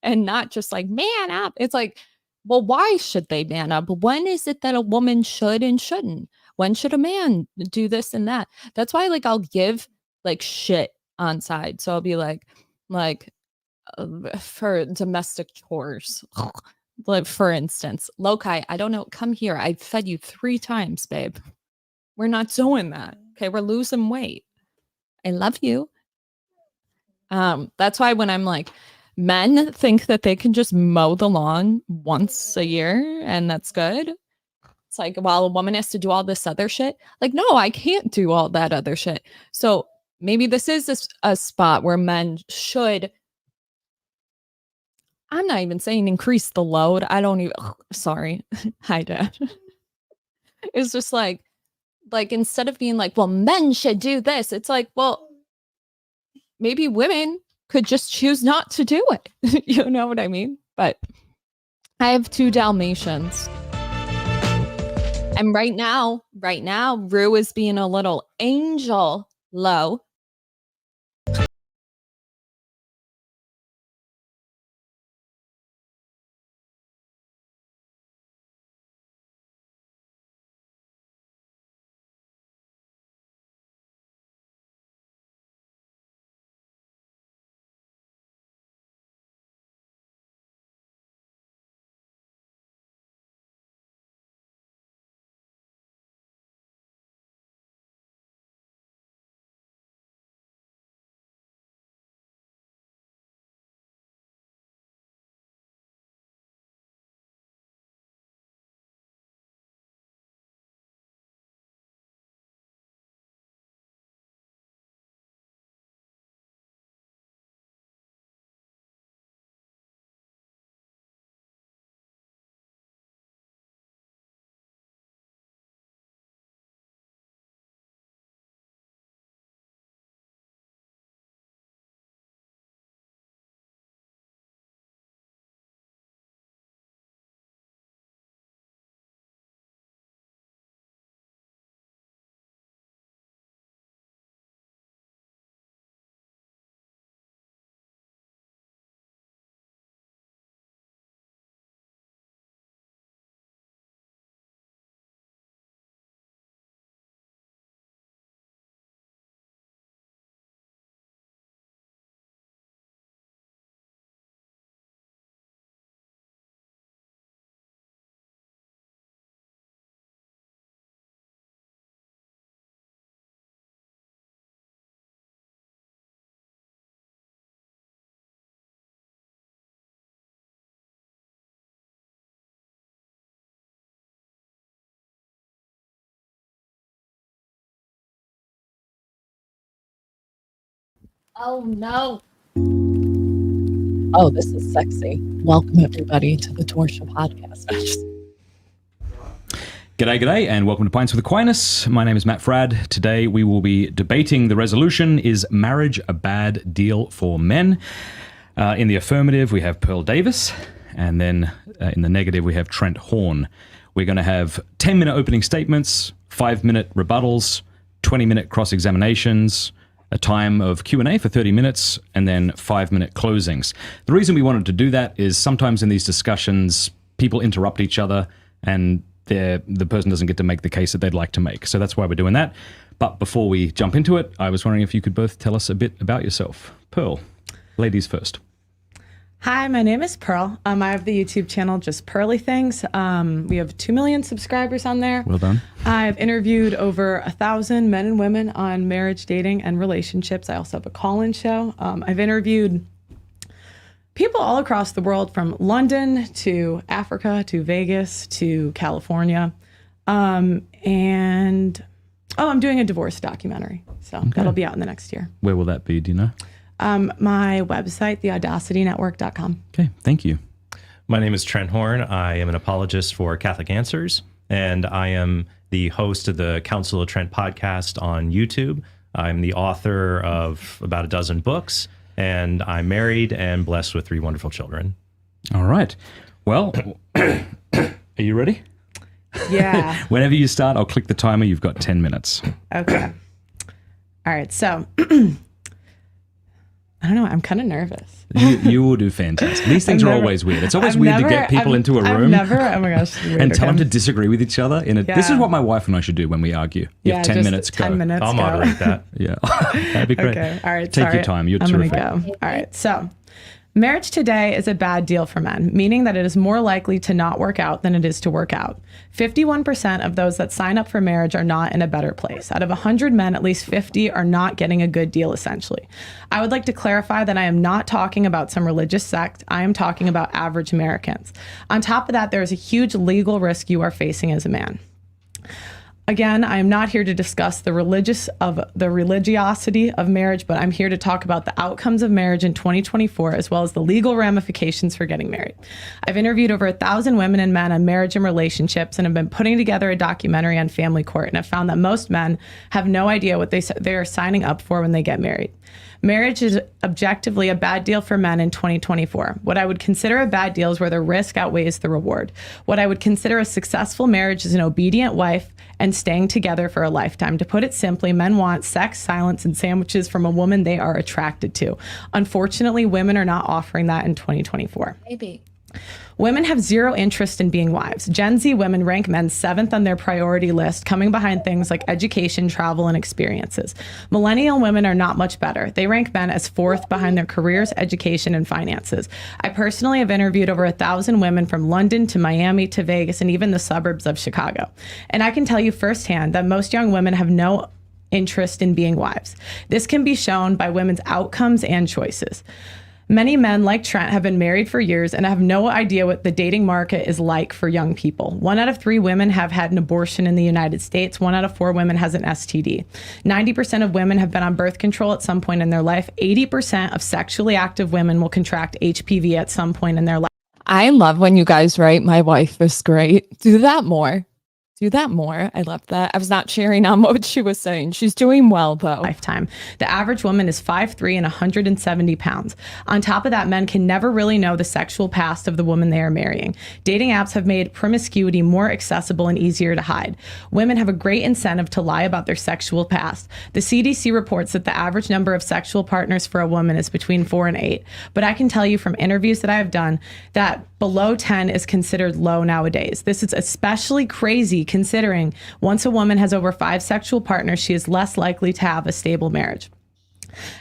Speaker 1: and not just like man up. It's like, well, why should they man up? When is it that a woman should and shouldn't? When should a man do this and that? That's why like I'll give like shit on side. So I'll be like for domestic chores. Like for instance, Lokai, I don't know, come here. I fed you 3 times, babe. We're not doing that. Okay, we're losing weight. I love you. That's why when I'm like, men think that they can just mow the lawn once a year and that's good. It's like, while a woman has to do all this other shit. Like, no, I can't do all that other shit. So maybe this is a spot where men should, I'm not even saying increase the load. I don't even, sorry. Hi, Dad. It's just like instead of being like, well, men should do this, it's like, well, maybe women could just choose not to do it. You know what I mean? But I have 2 Dalmatians. And right now, Rue is being a little angel low. Oh, no. Oh, this is sexy. Welcome, everybody, to the Torshaa podcast.
Speaker 11: G'day, and welcome to Pints with Aquinas. My name is Matt Fradd. Today we will be debating the resolution, is marriage a bad deal for men? In the affirmative, we have Pearl Davis, and then in the negative, we have Trent Horn. We're going to have 10-minute opening statements, 5-minute rebuttals, 20-minute cross-examinations, a time of Q&A for 30 minutes, and then 5-minute closings. The reason we wanted to do that is sometimes in these discussions, people interrupt each other, and the person doesn't get to make the case that they'd like to make. So that's why we're doing that. But before we jump into it, I was wondering if you could both tell us a bit about yourself. Pearl, ladies first.
Speaker 5: Hi, my name is Pearl. I have the YouTube channel JustPearlythings. We have 2 million subscribers on there.
Speaker 11: Well done.
Speaker 5: I've interviewed over 1,000 men and women on marriage, dating, and relationships. I also have a call-in show. I've interviewed people all across the world, from London to Africa to Vegas to California. I'm doing a divorce documentary. So that'll be out in the next year.
Speaker 11: Where will that be? Do you know?
Speaker 5: My website, theaudacitynetwork.com.
Speaker 11: Okay, thank you.
Speaker 2: My name is Trent Horn. I am an apologist for Catholic Answers, and I am the host of the Council of Trent podcast on YouTube. I'm the author of about a dozen books, and I'm married and blessed with 3 wonderful children.
Speaker 11: All right. Well, are you ready?
Speaker 5: Yeah.
Speaker 11: Whenever you start, I'll click the timer. You've got 10 minutes.
Speaker 5: Okay. All right. So, I don't know. I'm kind of nervous.
Speaker 11: You will do fantastic. These things are always weird. It's always weird to get people into a room
Speaker 5: oh my gosh,
Speaker 11: and tell them to disagree with each other. This is what my wife and I should do when we argue. You have 10 minutes.
Speaker 5: 10
Speaker 11: go.
Speaker 5: minutes.
Speaker 2: I'll moderate that.
Speaker 11: Yeah, that'd be great.
Speaker 5: Okay. All right.
Speaker 11: Take your time. You're
Speaker 5: I'm
Speaker 11: terrific.
Speaker 5: gonna go. All right. So, marriage today is a bad deal for men, meaning that it is more likely to not work out than it is to work out. 51% of those that sign up for marriage are not in a better place. Out of 100 men, at least 50 are not getting a good deal, essentially. I would like to clarify that I am not talking about some religious sect. I am talking about average Americans. On top of that, there is a huge legal risk you are facing as a man. Again, I am not here to discuss the religiosity of marriage, but I'm here to talk about the outcomes of marriage in 2024, as well as the legal ramifications for getting married. I've interviewed over 1,000 women and men on marriage and relationships, and have been putting together a documentary on family court, and have found that most men have no idea what they are signing up for when they get married. Marriage is objectively a bad deal for men in 2024. What I would consider a bad deal is where the risk outweighs the reward. What I would consider a successful marriage is an obedient wife and staying together for a lifetime. To put it simply, men want sex, silence, and sandwiches from a woman they are attracted to. Unfortunately, women are not offering that in 2024.
Speaker 1: Maybe.
Speaker 5: Women have zero interest in being wives. Gen Z women rank men 7th on their priority list, coming behind things like education, travel, and experiences. Millennial women are not much better. They rank men as 4th behind their careers, education, and finances. I personally have interviewed over 1,000 women from London to Miami to Vegas and even the suburbs of Chicago. And I can tell you firsthand that most young women have no interest in being wives. This can be shown by women's outcomes and choices. Many men, like Trent, have been married for years and have no idea what the dating market is like for young people. 1 out of 3 women have had an abortion in the United States. 1 out of 4 women has an STD. 90% of women have been on birth control at some point in their life. 80% of sexually active women will contract HPV at some point in their life.
Speaker 1: I love when you guys write, "My wife is great." Do that more. Do that more. I love that. I was not cheering on what she was saying. She's doing well, though.
Speaker 5: Lifetime. The average woman is 5'3" and 170 pounds. On top of that, men can never really know the sexual past of the woman they are marrying. Dating apps have made promiscuity more accessible and easier to hide. Women have a great incentive to lie about their sexual past. The CDC reports that the average number of sexual partners for a woman is between 4 and 8. But I can tell you from interviews that I have done that below 10 is considered low nowadays. This is especially crazy considering once a woman has over 5 sexual partners, she is less likely to have a stable marriage.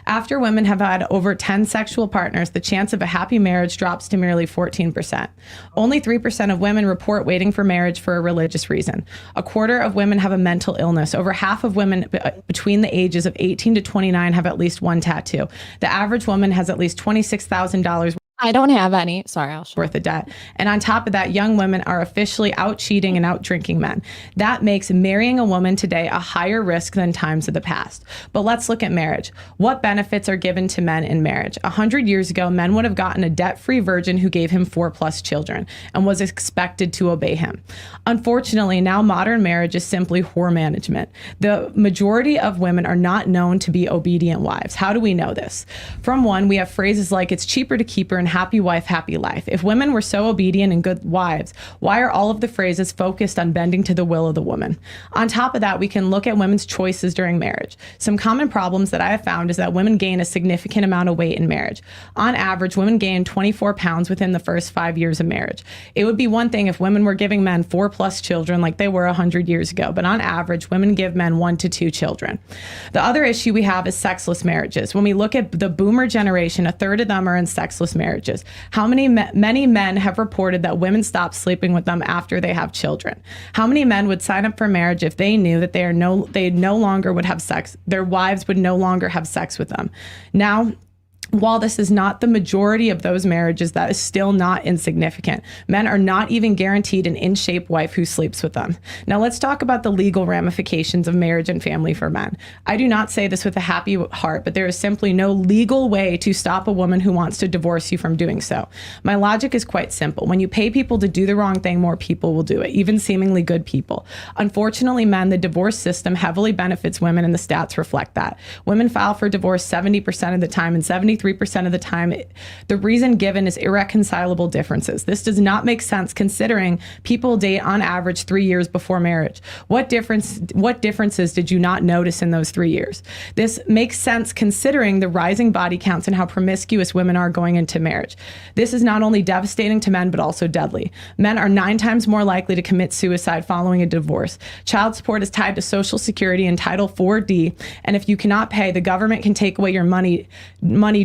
Speaker 5: After women have had over 10 sexual partners, the chance of a happy marriage drops to merely 14%. Only 3% of women report waiting for marriage for a religious reason. A quarter of women have a mental illness. Over half of women between the ages of 18 to 29 have at least one tattoo. The average woman has at least $26,000
Speaker 1: I don't have any. Sorry, I'll show.
Speaker 12: Worth of debt. And on top of that, young women are officially out cheating and out drinking men. That makes marrying a woman today a higher risk than times of the past. But let's look at marriage. What benefits are given to men in marriage? 100 years ago, men would have gotten a debt-free virgin who gave him 4+ children and was expected to obey him. Unfortunately, now modern marriage is simply whore management. The majority of women are not known to be obedient wives. How do we know this? From one, we have phrases like, it's cheaper to keep her, and happy wife, happy life. If women were so obedient and good wives, why are all of the phrases focused on bending to the will of the woman? On top of that, we can look at women's choices during marriage. Some common problems that I have found is that women gain a significant amount of weight in marriage. On average, women gain 24 pounds within the first 5 years of marriage. It would be one thing if women were giving men 4+ children like they were 100 years ago, but on average, women give men 1 to 2 children. The other issue we have is sexless marriages. When we look at the boomer generation, a third of them are in sexless marriages. Many men have reported that women stop sleeping with them after they have children. How many men would sign up for marriage if they knew that they no longer would have sex, their wives would no longer have sex with them? Now, while this is not the majority of those marriages, that is still not insignificant. Men are not even guaranteed an in-shape wife who sleeps with them. Now let's talk about the legal ramifications of marriage and family for men. I do not say this with a happy heart, but there is simply no legal way to stop a woman who wants to divorce you from doing so. My logic is quite simple. When you pay people to do the wrong thing, more people will do it, even seemingly good people. Unfortunately, men, the divorce system heavily benefits women, and the stats reflect that. Women file for divorce 70% of the time, and 73% of the time, the reason given is irreconcilable differences. This does not make sense considering people date on average 3 years before marriage. What differences did you not notice in those 3 years? This makes sense considering the rising body counts and how promiscuous women are going into marriage. This is not only devastating to men, but also deadly. Men are 9 times more likely to commit suicide following a divorce. Child support is tied to Social Security and Title 4D, and if you cannot pay, the government can take away your money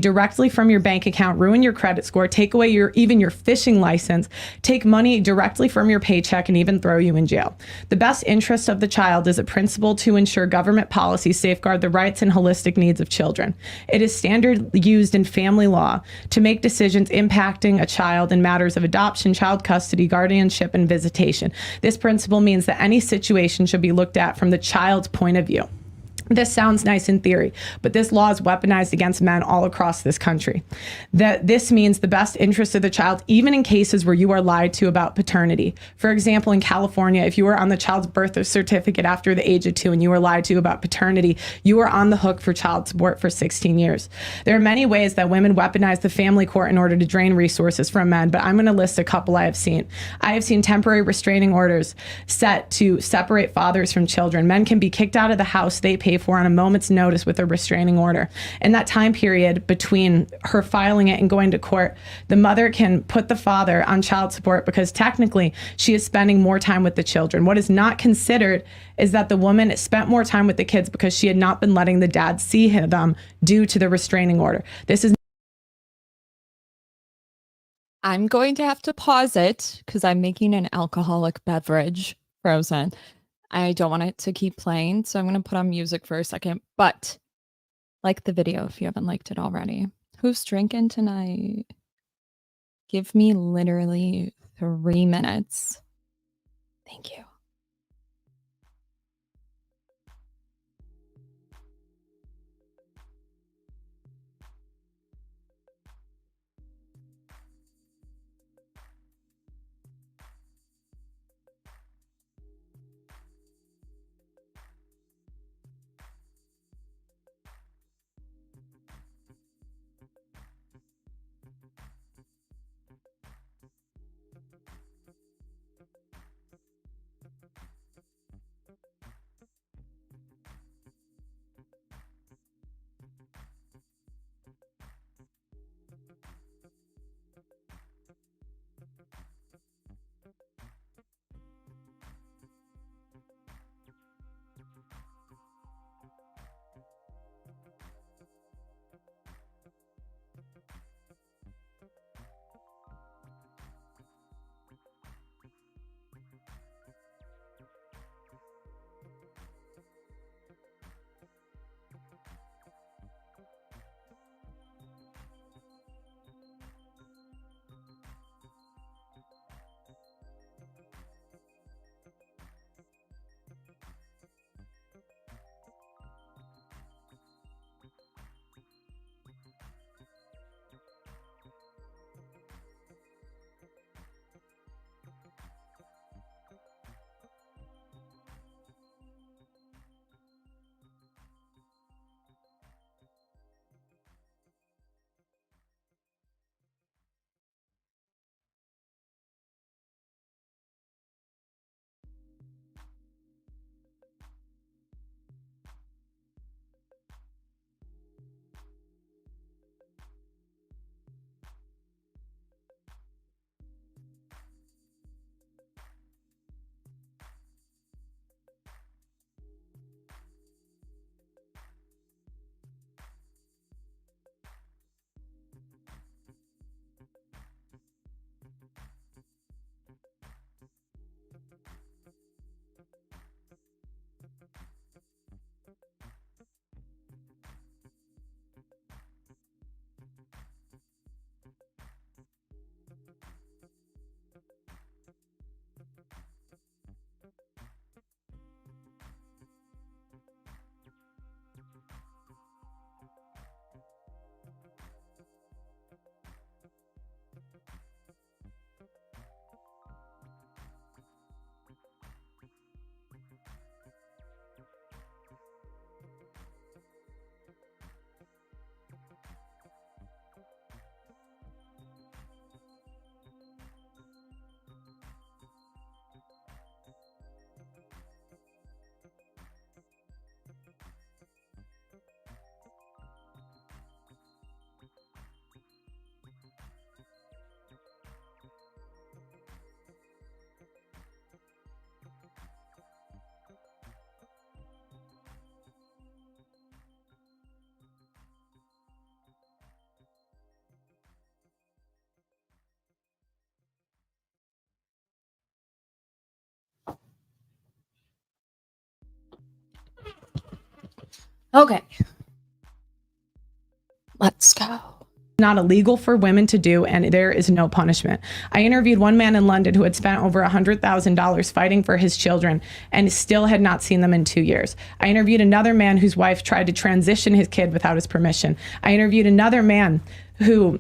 Speaker 12: directly from your bank account, ruin your credit score, take away even your fishing license, take money directly from your paycheck, and even throw you in jail. The best interest of the child is a principle to ensure government policies safeguard the rights and holistic needs of children. It is standard used in family law to make decisions impacting a child in matters of adoption, child custody, guardianship, and visitation. This principle means that any situation should be looked at from the child's point of view. This sounds nice in theory, but this law is weaponized against men all across this country. This means the best interest of the child, even in cases where you are lied to about paternity. For example, in California, if you were on the child's birth certificate after the age of 2 and you were lied to about paternity, you are on the hook for child support for 16 years. There are many ways that women weaponize the family court in order to drain resources from men, but I'm going to list a couple I have seen. I have seen temporary restraining orders set to separate fathers from children. Men can be kicked out of the house they pay for on a moment's notice with a restraining order. In that time period between her filing it and going to court, the mother can put the father on child support because technically she is spending more time with the children. What is not considered is that the woman spent more time with the kids because she had not been letting the dad see them due to the restraining order. This is
Speaker 1: I'm going to have to pause it because I'm making an alcoholic beverage, frozen. I don't want it to keep playing, so I'm going to put on music for a second. But like the video if you haven't liked it already. Who's drinking tonight? Give me literally 3 minutes. Thank you. Okay. Let's go.
Speaker 12: Not illegal for women to do, and there is no punishment. I interviewed one man in London who had spent over $100,000 fighting for his children and still had not seen them in 2 years. I interviewed another man whose wife tried to transition his kid without his permission. I interviewed another man who,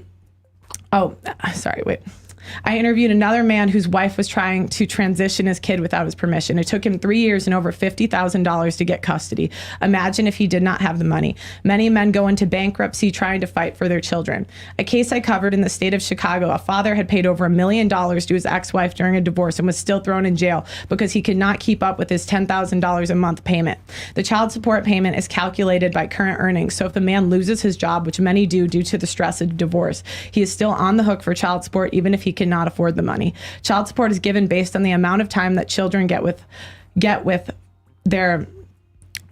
Speaker 12: I interviewed another man whose wife was trying to transition his kid without his permission. It took him 3 years and over $50,000 to get custody. Imagine if he did not have the money. Many men go into bankruptcy trying to fight for their children. A case I covered in the state of Chicago, a father had paid over $1 million to his ex-wife during a divorce and was still thrown in jail because he could not keep up with his $10,000 a month payment. The child support payment is calculated by current earnings, so if the man loses his job, which many do due to the stress of divorce, he is still on the hook for child support even if he cannot afford the money. Child support is given based on the amount of time that children get with their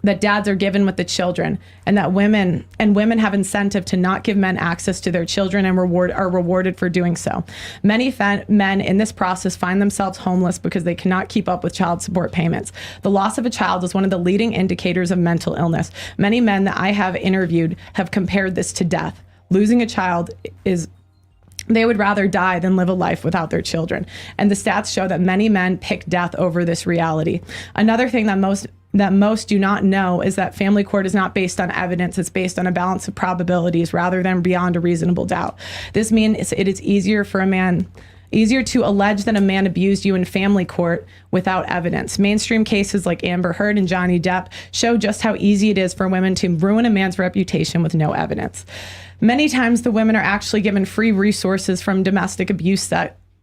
Speaker 12: that dads are given with the children, and that women have incentive to not give men access to their children and are rewarded for doing so. Many men in this process find themselves homeless because they cannot keep up with child support payments. The loss of a child is one of the leading indicators of mental illness. Many men that I have interviewed have compared this to death. Losing a child they would rather die than live a life without their children. And the stats show that many men pick death over this reality. Another thing that most do not know is that family court is not based on evidence. It's based on a balance of probabilities rather than beyond a reasonable doubt. This means it is easier to allege that a man abused you in family court without evidence. Mainstream cases like Amber Heard and Johnny Depp show just how easy it is for women to ruin a man's reputation with no evidence. Many times the women are actually given free resources from domestic abuse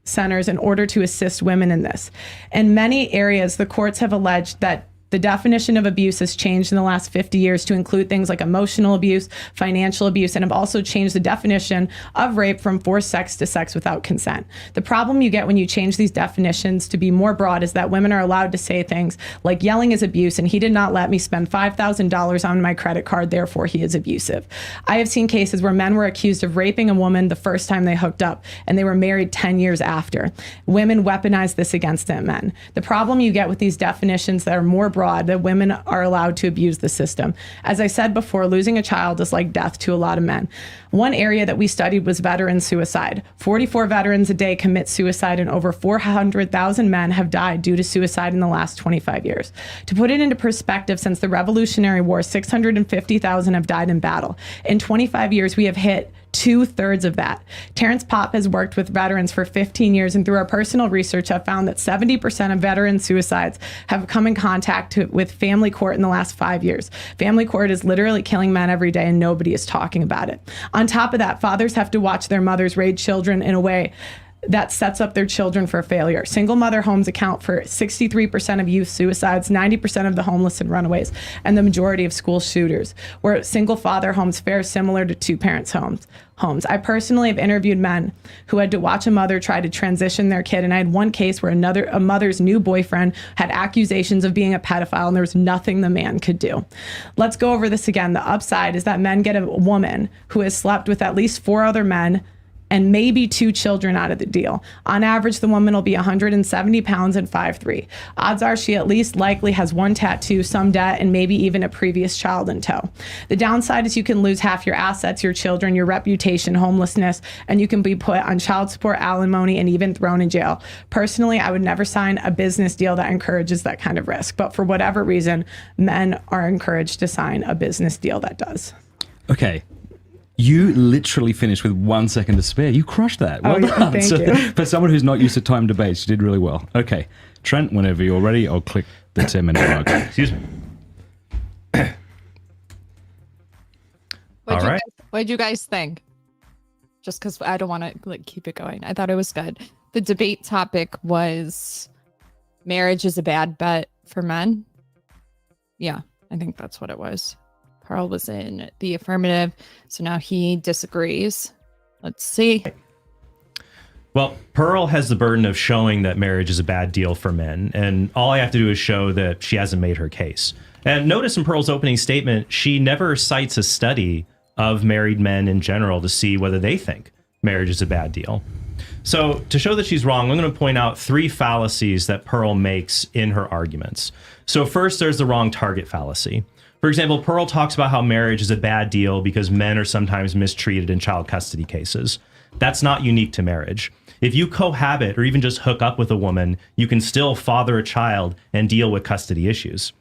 Speaker 12: centers in order to assist women in this. In many areas, the courts have alleged that the definition of abuse has changed in the last 50 years to include things like emotional abuse, financial abuse, and have also changed the definition of rape from forced sex to sex without consent. The problem you get when you change these definitions to be more broad is that women are allowed to say things like yelling is abuse and he did not let me spend $5,000 on my credit card, therefore he is abusive. I have seen cases where men were accused of raping a woman the first time they hooked up and they were married 10 years after. Women weaponize this against men. The problem you get with these definitions that are more broad, that women are allowed to abuse the system. As I said before, losing a child is like death to a lot of men. One area that we studied was veteran suicide. 44 veterans a day commit suicide, and over 400,000 men have died due to suicide in the last 25 years. To put it into perspective, since the Revolutionary War, 650,000 have died in battle. In 25 years, we have hit 2/3 of that. Terrence Popp has worked with veterans for 15 years, and through our personal research have found that 70% of veteran suicides have come in contact with family court in the last 5 years. Family court is literally killing men every day, and nobody is talking about it. On top of that, fathers have to watch their mothers raise children in a way that sets up their children for failure. Single mother homes account for 63% of youth suicides, 90% of the homeless and runaways, and the majority of school shooters, where single father homes fare similar to two parents' homes. I personally have interviewed men who had to watch a mother try to transition their kid, and I had one case where a mother's new boyfriend had accusations of being a pedophile, and there was nothing the man could do. Let's go over this again. The upside is that men get a woman who has slept with at least 4 other men and maybe 2 children out of the deal. On average, the woman will be 170 pounds and 5'3". Odds are she at least likely has 1 tattoo, some debt, and maybe even a previous child in tow. The downside is you can lose half your assets, your children, your reputation, homelessness, and you can be put on child support, alimony, and even thrown in jail. Personally, I would never sign a business deal that encourages that kind of risk, but for whatever reason, men are encouraged to sign a business deal that does.
Speaker 11: Okay. You literally finished with 1 second to spare. You crushed that. Well done.
Speaker 12: Thank you.
Speaker 11: For someone who's not used to time debates, you did really well. Okay. Trent, whenever you're ready, I'll click the 10-minute mark. Excuse me.
Speaker 1: What'd you guys think? Just because I don't want to keep it going. I thought it was good. The debate topic was marriage is a bad bet for men. Yeah, I think that's what it was. Carl was in the affirmative, so now he disagrees. Let's see.
Speaker 2: Well, Pearl has the burden of showing that marriage is a bad deal for men, and all I have to do is show that she hasn't made her case. And notice in Pearl's opening statement, she never cites a study of married men in general to see whether they think marriage is a bad deal. So to show that she's wrong, I'm going to point out 3 fallacies that Pearl makes in her arguments. So first, there's the wrong target fallacy. For example, Pearl talks about how marriage is a bad deal because men are sometimes mistreated in child custody cases. That's not unique to marriage. If you cohabit or even just hook up with a woman, you can still father a child and deal with custody issues.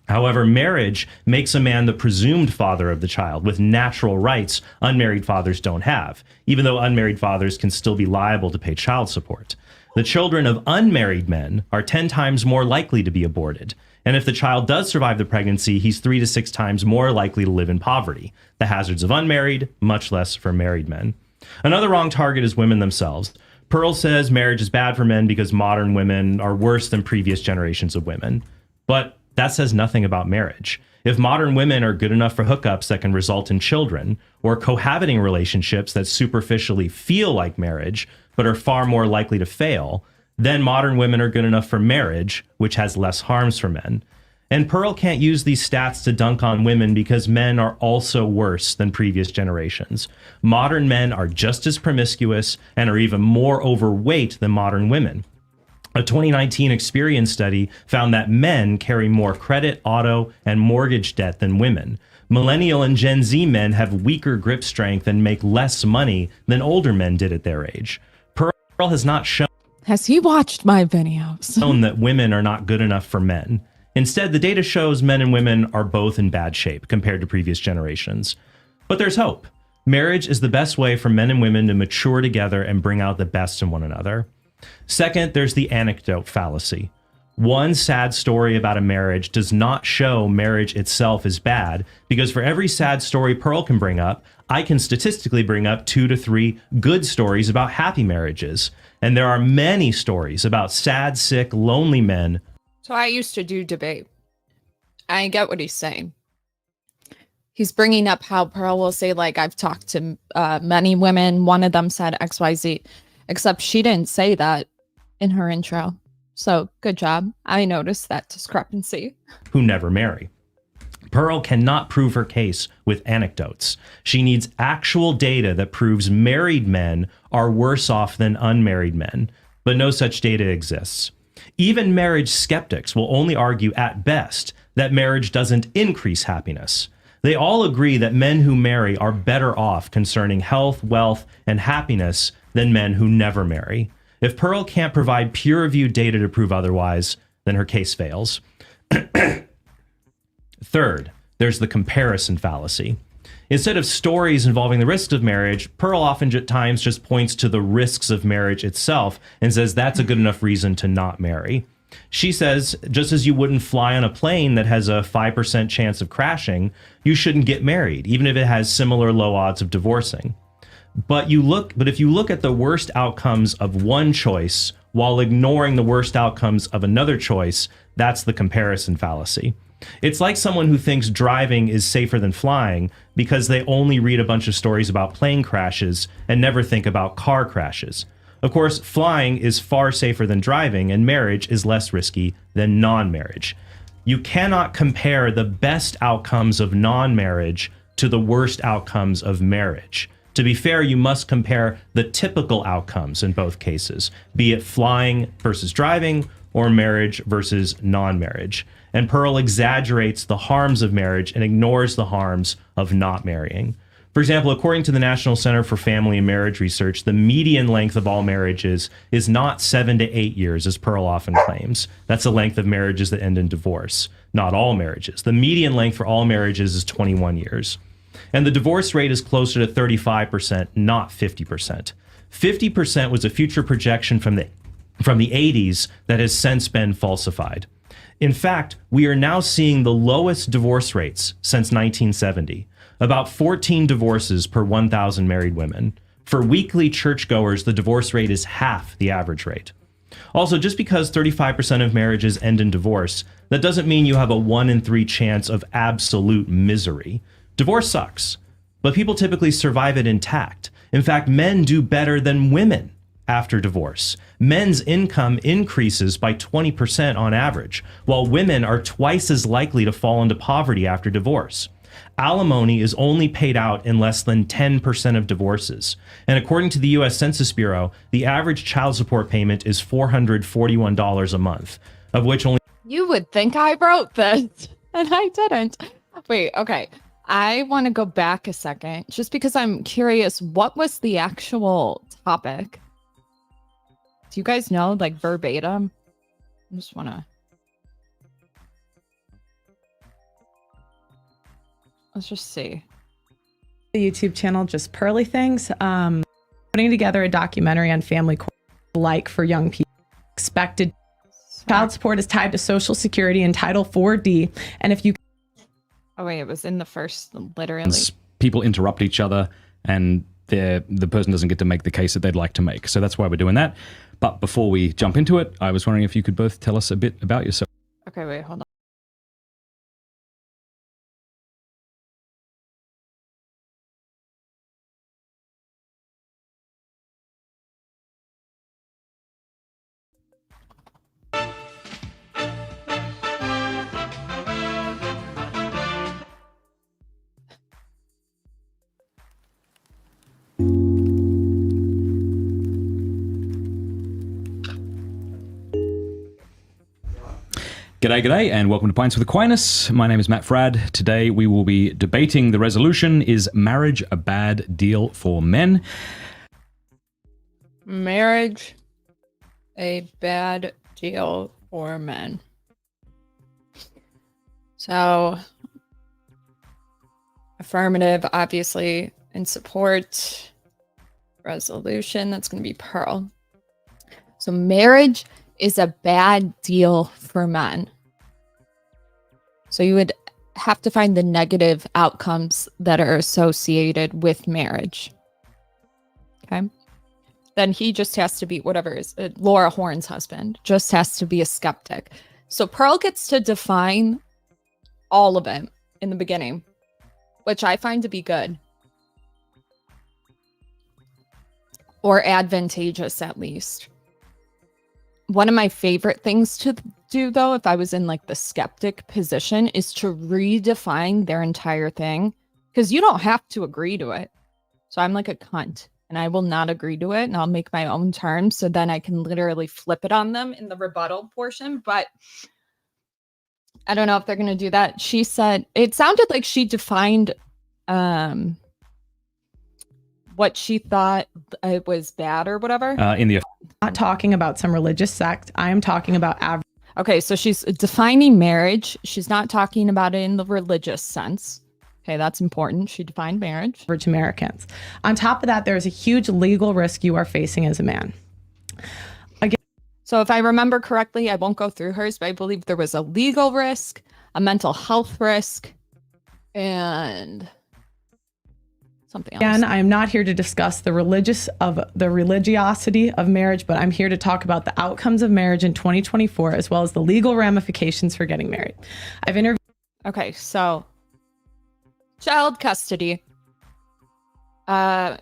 Speaker 2: However, marriage makes a man the presumed father of the child with natural rights unmarried fathers don't have, even though unmarried fathers can still be liable to pay child support. The children of unmarried men are 10 times more likely to be aborted. And if the child does survive the pregnancy, he's 3 to 6 times more likely to live in poverty. The hazards of unmarried, much less for married men. Another wrong target is women themselves. Pearl says marriage is bad for men because modern women are worse than previous generations of women. But that says nothing about marriage. If modern women are good enough for hookups that can result in children, or cohabiting relationships that superficially feel like marriage, but are far more likely to fail, then modern women are good enough for marriage, which has less harms for men. And Pearl can't use these stats to dunk on women because men are also worse than previous generations. Modern men are just as promiscuous and are even more overweight than modern women. A 2019 Experian study found that men carry more credit, auto, and mortgage debt than women. Millennial and Gen Z men have weaker grip strength and make less money than older men did at their age. Pearl has not shown
Speaker 1: Has he watched my videos?
Speaker 2: that women are not good enough for men. Instead, the data shows men and women are both in bad shape compared to previous generations. But there's hope. Marriage is the best way for men and women to mature together and bring out the best in one another. Second, there's the anecdote fallacy. One sad story about a marriage does not show marriage itself is bad, because for every sad story Pearl can bring up, I can statistically bring up 2 to 3 good stories about happy marriages. And there are many stories about sad, sick, lonely men.
Speaker 1: So I used to do debate. I get what he's saying. He's bringing up how Pearl will say, like, I've talked to many women. One of them said XYZ, except she didn't say that in her intro. So good job. I noticed that discrepancy.
Speaker 2: Who never marry. Pearl cannot prove her case with anecdotes. She needs actual data that proves married men are worse off than unmarried men, but no such data exists. Even marriage skeptics will only argue at best that marriage doesn't increase happiness. They all agree that men who marry are better off concerning health, wealth, and happiness than men who never marry. If Pearl can't provide peer-reviewed data to prove otherwise, then her case fails. Third, there's the comparison fallacy. Instead of stories involving the risks of marriage, Pearl oftentimes just points to the risks of marriage itself and says that's a good enough reason to not marry. She says, just as you wouldn't fly on a plane that has a 5% chance of crashing, you shouldn't get married, even if it has similar low odds of divorcing. But if you look at the worst outcomes of one choice while ignoring the worst outcomes of another choice, that's the comparison fallacy. It's like someone who thinks driving is safer than flying because they only read a bunch of stories about plane crashes and never think about car crashes. Of course, flying is far safer than driving, and marriage is less risky than non-marriage. You cannot compare the best outcomes of non-marriage to the worst outcomes of marriage. To be fair, you must compare the typical outcomes in both cases, be it flying versus driving or marriage versus non-marriage. And Pearl exaggerates the harms of marriage and ignores the harms of not marrying. For example, according to the National Center for Family and Marriage Research, the median length of all marriages is not 7 to 8 years, as Pearl often claims. That's the length of marriages that end in divorce, not all marriages. The median length for all marriages is 21 years. And the divorce rate is closer to 35%, not 50%. 50% was a future projection from the 80s that has since been falsified. In fact, we are now seeing the lowest divorce rates since 1970, about 14 divorces per 1,000 married women. For weekly churchgoers, the divorce rate is half the average rate. Also, just because 35% of marriages end in divorce, that doesn't mean you have a 1 in 3 chance of absolute misery. Divorce sucks, but people typically survive it intact. In fact, men do better than women after divorce. Men's income increases by 20% on average, while women are twice as likely to fall into poverty after divorce. Alimony is only paid out in less than 10% of divorces. And according to the U.S. Census Bureau, the average child support payment is $441 a month, of which only...
Speaker 1: You would think I wrote this, and I didn't. Wait, okay. I want to go back a second just because I'm curious. What was the actual topic? Do you guys know, like verbatim? I just want to. Let's just see.
Speaker 12: The YouTube channel JustPearlythings, putting together a documentary on family court, like for young people. Expected child support is tied to Social Security and Title 4D, and if you
Speaker 1: Oh wait, it was in the first, literally.
Speaker 11: People interrupt each other, and the person doesn't get to make the case that they'd like to make. So that's why we're doing that. But before we jump into it, I was wondering if you could both tell us a bit about yourself.
Speaker 1: Okay, wait, hold on.
Speaker 11: G'day, and welcome to Pints with Aquinas. My name is Matt Fradd. Today we will be debating the resolution, is marriage a bad deal for men?
Speaker 1: Marriage, a bad deal for men. So, affirmative, obviously, in support. Resolution, that's going to be Pearl. So, marriage is a bad deal for men. So you would have to find the negative outcomes that are associated with marriage. Okay. Then he just has to be whatever is Laura Horn's husband, just has to be a skeptic. So Pearl gets to define all of it in the beginning, which I find to be good. Or advantageous, at least. One of my favorite things to do, though, if I was in like the skeptic position, is to redefine their entire thing, because you don't have to agree to it. So I'm like a cunt and I will not agree to it, and I'll make my own terms, so then I can literally flip it on them in the rebuttal portion. But I don't know if they're going to do that. She said, it sounded like she defined what she thought it was bad or whatever.
Speaker 12: Not talking about some religious sect. I am talking about average.
Speaker 1: Okay, so she's defining marriage. She's not talking about it in the religious sense. Okay, that's important. She defined marriage.
Speaker 12: Average Americans. On top of that, there's a huge legal risk you are facing as a man. Again,
Speaker 1: so if I remember correctly, I won't go through hers, but I believe there was a legal risk, a mental health risk, and something else.
Speaker 12: Again, I am not here to discuss the religiosity of marriage, but I'm here to talk about the outcomes of marriage in 2024, as well as the legal ramifications for getting married. I've interviewed.
Speaker 1: Okay, so child custody, pretty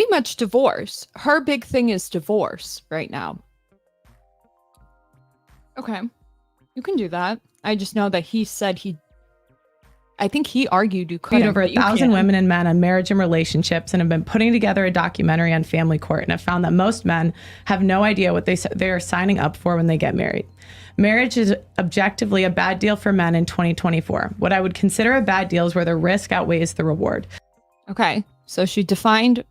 Speaker 1: much divorce. Her big thing is divorce right now. Okay, you can do that. I just know that he said I think he argued you couldn't.
Speaker 12: Over 1,000 women and men on marriage and relationships, and have been putting together a documentary on family court, and have found that most men have no idea what they are signing up for when they get married. Marriage is objectively a bad deal for men in 2024. What I would consider a bad deal is where the risk outweighs the reward.
Speaker 1: Okay, so she defined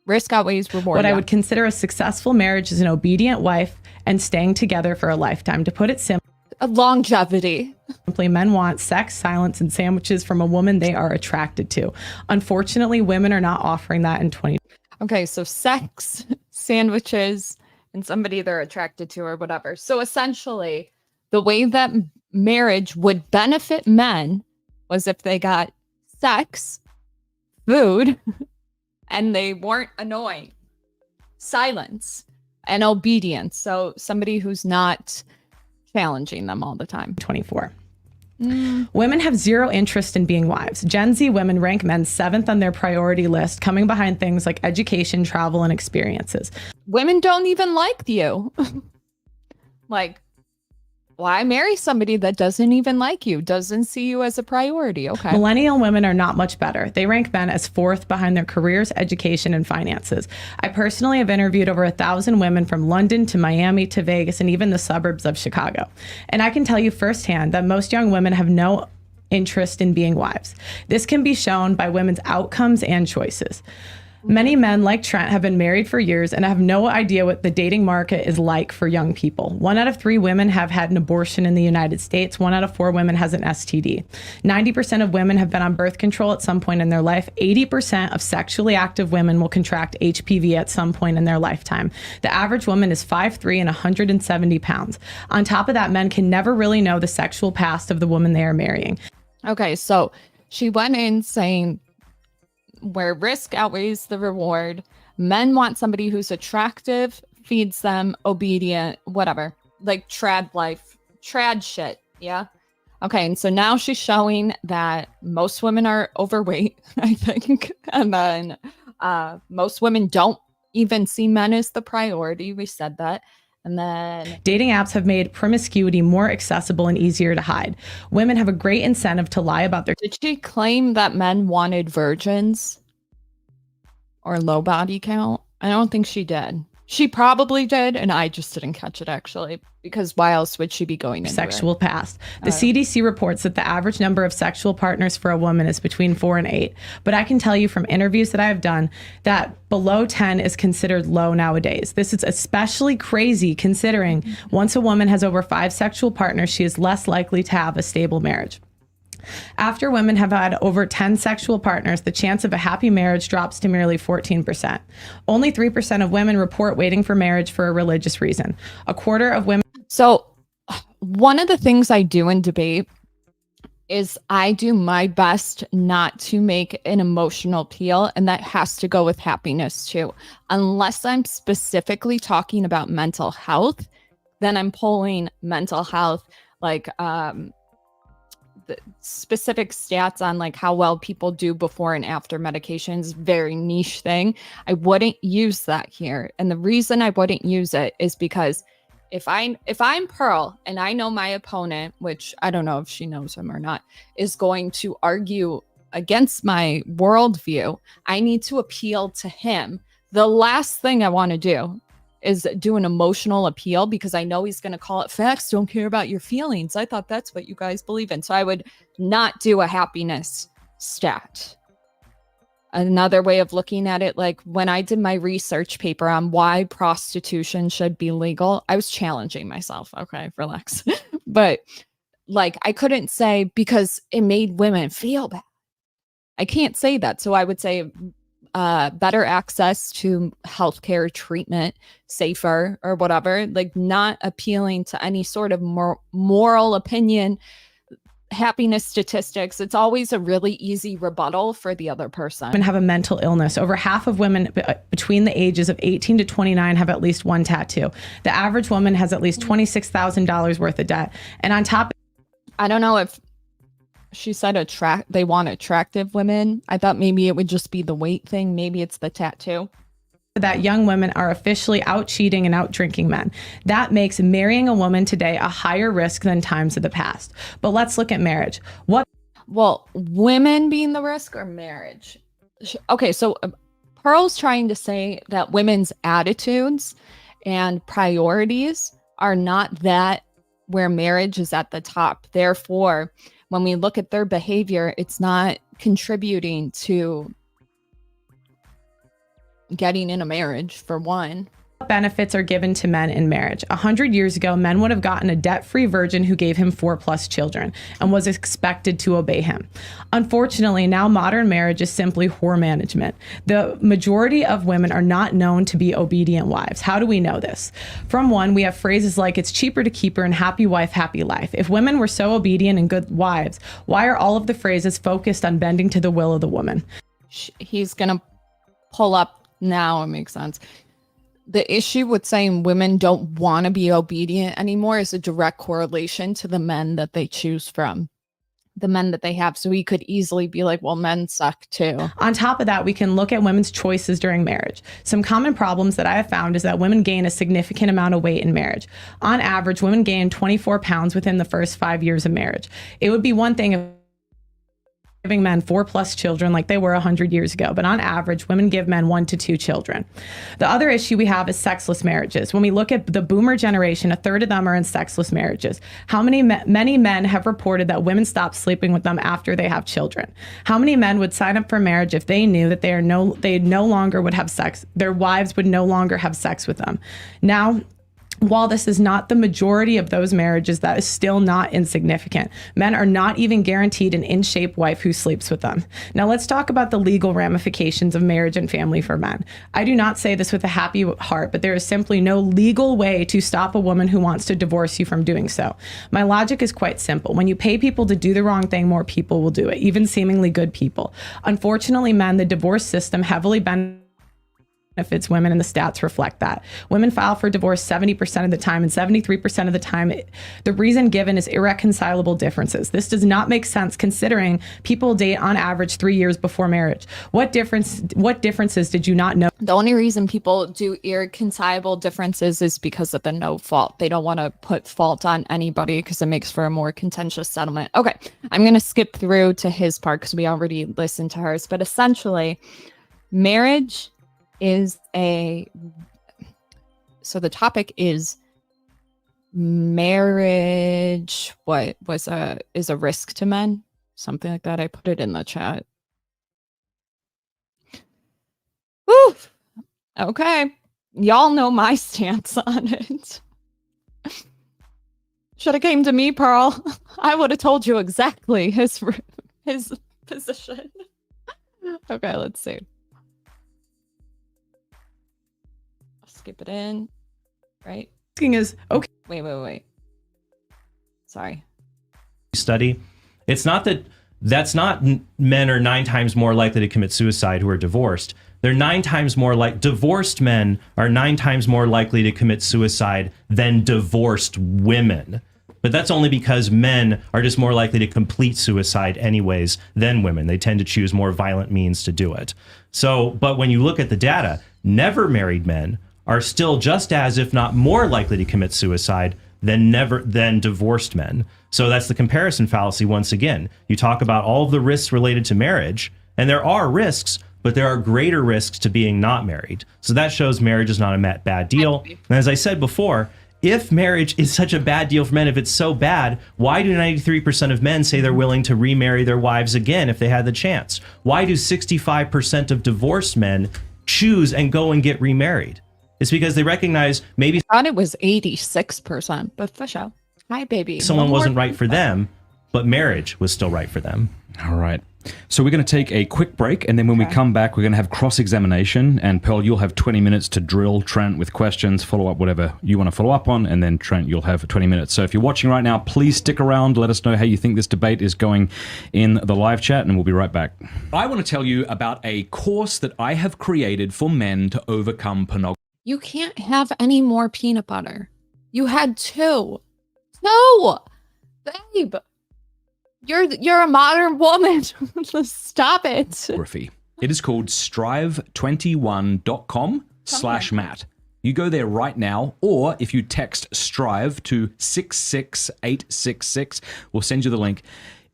Speaker 1: risk outweighs reward.
Speaker 12: What I would consider a successful marriage is an obedient wife and staying together for a lifetime. To put it simply,
Speaker 1: longevity.
Speaker 12: Simply, men want sex, silence, and sandwiches from a woman they are attracted to. Unfortunately, women are not offering that in 20.
Speaker 1: Okay, so sex, sandwiches, and somebody they're attracted to or whatever. So essentially, the way that marriage would benefit men was if they got sex, food, and they weren't annoying. Silence and obedience. So somebody who's not challenging them all the time.
Speaker 12: 24. Women have zero interest in being wives. Gen Z women rank men 7th on their priority list, coming behind things like education, travel, and experiences.
Speaker 1: Women don't even like you. Like, Why marry somebody that doesn't even like you, doesn't see you as a priority? Okay.
Speaker 12: Millennial women are not much better. They rank men as fourth behind their careers, education, and finances. I personally have interviewed over 1,000 women from London to Miami to Vegas and even the suburbs of Chicago. And I can tell you firsthand that most young women have no interest in being wives. This can be shown by women's outcomes and choices. Many men like Trent have been married for years and have no idea what the dating market is like for young people. 1 out of 3 women have had an abortion in the United States. 1 out of 4 women has an STD. 90% of women have been on birth control at some point in their life. 80% of sexually active women will contract HPV at some point in their lifetime. The average woman is 5'3" and 170 pounds. On top of that, men can never really know the sexual past of the woman they are marrying.
Speaker 1: Okay, so she went in saying where risk outweighs the reward. Men want somebody who's attractive, feeds them, obedient, whatever. Like trad life, trad shit. Yeah. Okay. And so now she's showing that most women are overweight, I think. And then most women don't even see men as the priority. We said that. And then
Speaker 12: dating apps have made promiscuity more accessible and easier to hide. Women have a great incentive to lie about their.
Speaker 1: Did she claim that men wanted virgins or low body count? I don't think she did. She probably did, and I just didn't catch it, actually, because why else would she be going into
Speaker 12: sexual past? The CDC reports that the average number of sexual partners for a woman is between 4 and 8. But I can tell you from interviews that I have done that below 10 is considered low nowadays. This is especially crazy considering once a woman has over 5 sexual partners, she is less likely to have a stable marriage. After women have had over 10 sexual partners, the chance of a happy marriage drops to merely 14%. Only 3% of women report waiting for marriage for a religious reason. A quarter of women.
Speaker 1: So one of the things I do in debate is I do my best not to make an emotional appeal, and that has to go with happiness too. Unless I'm specifically talking about mental health, then I'm pulling mental health, like the specific stats on like how well people do before and after medications, very niche thing. I wouldn't use that here. And the reason I wouldn't use it is because if I'm Pearl and I know my opponent, which I don't know if she knows him or not, is going to argue against my worldview, I need to appeal to him. The last thing I want to do is do an emotional appeal because I know he's going to call it facts. Don't care about your feelings. I thought that's what you guys believe in. So I would not do a happiness stat. Another way of looking at it, like when I did my research paper on why prostitution should be legal, I was challenging myself. Okay, relax. But like I couldn't say because it made women feel bad. I can't say that. So I would say better access to healthcare treatment, safer or whatever, like not appealing to any sort of moral opinion, happiness statistics. It's always a really easy rebuttal for the other person.
Speaker 12: Women have a mental illness. Over half of women between the ages of 18 to 29 have at least one tattoo. The average woman has at least $26,000 worth of debt. And on top,
Speaker 1: I don't know if she said they want attractive women. I thought maybe it would just be the weight thing. Maybe it's the tattoo.
Speaker 12: That young women are officially out cheating and out drinking men. That makes marrying a woman today a higher risk than times of the past. But let's look at marriage.
Speaker 1: Well, women being the risk or marriage? Okay, so Pearl's trying to say that women's attitudes and priorities are not that where marriage is at the top. Therefore, when we look at their behavior, it's not contributing to getting in a marriage, for one.
Speaker 12: Benefits are given to men in marriage. 100 years ago, men would have gotten a debt-free virgin who gave him 4+ children and was expected to obey him. Unfortunately, now modern marriage is simply whore management. The majority of women are not known to be obedient wives. How do we know this? From one, we have phrases like it's cheaper to keep her and happy wife, happy life. If women were so obedient and good wives, why are all of the phrases focused on bending to the will of the woman?
Speaker 1: He's going to pull up now. It makes sense. The issue with saying women don't want to be obedient anymore is a direct correlation to the men that they choose from. the men that they have. So we could easily be like, well, men suck too.
Speaker 12: On top of that, we can look at women's choices during marriage. Some common problems that I have found is that women gain a significant amount of weight in marriage. On average, women gain 24 pounds within the first 5 years of marriage. It would be one thing if giving men 4+ children like they were 100 years ago, but on average, women give men 1 to 2 children. The other issue we have is sexless marriages. When we look at the boomer generation, a third of them are in sexless marriages. How many men have reported that women stop sleeping with them after they have children? How many men would sign up for marriage if they knew that they no longer would have sex, their wives would no longer have sex with them? Now, while this is not the majority of those marriages, that is still not insignificant. Men are not even guaranteed an in-shape wife who sleeps with them. Now let's talk about the legal ramifications of marriage and family for men. I do not say this with a happy heart, but there is simply no legal way to stop a woman who wants to divorce you from doing so. My logic is quite simple. When you pay people to do the wrong thing, more people will do it, even seemingly good people. Unfortunately, men, the divorce system heavily benefits women, and the stats reflect that. Women file for divorce 70% of the time, and 73% of the time, the reason given is irreconcilable differences. This does not make sense considering people date on average 3 years before marriage. What differences did you not know?
Speaker 1: The only reason people do irreconcilable differences is because of the no fault. They don't want to put fault on anybody because it makes for a more contentious settlement. Okay, I'm going to skip through to his part because we already listened to hers, but essentially, marriage is so the topic is marriage is a risk to men, something like that. I put it in the chat. Woo! Okay, y'all know my stance on it. Should have came to me, Pearl. I would have told you exactly his position. Okay, let's see. Skip it in, right?
Speaker 12: Is okay.
Speaker 1: Wait. Sorry.
Speaker 2: Study. It's not that's not men are 9 times more likely to commit suicide who are divorced. They're 9 times more divorced men are 9 times more likely to commit suicide than divorced women. But that's only because men are just more likely to complete suicide anyways than women. They tend to choose more violent means to do it. So, but when you look at the data, never married men are still just as, if not more likely to commit suicide than divorced men. So that's the comparison fallacy once again. You talk about all of the risks related to marriage, and there are risks, but there are greater risks to being not married. So that shows marriage is not a bad deal. And as I said before, if marriage is such a bad deal for men, if it's so bad, why do 93% of men say they're willing to remarry their wives again if they had the chance? Why do 65% of divorced men choose and go and get remarried? It's because they recognize maybe
Speaker 1: I thought it was 86%, but for sure. Hi, baby.
Speaker 2: Someone wasn't right for them, but marriage was still right for them.
Speaker 11: All right. So we're going to take a quick break, and then when we come back, we're going to have cross-examination. And Pearl, you'll have 20 minutes to drill Trent with questions, follow up whatever you want to follow up on, and then Trent, you'll have 20 minutes. So if you're watching right now, please stick around. Let us know how you think this debate is going in the live chat, and we'll be right back. I want to tell you about a course that I have created for men to overcome pornography.
Speaker 1: You can't have any more peanut butter. You had 2. No, babe. You're a modern woman. Stop it.
Speaker 11: It is called strive21.com/Matt. You go there right now, or if you text strive to 66866, we'll send you the link.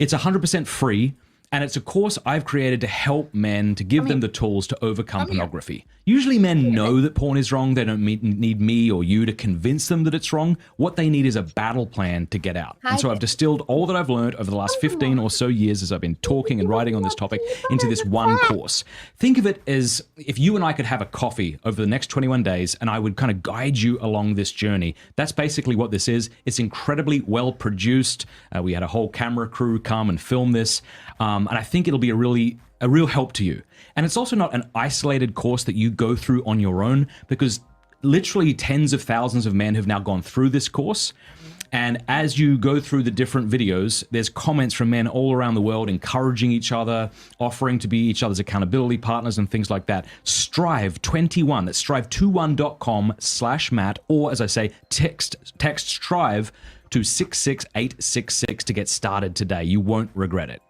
Speaker 11: It's 100% free. And it's a course I've created to help men, to give them the tools to overcome pornography. Usually men know that porn is wrong. They don't need me or you to convince them that it's wrong. What they need is a battle plan to get out. And so I've distilled all that I've learned over the last 15 or so years as I've been talking and writing on this topic into this one course. Think of it as if you and I could have a coffee over the next 21 days and I would kind of guide you along this journey. That's basically what this is. It's incredibly well produced. We had a whole camera crew come and film this. And I think it'll be a real help to you. And it's also not an isolated course that you go through on your own, because literally tens of thousands of men have now gone through this course. And as you go through the different videos, there's comments from men all around the world encouraging each other, offering to be each other's accountability partners and things like that. Strive21, that's strive21.com/Matt, or as I say, text strive to 66866 to get started today. You won't regret it.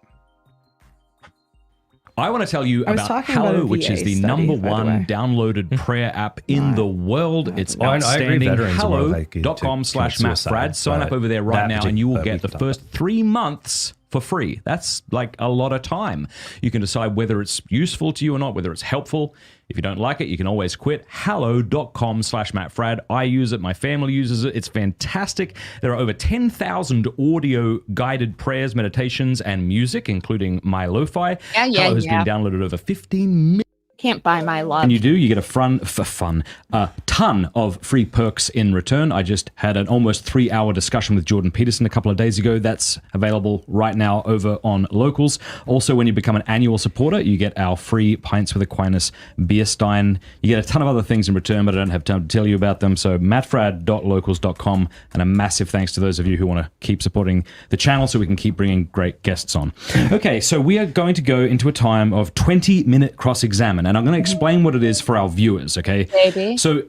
Speaker 11: I want to tell you
Speaker 12: I was
Speaker 11: about
Speaker 12: talking about
Speaker 11: Hallow,
Speaker 12: a
Speaker 11: which is
Speaker 12: VA
Speaker 11: the
Speaker 12: study,
Speaker 11: number
Speaker 12: by the
Speaker 11: one
Speaker 12: way.
Speaker 11: downloaded prayer app in the world. It's
Speaker 2: Well, I agree
Speaker 11: outstanding.
Speaker 2: veterans are more likely to
Speaker 11: Hallow.com/MattFrad. Sign up
Speaker 2: but
Speaker 11: over there right
Speaker 2: that
Speaker 11: now and you will
Speaker 2: that
Speaker 11: get
Speaker 2: we
Speaker 11: the
Speaker 2: can talk
Speaker 11: first 3 months for free. That's like a lot of time. You can decide whether it's useful to you or not, whether it's helpful. If you don't like it, you can always quit. Hallow.com/MattFrad. I use it. My family uses it. It's fantastic. There are over 10,000 audio guided prayers, meditations, and music, including my lo-fi.
Speaker 1: Yeah,
Speaker 11: Hallow has been downloaded over 15 million.
Speaker 1: Can't buy my love.
Speaker 11: And you do, you get a ton of free perks in return. I just had an almost 3-hour discussion with Jordan Peterson a couple of days ago. That's available right now over on Locals. Also, when you become an annual supporter, you get our free Pints with Aquinas beer stein. You get a ton of other things in return, but I don't have time to tell you about them. So mattfrad.locals.com, and a massive thanks to those of you who want to keep supporting the channel so we can keep bringing great guests on. Okay, so we are going to go into a time of 20-minute cross-examine. And I'm going to explain what it is for our viewers, okay?
Speaker 1: Baby.
Speaker 11: So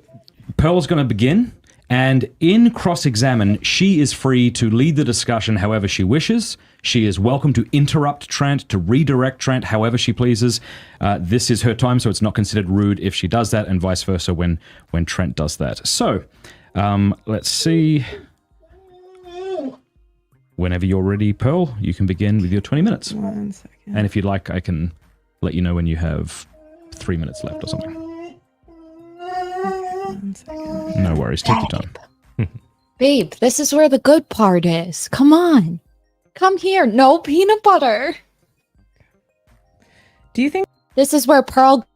Speaker 11: Pearl's going to begin, and in cross-examine, she is free to lead the discussion however she wishes. She is welcome to interrupt Trent, to redirect Trent however she pleases. This is her time, so it's not considered rude if she does that, and vice versa when Trent does that. So let's see. Whenever you're ready, Pearl, you can begin with your 20 minutes.
Speaker 12: 1 second.
Speaker 11: And if you'd like, I can let you know when you have 3 minutes left or something.
Speaker 12: 1 second.
Speaker 11: No worries. Take your time.
Speaker 1: Babe, this is where the good part is. Come on. Come here. No peanut butter.
Speaker 12: Do you think
Speaker 1: This is where Pearl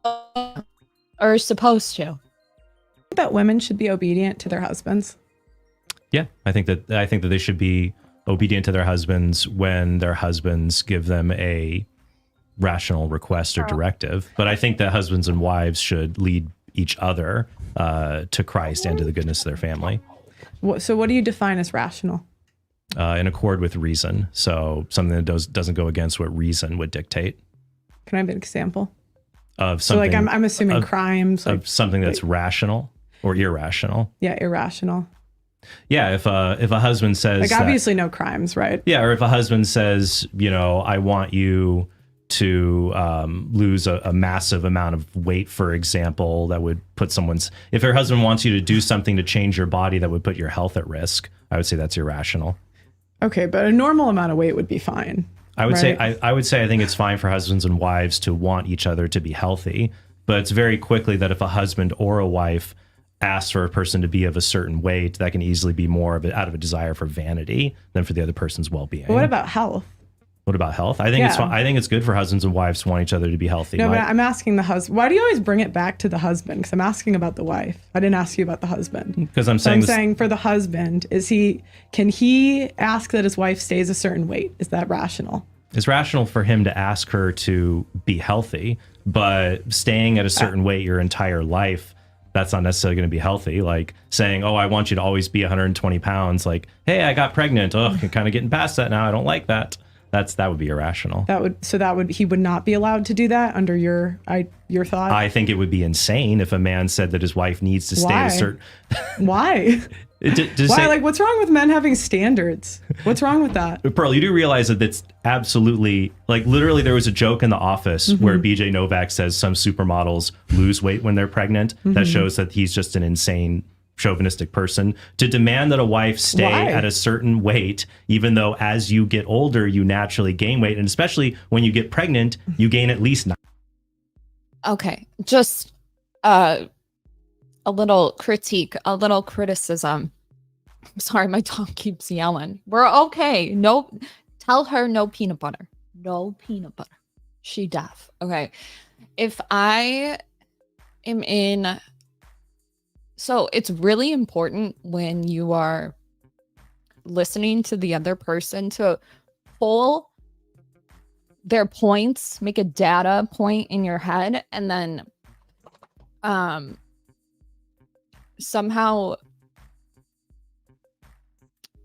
Speaker 1: are supposed to.
Speaker 12: that women should be obedient to their husbands?
Speaker 2: Yeah, I think that they should be obedient to their husbands when their husbands give them a rational request or directive. But I think that husbands and wives should lead each other to Christ and to the goodness of their family.
Speaker 12: So what do you define as rational?
Speaker 2: In accord with reason. So something that doesn't go against what reason would dictate.
Speaker 12: Can I have an example?
Speaker 2: Of
Speaker 12: So
Speaker 2: something,
Speaker 12: like I'm assuming crimes. Like,
Speaker 2: of something that's rational or irrational.
Speaker 12: yeah, irrational.
Speaker 2: Yeah, if a husband says
Speaker 12: Like
Speaker 2: that-
Speaker 12: obviously no crimes, right?
Speaker 2: Yeah, or if a husband says, I want you to lose a massive amount of weight, for example, that would put if your husband wants you to do something to change your body that would put your health at risk, I would say that's irrational.
Speaker 12: Okay, but a normal amount of weight would be fine.
Speaker 2: I would say
Speaker 12: right?
Speaker 2: I think it's fine for husbands and wives to want each other to be healthy, but it's very quickly that if a husband or a wife asks for a person to be of a certain weight, that can easily be more of out of a desire for vanity than for the other person's well-being.
Speaker 12: But what about health?
Speaker 2: What about health? I think it's
Speaker 12: Yeah.
Speaker 2: I think it's good for husbands and wives to want each other to be healthy.
Speaker 12: No, but I'm asking the husband. Why do you always bring it back to the husband? Because I'm asking about the wife. I didn't ask you about the husband.
Speaker 2: Because I'm
Speaker 12: So
Speaker 2: saying
Speaker 12: I'm saying for the husband, can he ask that his wife stays a certain weight? Is that rational?
Speaker 2: it's rational for him to ask her to be healthy, but staying at a certain weight your entire life, that's not necessarily going to be healthy. Like saying, oh, I want you to always be 120 pounds. Like, hey, I got pregnant. Oh, I'm kind of getting past that now. I don't like that. That would be irrational.
Speaker 12: He would not be allowed to do that under your thought.
Speaker 2: I think it would be insane if a man said that his wife needs to stay at a certain.
Speaker 12: Why? Why? What's wrong with men having standards? What's wrong with that?
Speaker 2: Pearl, you do realize that that's absolutely, literally there was a joke in The Office where BJ Novak says some supermodels lose weight when they're pregnant. That shows that he's just an insane chauvinistic person. To demand that a wife stay at a certain weight, even though as you get older, you naturally gain weight. And especially when you get pregnant, you gain at least 9.
Speaker 1: Okay, just a little critique, a little criticism. I'm sorry, my dog keeps yelling. We're okay. No, tell her no peanut butter. No peanut butter. She deaf. Okay. If I am in... So it's really important when you are listening to the other person to pull their points, make a data point in your head, and then somehow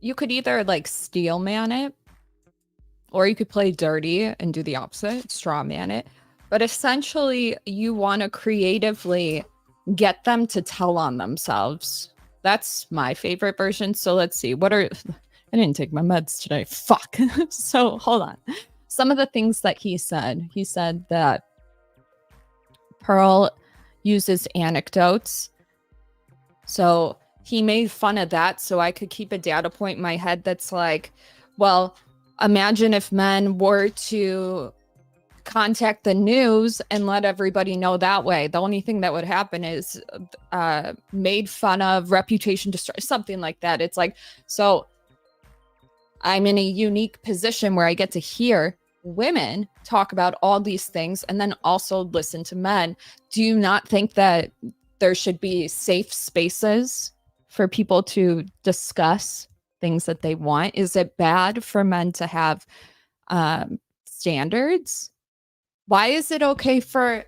Speaker 1: you could either steel man it, or you could play dirty and do the opposite, straw man it. But essentially you want to creatively get them to tell on themselves. That's my favorite version. So let's see. I didn't take my meds today. Fuck. So hold on. Some of the things that he said that Pearl uses anecdotes. So he made fun of that so I could keep a data point in my head that's like, well, imagine if men were to contact the news and let everybody know that way. The only thing that would happen is made fun of, reputation destroyed, something like that. It's like, so I'm in a unique position where I get to hear women talk about all these things and then also listen to men. Do you not think that there should be safe spaces for people to discuss things that they want? Is it bad for men to have standards? Why is it okay for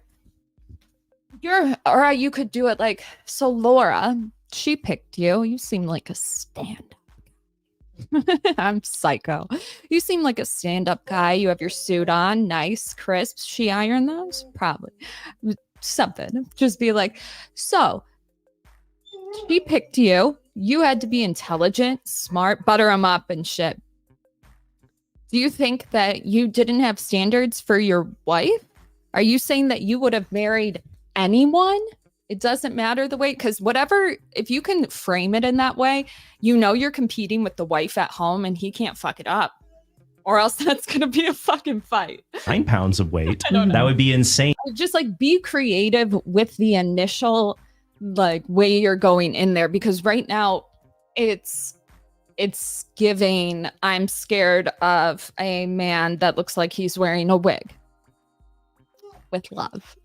Speaker 1: or you could do it like, so Laura, she picked you. You seem like a stand-up. I'm psycho. You seem like a stand-up guy. You have your suit on, nice, crisp. She ironed those? Probably. Something. Just be like, so she picked you. You had to be intelligent, smart, butter them up and shit. Do you think that you didn't have standards for your wife? Are you saying that you would have married anyone? It doesn't matter the way, because whatever, if you can frame it in that way, you know you're competing with the wife at home and he can't fuck it up. Or else that's going to be a fucking fight.
Speaker 2: 9 pounds of weight. That would be insane.
Speaker 1: Just like be creative with the initial like way you're going in there, because right now it's giving, I'm scared of a man that looks like he's wearing a wig. With love.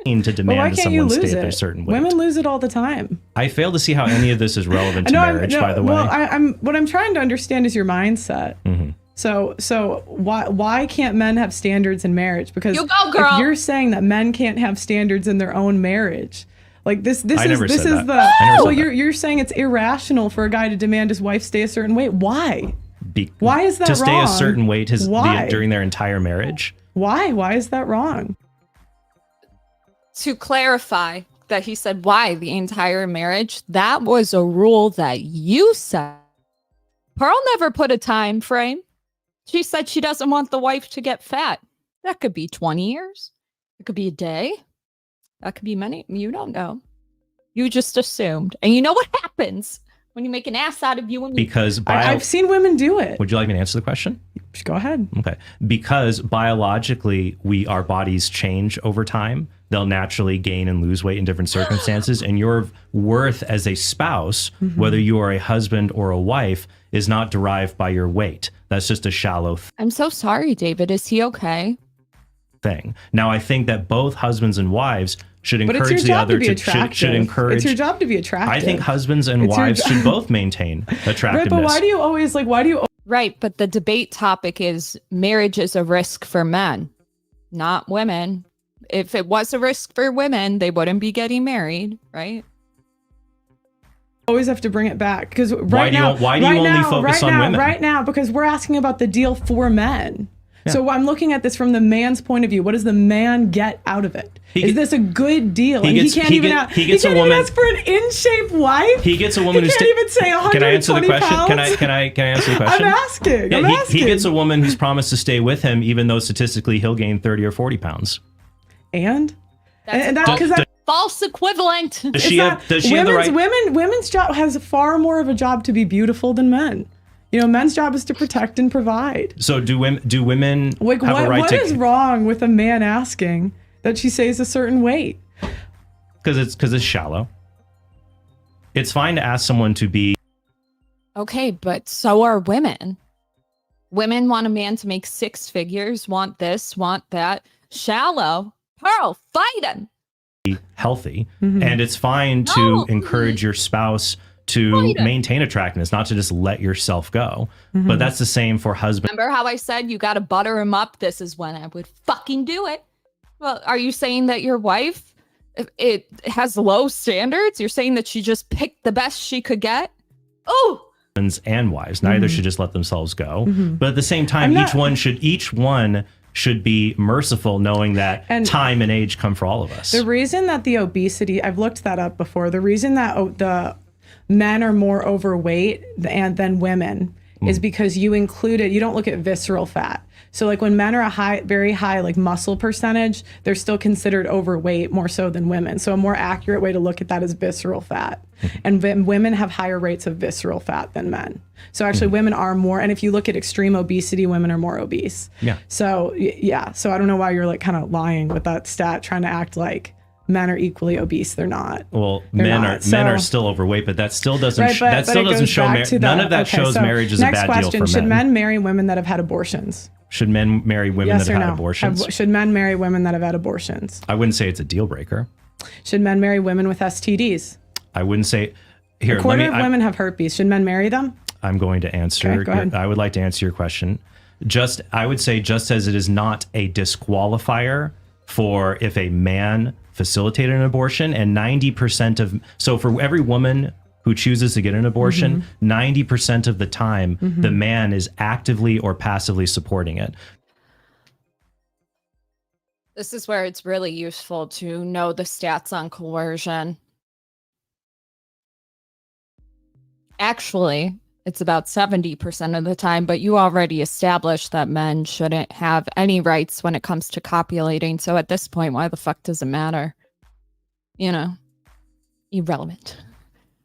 Speaker 2: To demand that someone stay at a certain weight.
Speaker 12: Women lose it all the time.
Speaker 2: I fail to see how any of this is relevant to marriage, by the way.
Speaker 12: Well, what I'm trying to understand is your mindset.
Speaker 2: Mm-hmm.
Speaker 12: So why can't men have standards in marriage? Because
Speaker 1: you go, girl.
Speaker 12: If you're saying that men can't have standards in their own marriage, like you're saying it's irrational for a guy to demand his wife stay a certain weight. Why? Why is that wrong?
Speaker 2: To stay a certain weight during their entire marriage?
Speaker 12: Why? Why is that wrong?
Speaker 1: To clarify that he said why the entire marriage, that was a rule that you set. Pearl never put a time frame. She said she doesn't want the wife to get fat. That could be 20 years. It could be a day. That could be many. You don't know. You just assumed. And you know what happens when you make an ass out of you?
Speaker 12: Because I've seen women do it.
Speaker 2: Would you like me to answer the question?
Speaker 12: Go ahead.
Speaker 2: Okay. Because biologically, our bodies change over time. They'll naturally gain and lose weight in different circumstances. And your worth as a spouse, whether you are a husband or a wife, is not derived by your weight. That's just a shallow
Speaker 1: I'm so sorry, David. Is he okay?
Speaker 2: Thing. Now, I think that both husbands and wives should encourage the other should encourage.
Speaker 12: It's your job to be attractive.
Speaker 2: I think husbands and wives should both maintain attractiveness.
Speaker 12: Right, but why do you always
Speaker 1: Right, but the debate topic is marriage is a risk for men, not women. If it was a risk for women, they wouldn't be getting married, right?
Speaker 12: Always have to bring it back because
Speaker 2: why do you only focus on women?
Speaker 12: Right now, because we're asking about the deal for men. Yeah. So I'm looking at this from the man's point of view. What does the man get out of it? Is this a good deal? He can't even ask for an in-shape wife.
Speaker 2: He gets a woman who
Speaker 12: can't even say 120
Speaker 2: Can I answer the question?
Speaker 12: Pounds?
Speaker 2: Can I answer the question?
Speaker 12: I'm asking.
Speaker 2: Yeah, he gets a woman who's promised to stay with him, even though statistically he'll gain 30 or 40 pounds.
Speaker 12: And
Speaker 1: false equivalent.
Speaker 2: Does she have the right?
Speaker 12: Women's job has far more of a job to be beautiful than men. You know, men's job is to protect and provide.
Speaker 2: So do women have a right
Speaker 12: what is wrong with a man asking that she stays a certain weight?
Speaker 2: Because it's shallow. It's fine to ask someone to be.
Speaker 1: Okay, but so are women. Women want a man to make 6 figures, want this, want that. Shallow. Pearl, fight him.
Speaker 2: Healthy. And it's fine to encourage your spouse to maintain attractiveness, not to just let yourself go. But that's the same for husbands.
Speaker 1: Remember how I said you got to butter him up? This is when I would fucking do it. Well, are you saying that your wife, it has low standards? You're saying that she just picked the best she could get? Oh!
Speaker 2: And wives, neither should just let themselves go. But at the same time, each one should be merciful, knowing that time and age come for all of us.
Speaker 12: The reason that the obesity, I've looked that up before, the reason that the men are more overweight than women is because you don't look at visceral fat. So like when men are very high, like muscle percentage, they're still considered overweight more so than women. So a more accurate way to look at that is visceral fat. And women have higher rates of visceral fat than men. So actually women are more, and if you look at extreme obesity, women are more obese.
Speaker 11: Yeah.
Speaker 12: So yeah, so I don't know why you're like kind of lying with that stat, trying to act like men are equally obese. They're not.
Speaker 2: Well,
Speaker 12: They're
Speaker 2: men
Speaker 12: not.
Speaker 2: are still overweight, but that still doesn't
Speaker 12: Right,
Speaker 2: that still doesn't show none of that shows marriage is a bad deal for men.
Speaker 12: Next question, should men marry women that have had abortions?
Speaker 2: Should men marry women
Speaker 12: Yes
Speaker 2: that
Speaker 12: or
Speaker 2: have had
Speaker 12: no?
Speaker 2: abortions?
Speaker 12: Should men marry women that have had abortions?
Speaker 2: I wouldn't say it's a deal breaker.
Speaker 12: Should men marry women with STDs?
Speaker 2: I wouldn't say. Here,
Speaker 12: A quarter of women have herpes. Should men marry them?
Speaker 2: I'm going to answer.
Speaker 12: Okay, go ahead.
Speaker 2: I would like to answer your question. I would say just as it is not a disqualifier for if a man facilitated an abortion, and 90% so for every woman who chooses to get an abortion, 90% of the time, the man is actively or passively supporting it.
Speaker 1: This is where it's really useful to know the stats on coercion. Actually, it's about 70% of the time, but you already established that men shouldn't have any rights when it comes to copulating. So at this point, why the fuck does it matter? You know, irrelevant.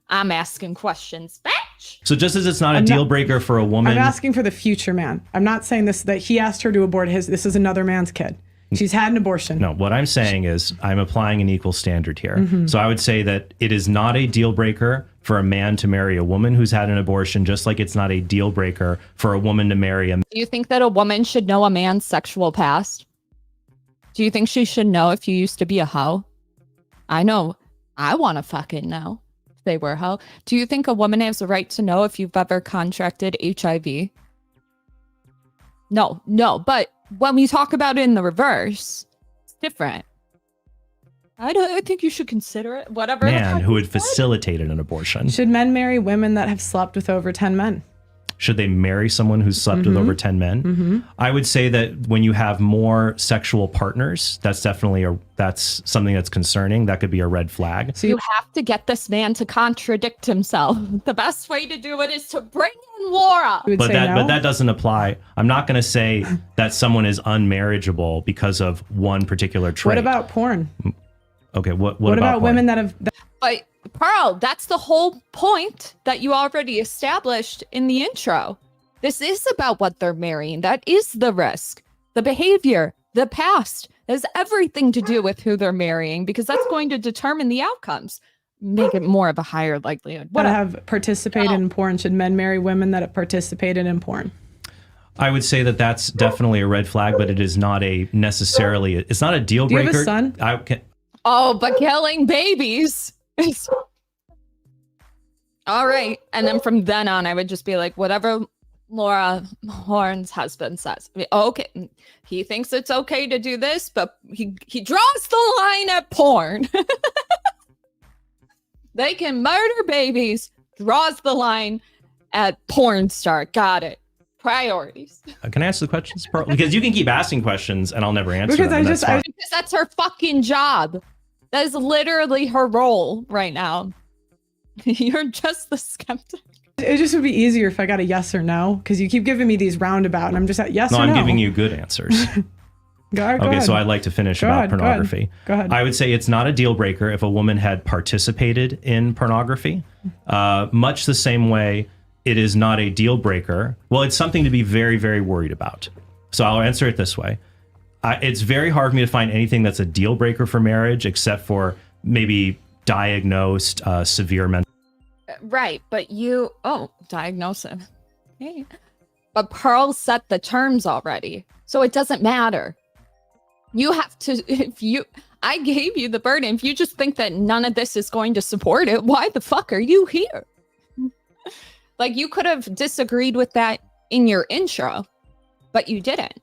Speaker 1: I'm asking questions, bitch.
Speaker 2: So just as it's not a deal breaker for a woman.
Speaker 12: I'm asking for the future man. I'm not saying that he asked her to abort this is another man's kid. She's had an abortion.
Speaker 2: No, what I'm saying is I'm applying an equal standard here. So I would say that it is not a deal breaker for a man to marry a woman who's had an abortion, just like it's not a deal breaker for a woman to marry a man.
Speaker 1: Do you think that a woman should know a man's sexual past? Do you think she should know if you used to be a hoe? I know. I want to fucking know if they were a hoe. Do you think a woman has a right to know if you've ever contracted HIV? No. But when we talk about it in the reverse, it's different. I think you should consider it. Whatever.
Speaker 2: Man who had facilitated an abortion.
Speaker 12: Should men marry women that have slept with over 10 men?
Speaker 2: Should they marry someone who's slept with over 10 men? I would say that when you have more sexual partners, that's definitely that's something that's concerning. That could be a red flag.
Speaker 1: So you have to get this man to contradict himself. The best way to do it is to bring in Laura.
Speaker 2: But that doesn't apply. I'm not going to say that someone is unmarriageable because of one particular trait.
Speaker 12: What about porn?
Speaker 2: Okay, what
Speaker 12: about women that have...
Speaker 1: But Pearl, that's the whole point that you already established in the intro. This is about what they're marrying. That is the risk. The behavior, the past, has everything to do with who they're marrying because that's going to determine the outcomes. Make it more of a higher likelihood.
Speaker 12: What have participated in porn? Should men marry women that have participated in porn?
Speaker 2: I would say that that's definitely a red flag, but it is not it's not a deal breaker.
Speaker 12: Do you have a son?
Speaker 1: Oh, but killing babies. All right. And then from then on, I would just be like, whatever Laura Horn's husband says. Okay. He thinks it's okay to do this, but he draws the line at porn. They can murder babies, draws the line at porn star. Got it. Priorities.
Speaker 2: Can I ask the questions? Because you can keep asking questions and I'll never answer
Speaker 12: because
Speaker 2: them.
Speaker 1: Because that's her fucking job. That is literally her role right now. You're just the skeptic.
Speaker 12: It just would be easier if I got a yes or no, because you keep giving me these roundabout and I'm just at yes or no.
Speaker 2: No, I'm giving you good answers.
Speaker 12: Go
Speaker 2: okay,
Speaker 12: ahead.
Speaker 2: so I'd like to finish about pornography.
Speaker 12: Go ahead.
Speaker 2: I would say it's not a deal breaker if a woman had participated in pornography. Much the same way it is not a deal breaker. Well, it's something to be very, very worried about. So I'll answer it this way. It's very hard for me to find anything that's a deal breaker for marriage, except for maybe diagnosed severe mental.
Speaker 1: Right, but diagnosis. Okay. But Pearl set the terms already, so it doesn't matter. You have to, I gave you the burden. If you just think that none of this is going to support it, why the fuck are you here? Like, you could have disagreed with that in your intro, but you didn't.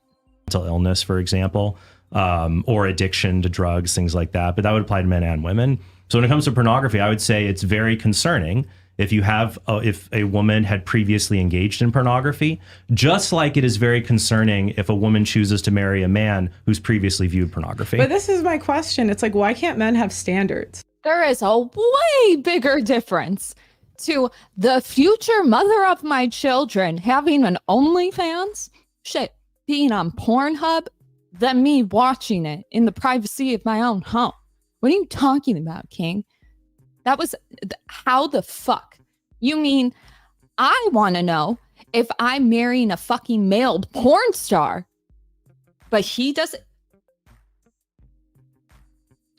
Speaker 2: Mental illness, for example, or addiction to drugs, things like that. But that would apply to men and women. So when it comes to pornography, I would say it's very concerning if if a woman had previously engaged in pornography, just like it is very concerning if a woman chooses to marry a man who's previously viewed pornography.
Speaker 12: But this is my question. It's like, why can't men have standards?
Speaker 1: There is a way bigger difference. to the future mother of my children having an OnlyFans, shit, being on Pornhub, than me watching it in the privacy of my own home. What are you talking about, King? That was, how the fuck? You mean, I want to know if I'm marrying a fucking male porn star, but he doesn't.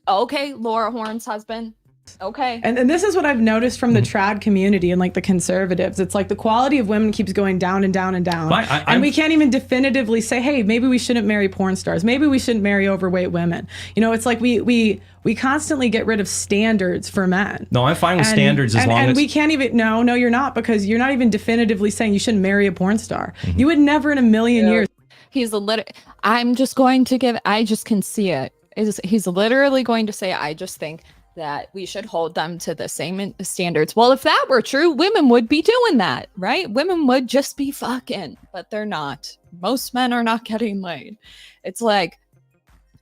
Speaker 1: Okay, Laura Horn's husband. Okay.
Speaker 12: And this is what I've noticed from the trad community and like the conservatives. It's like the quality of women keeps going down and down and down. And we can't even definitively say, hey, maybe we shouldn't marry porn stars. Maybe we shouldn't marry overweight women. You know, it's like we constantly get rid of standards for men.
Speaker 2: No, I'm fine with standards as long as...
Speaker 12: And we can't even... No, you're not, because you're not even definitively saying you shouldn't marry a porn star. You would never in a million years...
Speaker 1: He's a little... I'm just going to give... I just can see it. He's literally going to say, I just think that we should hold them to the same standards. Well, if that were true, women would be doing that, right? Women would just be fucking, but they're not. Most men are not getting laid. It's like,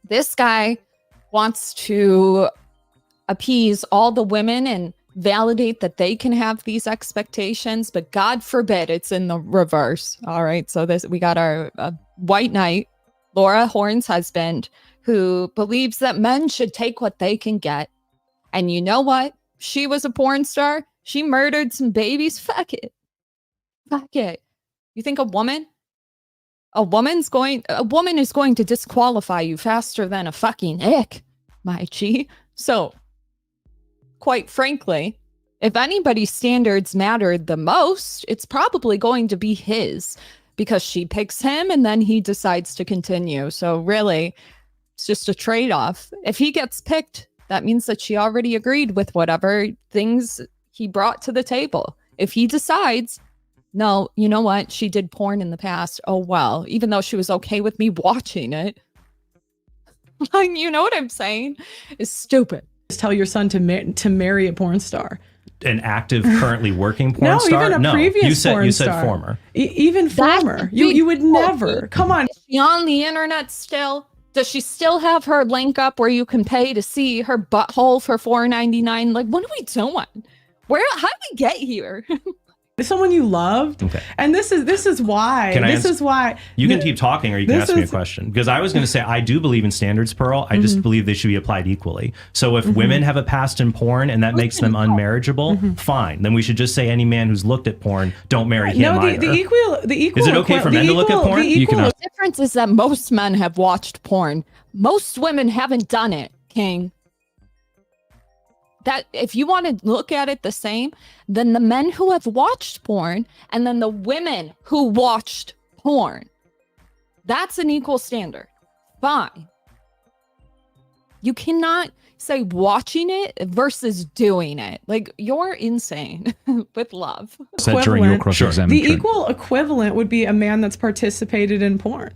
Speaker 1: this guy wants to appease all the women and validate that they can have these expectations, but God forbid it's in the reverse. All right, so we got our white knight, Laura Horn's husband, who believes that men should take what they can get. And you know what? She was a porn star. She murdered some babies. Fuck it. Fuck it. You think a woman is going to disqualify you faster than a fucking ick, my G. So, quite frankly, if anybody's standards mattered the most, it's probably going to be his, because she picks him and then he decides to continue. So really, it's just a trade-off. If he gets picked, that means that she already agreed with whatever things he brought to the table. If he decides, no, you know what? She did porn in the past. Oh, well, even though she was okay with me watching it. Like, you know what I'm saying? It's stupid.
Speaker 12: Just tell your son to marry a porn star.
Speaker 2: An active, currently working porn star?
Speaker 12: Even a previous porn star.
Speaker 2: You said former.
Speaker 12: Even former. You would never. Come on.
Speaker 1: Is she on the internet still? Does she still have her link up where you can pay to see her butthole for $4.99? Like, what are we doing? How did we get here?
Speaker 12: Someone you loved.
Speaker 2: Okay.
Speaker 12: And this is why.
Speaker 2: You can keep talking, or you can ask me a question. Because I was going to say, I do believe in standards, Pearl. I just believe they should be applied equally. So if women have a past in porn and that makes them unmarriageable, fine. Then we should just say any man who's looked at porn, don't marry him either.
Speaker 12: The equal.
Speaker 2: Is it okay for men to look at porn?
Speaker 1: The difference is that most men have watched porn. Most women haven't done it, King. That if you want to look at it the same, then the men who have watched porn and then the women who watched porn, that's an equal standard. Fine. You cannot say watching it versus doing it. Like, you're insane. With love.
Speaker 11: During your cross-examination.
Speaker 12: The equal equivalent would be a man that's participated in porn.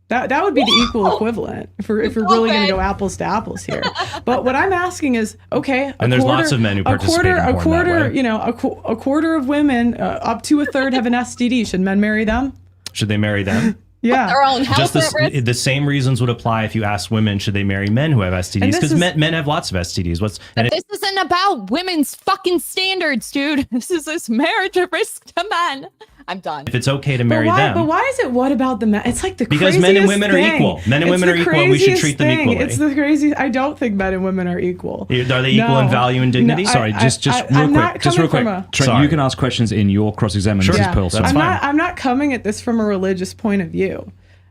Speaker 12: That would be the equal equivalent if we're really going to go apples to apples here. But what I'm asking is, okay,
Speaker 2: and there's lots of men who participate in porn that way.
Speaker 12: You know, a quarter of women, up to a third, have an STD. Should men marry them?
Speaker 2: Should they marry them?
Speaker 12: Yeah.
Speaker 1: Their own health
Speaker 2: Just the same reasons would apply if you asked women, should they marry men who have STDs? Because men have lots of STDs.
Speaker 1: This isn't about women's fucking standards, dude. This is marriage a risk to men. I'm done.
Speaker 2: If it's okay to marry them.
Speaker 12: But why is it what about the men? It's like the
Speaker 2: because
Speaker 12: craziest
Speaker 2: men and women
Speaker 12: thing.
Speaker 2: are equal. Men and women are equal, and we should treat them equally.
Speaker 12: It's the crazy. I don't think men and women are equal.
Speaker 2: Are they equal in value and dignity?
Speaker 11: Sorry, just real quick. Trent, you can ask questions in your cross-examination.
Speaker 2: Sure.
Speaker 11: Pearl,
Speaker 2: That's fine.
Speaker 12: I'm not coming at this from a religious point of view.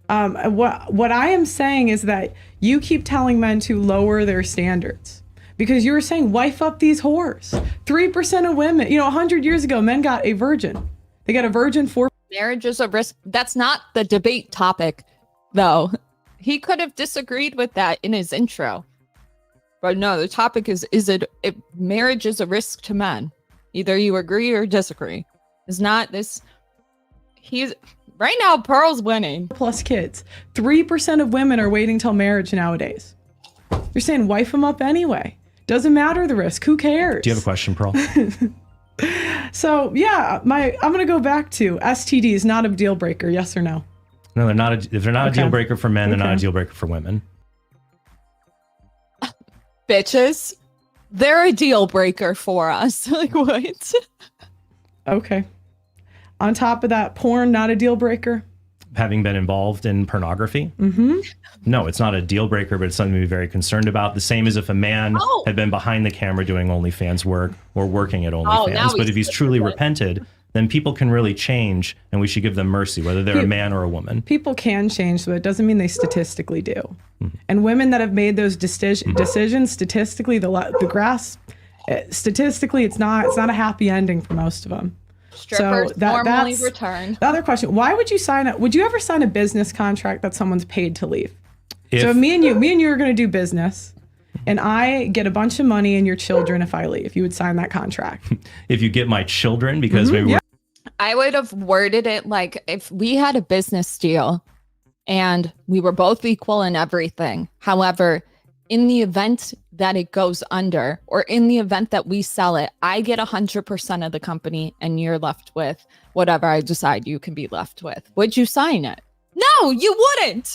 Speaker 12: What I am saying is that you keep telling men to lower their standards because you were saying wife up these whores. 3% of women, 100 years ago, men got a virgin. They got a virgin for
Speaker 1: marriage is a risk. That's not the debate topic, though. He could have disagreed with that in his intro. But no, the topic is if marriage is a risk to men. Either you agree or disagree. It's not this. Right now, Pearl's winning.
Speaker 12: Plus kids. 3% of women are waiting till marriage nowadays. You're saying wife them up anyway. Doesn't matter the risk. Who cares?
Speaker 2: Do you have a question, Pearl?
Speaker 12: So yeah, I'm gonna go back to STDs. Not a deal breaker. Yes or no?
Speaker 2: No, they're not. If they're not a deal breaker for men, they're not a deal breaker for women.
Speaker 1: Bitches. They're a deal breaker for us. Like, what?
Speaker 12: Okay. On top of that, porn, not a deal breaker?
Speaker 2: Having been involved in pornography?
Speaker 12: Mm-hmm.
Speaker 2: No, it's not a deal breaker, but it's something to be very concerned about. The same as if a man had been behind the camera doing OnlyFans work or working at OnlyFans. But if he's truly repented, then people can really change, and we should give them mercy, whether they're a man or a woman.
Speaker 12: People can change, but it doesn't mean they statistically do. Mm-hmm. And women that have made those decisions, statistically, the grass, statistically, it's not a happy ending for most of them.
Speaker 1: Strippers normally return.
Speaker 12: The other question: why would you sign up? Would you ever sign a business contract that someone's paid to leave? So if me and you are going to do business, and I get a bunch of money and your children if I leave, you would sign that contract.
Speaker 2: If you get my children, because maybe
Speaker 1: I would have worded it like, if we had a business deal and we were both equal in everything. However, in the event that it goes under, or in the event that we sell it, I get 100% of the company and you're left with whatever I decide you can be left with. Would you sign it? No, you wouldn't.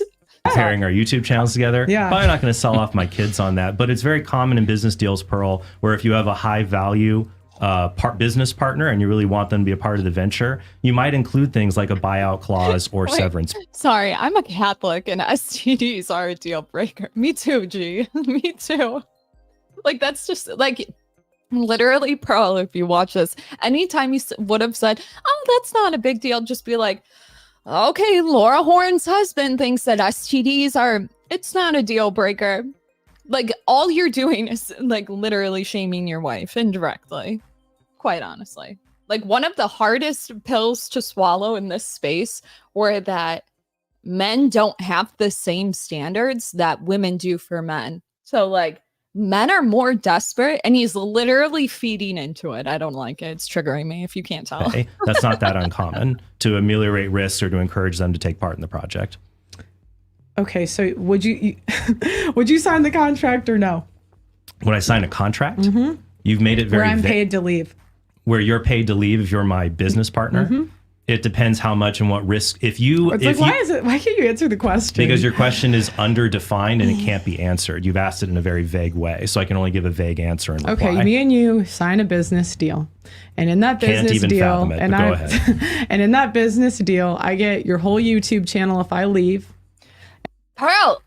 Speaker 2: Pairing our YouTube channels together.
Speaker 12: Yeah.
Speaker 2: Probably not going to sell off my kids on that, but it's very common in business deals, Pearl, where if you have a high value business partner and you really want them to be a part of the venture, you might include things like a buyout clause or severance.
Speaker 1: Sorry, I'm a Catholic and STDs are a deal breaker. Me too, G. Me too. Like, that's just like literally, Pearl, if you watch this, anytime you would have said, oh, that's not a big deal, just be like, okay, Laura Horn's husband thinks that STDs are, it's not a deal breaker. Like, all you're doing is like literally shaming your wife indirectly, quite honestly. Like, one of the hardest pills to swallow in this space were that men don't have the same standards that women do for men. So like, men are more desperate, and he's literally feeding into it. I don't like it. It's triggering me, if you can't tell.
Speaker 2: Okay. That's not that uncommon to ameliorate risks or to encourage them to take part in the project.
Speaker 12: Okay, so would you would you sign the contract or no?
Speaker 2: Would I sign a contract?
Speaker 12: Mm-hmm.
Speaker 2: You've made it very
Speaker 12: where I'm paid to leave.
Speaker 2: Where you're paid to leave if you're my business partner?
Speaker 12: Mm-hmm.
Speaker 2: It depends how much and what risk. Why
Speaker 12: can't you answer the question?
Speaker 2: Because your question is underdefined and it can't be answered. You've asked it in a very vague way, so I can only give a vague answer and reply.
Speaker 12: Okay, me and you sign a business deal, and in that business deal, and in that business deal, I get your whole YouTube channel if I leave.
Speaker 1: Pearl,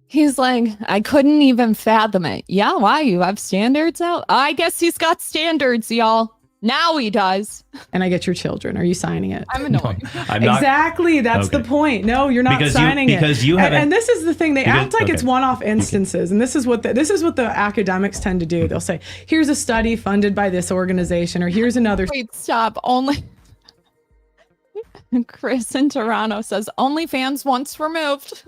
Speaker 1: he's like, I couldn't even fathom it. Yeah, why? You have standards out? I guess he's got standards, y'all. Now he does.
Speaker 12: And I get your children. Are you signing it?
Speaker 1: I'm annoyed.
Speaker 2: No, I'm not.
Speaker 12: Exactly. That's the point. No, you're not signing it.
Speaker 2: Because you haven't.
Speaker 12: And this is the thing. They act like it's one-off instances. And this is what the academics tend to do. They'll say, here's a study funded by this organization, or here's another.
Speaker 1: Wait, stop. Only. Chris in Toronto says, OnlyFans once removed.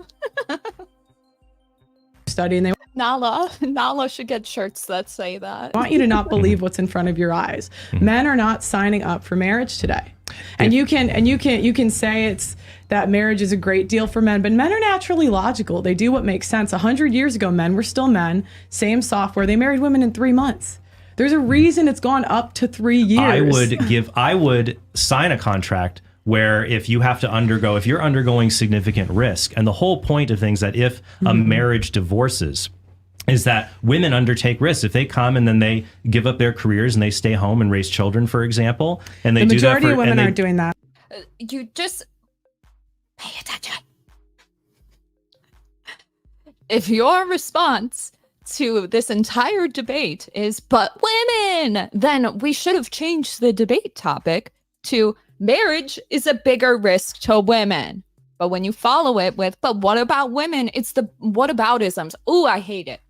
Speaker 12: Study, and they
Speaker 1: Nala should get shirts that say that.
Speaker 12: I want you to not believe what's in front of your eyes. Men are not signing up for marriage today. And you can say it's that marriage is a great deal for men, but men are naturally logical. They do what makes sense. 100 years ago, men were still men, same software. They married women in 3 months. There's a reason it's gone up to 3 years.
Speaker 2: I would sign a contract where if you're undergoing significant risk, and the whole point of things that if a marriage divorces is that women undertake risks. If they come and then they give up their careers and they stay home and raise children, for example, and they do that.
Speaker 12: The majority of women aren't doing that.
Speaker 1: You just pay attention. If your response to this entire debate is, but women, then we should have changed the debate topic to marriage is a bigger risk to women. But when you follow it with, but what about women? It's the whataboutisms. Ooh, I hate it.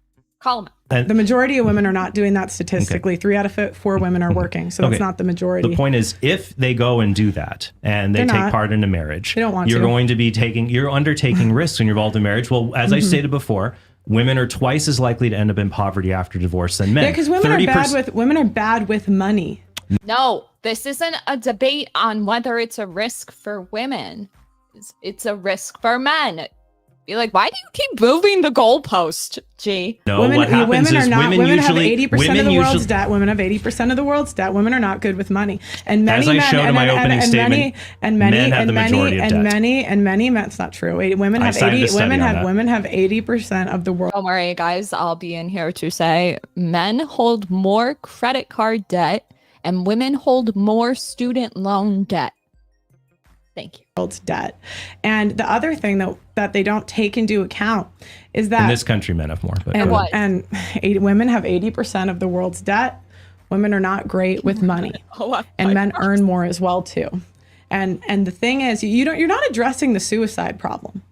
Speaker 1: Call them out.
Speaker 12: The majority of women are not doing that statistically. 3 out of 4 women are working. So that's not the majority.
Speaker 2: The point is, if they go and do that and they take part in a marriage,
Speaker 12: they don't want
Speaker 2: you're undertaking risks when you're involved in marriage. Well, as I stated before, women are twice as likely to end up in poverty after divorce than men.
Speaker 12: Yeah, because women are bad with money.
Speaker 1: No, this isn't a debate on whether it's a risk for women. It's a risk for men. Be like, why do you keep moving the goalpost, G?
Speaker 2: No,
Speaker 12: women,
Speaker 2: what happens is
Speaker 12: women
Speaker 2: usually
Speaker 12: have 80% of the world's debt. Women have 80% of the world's debt. Women are not good with money. And many
Speaker 2: As I
Speaker 12: men,
Speaker 2: showed in my opening statement, men have the majority of debt.
Speaker 12: Many men, that's not true. Women have 80% of the world.
Speaker 1: Don't worry, guys. I'll be in here to say men hold more credit card debt and women hold more student loan debt. Thank you.
Speaker 12: World's debt. And the other thing that they don't take into account is that
Speaker 2: in this country, men have more. But
Speaker 12: women have 80% of the world's debt. Women are not great with money, and men earn more as well too. And the thing is, you're not addressing the suicide problem.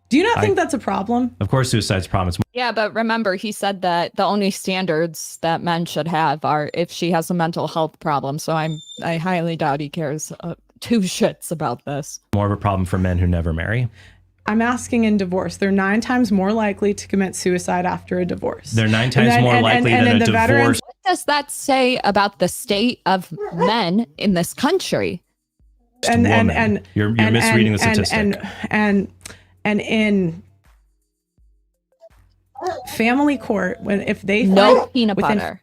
Speaker 12: Do you not think that's a problem?
Speaker 2: Of course, suicide's a problem.
Speaker 1: Yeah, but remember, he said that the only standards that men should have are if she has a mental health problem. So I highly doubt he cares two shits about this.
Speaker 2: More of a problem for men who never marry.
Speaker 12: I'm asking in divorce. They're 9 times more likely to commit suicide after a divorce.
Speaker 2: They're 9 times more likely than a divorce.
Speaker 1: What does that say about the state of men in this country?
Speaker 2: And you're misreading the statistic.
Speaker 12: And in family court, if they
Speaker 1: no peanut butter.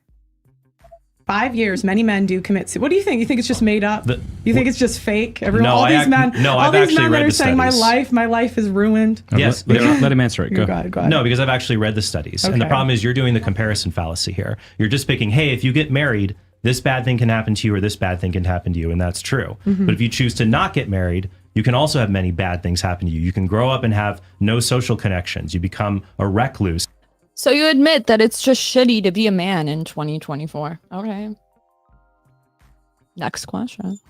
Speaker 12: 5 years, many men do commit suicide. What do you think? You think it's just made up? You think it's just fake? All these men that are saying my life is ruined.
Speaker 2: Yes,
Speaker 11: let him answer it. Go
Speaker 12: ahead.
Speaker 2: No, because I've actually read the studies, and the problem is you're doing the comparison fallacy here. You're just picking, hey, if you get married, this bad thing can happen to you, or this bad thing can happen to you, and that's true. But if you choose to not get married, you can also have many bad things happen to you. You can grow up and have no social connections. You become a recluse.
Speaker 1: So you admit that it's just shitty to be a man in 2024. Okay. Next question.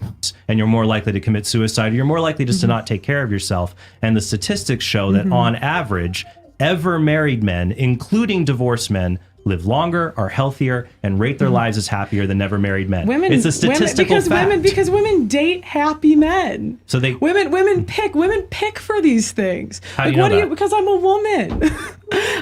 Speaker 2: And you're more likely to commit suicide. You're more likely just to not take care of yourself. And the statistics show that on average, ever married men, including divorced men, live longer, are healthier, and rate their lives as happier than never married men. It's a statistical fact.
Speaker 12: Because women date happy men.
Speaker 2: So
Speaker 12: women pick for these things.
Speaker 2: How do you know that?
Speaker 12: Because I'm a woman.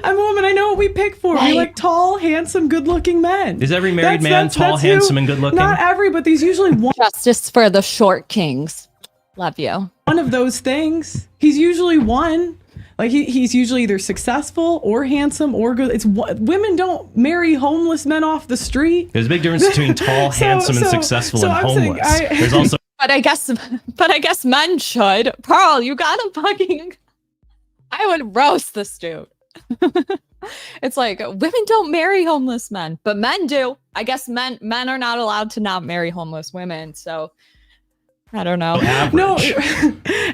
Speaker 12: I'm a woman. I know what we pick for. We like tall, handsome, good-looking men.
Speaker 2: Is every married man tall, handsome, and good-looking?
Speaker 12: Not every, but there's usually one.
Speaker 1: Justice for the short kings. Love you.
Speaker 12: One of those things. He's usually one. Like he's usually either successful or handsome or good. Women don't marry homeless men off the street.
Speaker 2: There's a big difference between tall, handsome, and successful and homeless. There's also.
Speaker 1: But I guess men should. Pearl, you gotta fucking. I would roast this dude. It's like women don't marry homeless men, but men do. I guess men are not allowed to not marry homeless women. So. I don't know.
Speaker 12: No.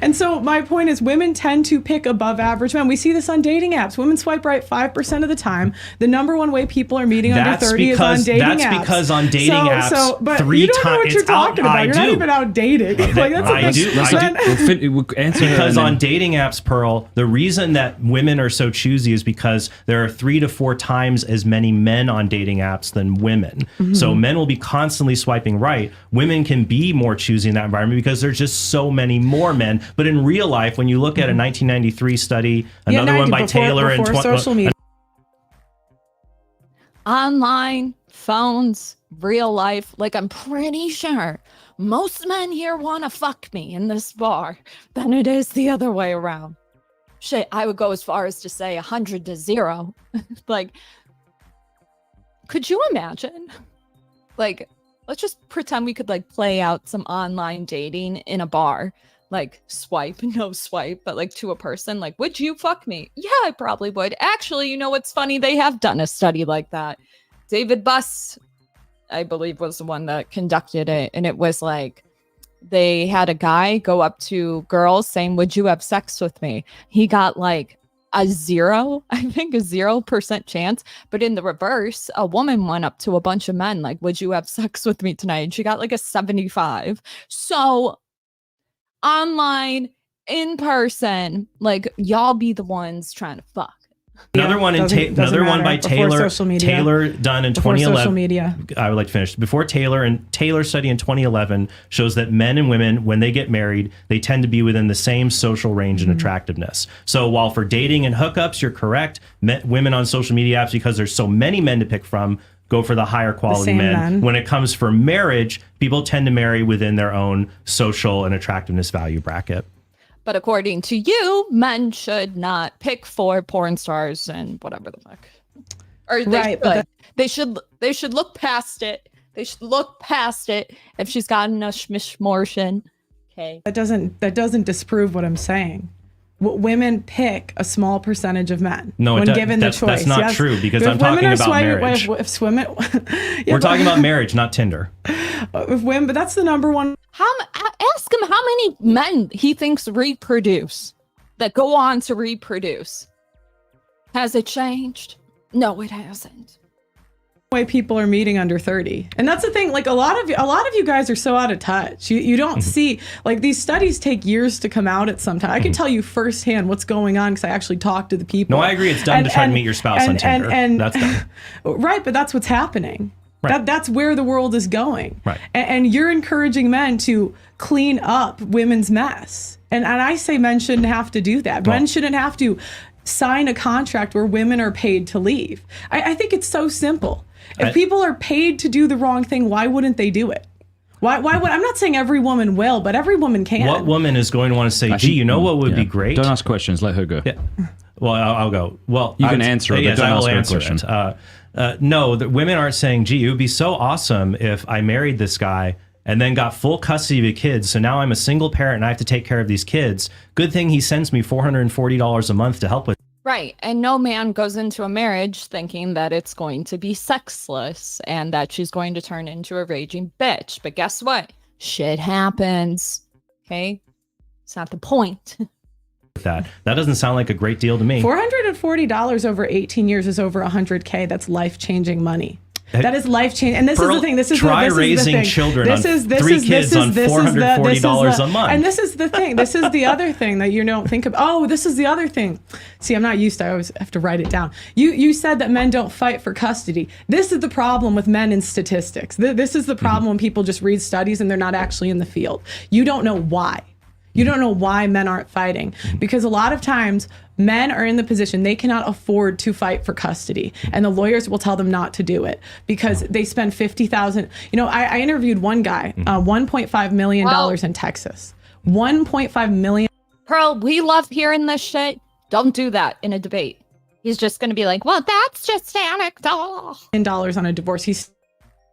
Speaker 12: And so my point is women tend to pick above average men. We see this on dating apps. Women swipe right 5% of the time. The number one way people are meeting under 30 is on dating apps.
Speaker 2: That's because on dating apps,
Speaker 12: but
Speaker 2: 3
Speaker 12: you don't know
Speaker 2: times
Speaker 12: what you're talking about. You're not even outdated.
Speaker 2: I do. Because on dating apps, Pearl, the reason that women are so choosy is because there are 3 to 4 times as many men on dating apps than women. So men will be constantly swiping right. Women can be more choosy in that environment because there's just so many more men. But in real life, when you look at a 1993 study, another one by Taylor and
Speaker 12: social media.
Speaker 1: Online, phones, real life, like I'm pretty sure most men here want to fuck me in this bar than it is the other way around. Shit, I would go as far as to say 100 to 0. Like, could you imagine? Like, let's just pretend we could like play out some online dating in a bar, like swipe, no swipe, but like to a person, like, would you fuck me? Yeah, I probably would. Actually, you know what's funny? They have done a study like that. David Buss, I believe, was the one that conducted it. And it was like, they had a guy go up to girls saying, would you have sex with me? He got like a 0% chance. But in the reverse, a woman went up to a bunch of men like, would you have sex with me tonight? And she got like a 75. So online, in person, like y'all be the ones trying to fuck.
Speaker 2: Another one by Taylor. Taylor done in 2011.
Speaker 12: Social media.
Speaker 2: I would like to finish. Before Taylor study in 2011 shows that men and women, when they get married, they tend to be within the same social range and attractiveness. So while for dating and hookups, you're correct, women on social media apps, because there's so many men to pick from, go for the higher quality men. When it comes for marriage, people tend to marry within their own social and attractiveness value bracket.
Speaker 1: But according to you, men should not pick for porn stars and whatever the fuck. Or they should look past it. They should look past it if she's gotten a schmishmortion. Okay.
Speaker 12: That doesn't disprove what I'm saying. Women pick a small percentage of men when given the choice.
Speaker 2: That's not true, because I'm talking about marriage. We're talking about marriage, not Tinder.
Speaker 12: If women, but that's the number one.
Speaker 1: Ask him how many men he thinks reproduce, that go on to reproduce. Has it changed? No, it hasn't.
Speaker 12: Way people are meeting under 30, and that's the thing. Like a lot of you guys are so out of touch. You don't see, like, these studies take years to come out at some time. I can tell you firsthand what's going on because I actually talk to the people.
Speaker 2: No, I agree. It's dumb to try to meet your spouse on Tinder. That's dumb.
Speaker 12: Right, but that's what's happening.
Speaker 2: Right.
Speaker 12: That's where the world is going.
Speaker 2: Right.
Speaker 12: And you're encouraging men to clean up women's mess. And I say men shouldn't have to do that. Men shouldn't have to sign a contract where women are paid to leave. I think it's so simple. If people are paid to do the wrong thing, why wouldn't they do it? Why would, I'm not saying every woman will, but every woman can.
Speaker 2: What woman is going to want to say, gee, you know what would be great?
Speaker 11: Don't ask questions. Let her go.
Speaker 2: Yeah. Well, I'll go. Well,
Speaker 11: you can answer it, but don't ask her a question.
Speaker 2: No, the women aren't saying, gee, it would be so awesome if I married this guy and then got full custody of the kids. So now I'm a single parent and I have to take care of these kids. Good thing he sends me $440 a month to help with.
Speaker 1: Right. And no man goes into a marriage thinking that it's going to be sexless and that she's going to turn into a raging bitch. But guess what? Shit happens. Okay? It's not the point.
Speaker 2: That doesn't sound like a great deal to me.
Speaker 12: $440 over 18 years is over $100K. That's life-changing money. That is life-changing. And this is the thing.
Speaker 2: Try raising children on 3 kids on $440 a month.
Speaker 12: And this is the thing. This is the other thing that you don't think of. Oh, this is the other thing. See, I'm not used to. I always have to write it down. You said that men don't fight for custody. This is the problem with men in statistics. This is the problem when people just read studies and they're not actually in the field. You don't know why. You don't know why men aren't fighting, because a lot of times men are in the position they cannot afford to fight for custody, and the lawyers will tell them not to do it because they spend $50,000. You know, I interviewed one guy, $1.5 million in Texas, $1.5 million.
Speaker 1: Pearl, we love hearing this shit. Don't do that in a debate. He's just going to be like, well, that's just anecdotal.
Speaker 12: $1 on a divorce. He's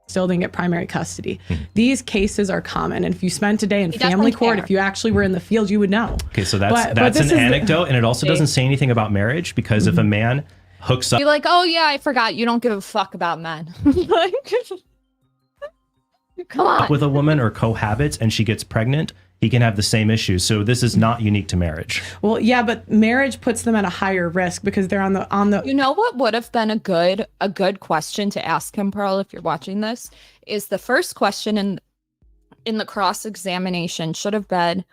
Speaker 12: still didn't get primary custody. These cases are common, and if you spent a day in family court, if you actually were in the field, you would know.
Speaker 2: Okay, so that's an anecdote, and it also doesn't say anything about marriage, because if a man hooks up,
Speaker 1: you're like, oh yeah, I forgot, you don't give a fuck about men. Like, come on.
Speaker 2: With a woman or cohabits and she gets pregnant, he can have the same issues. So this is not unique to marriage.
Speaker 12: Well, yeah, but marriage puts them at a higher risk because they're on the.
Speaker 1: You know what would have been a good question to ask him, Pearl, if you're watching this, is the first question in the cross-examination should have been,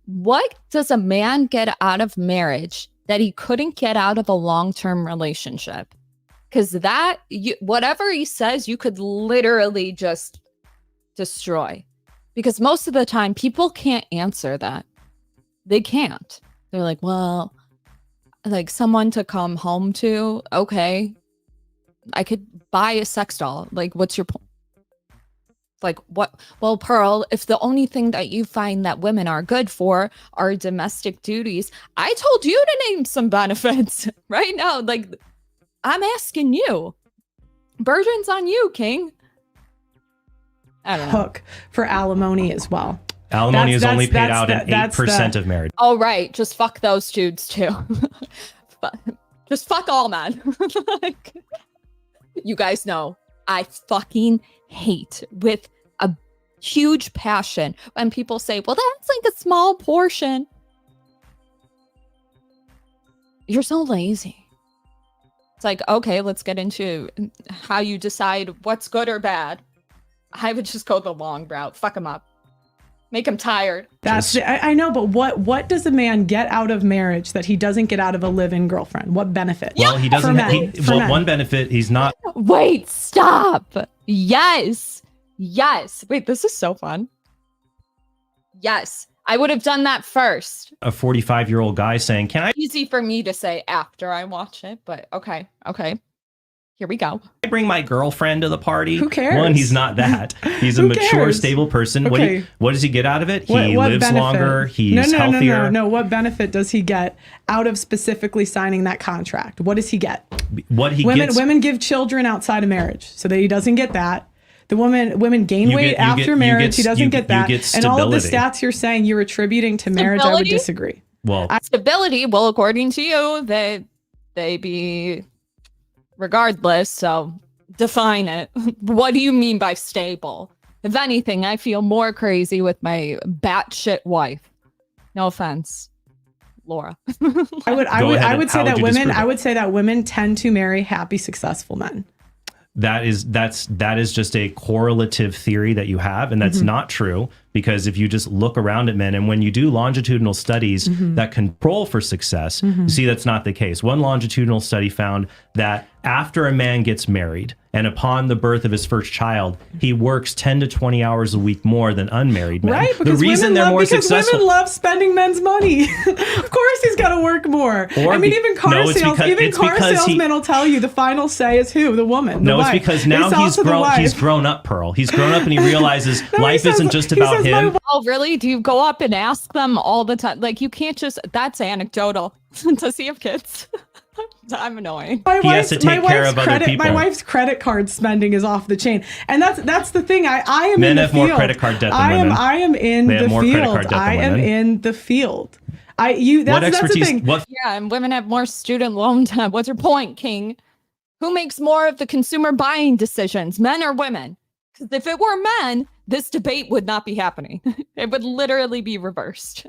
Speaker 1: what does a man get out of marriage that he couldn't get out of a long-term relationship? Because whatever he says, you could literally just destroy. Because most of the time, people can't answer that. They can't. They're like, well, like someone to come home to. Okay. I could buy a sex doll. Like, what's your point? Like, what? Well, Pearl, if the only thing that you find that women are good for are domestic duties, I told you to name some benefits right now. Like, I'm asking you. Burden's on you, King. I don't know.
Speaker 12: Hook for alimony as well.
Speaker 2: Alimony is only paid out in 8% of marriage.
Speaker 1: Oh, right. Just fuck those dudes too. Just fuck all men. Like, you guys know I fucking hate with a huge passion when people say, well, that's like a small portion. You're so lazy. It's like, okay, let's get into how you decide what's good or bad. I would just go the long route. Fuck him up. Make him tired.
Speaker 12: I know, but what does a man get out of marriage that he doesn't get out of a live-in girlfriend? What benefit?
Speaker 2: Well, he doesn't. One benefit, he's not.
Speaker 1: Wait, stop. Yes. Wait, this is so fun. Yes, I would have done that first.
Speaker 2: A 45-year-old guy saying, "Can I?"
Speaker 1: Easy for me to say after I watch it, but okay. Here we go.
Speaker 2: I bring my girlfriend to the party.
Speaker 12: Who cares?
Speaker 2: One, he's not that. He's a
Speaker 12: Who
Speaker 2: mature,
Speaker 12: cares?
Speaker 2: stable person.
Speaker 12: Okay.
Speaker 2: What does he get out of it?
Speaker 12: What
Speaker 2: He lives
Speaker 12: benefit?
Speaker 2: longer. He's healthier.
Speaker 12: No. What benefit does he get out of specifically signing that contract? What does he get?
Speaker 2: What he
Speaker 12: women,
Speaker 2: gets.
Speaker 12: Women give children outside of marriage, so that he doesn't get that. The women gain weight after marriage. He doesn't get that. And all of the stats you're saying you're attributing to marriage, I would disagree.
Speaker 2: Well,
Speaker 1: stability, well, according to you, they be regardless. So define it. What do you mean by stable? If anything, I feel more crazy with my batshit wife. No offense, Laura.
Speaker 12: I would say that women tend to marry happy, successful men.
Speaker 2: That is just a correlative theory that you have, and that's not true, because if you just look around at men, and when you do longitudinal studies that control for success, you see that's not the case. One longitudinal study found that after a man gets married and upon the birth of his first child, he works 10 to 20 hours a week more than unmarried men.
Speaker 12: Right, because women love spending men's money. Of course he's got to work more. Even car salesmen will tell you the final say is who? The woman.
Speaker 2: No, it's because now he's grown up, Pearl. He's grown up and he realizes life isn't just about him.
Speaker 1: Oh, really? Do you go up and ask them all the time? Like, you can't just, that's anecdotal. Does he have kids? I'm annoying.
Speaker 2: He has to take care of other people.
Speaker 12: My wife's credit card spending is off the chain, and that's the thing. I am
Speaker 2: men
Speaker 12: in the
Speaker 2: have
Speaker 12: field.
Speaker 2: more credit card debt than women.
Speaker 12: I am in the field. I am in the field. That's the thing.
Speaker 1: Yeah, and women have more student loan debt. What's your point, King? Who makes more of the consumer buying decisions, men or women? Because if it were men, this debate would not be happening. It would literally be reversed.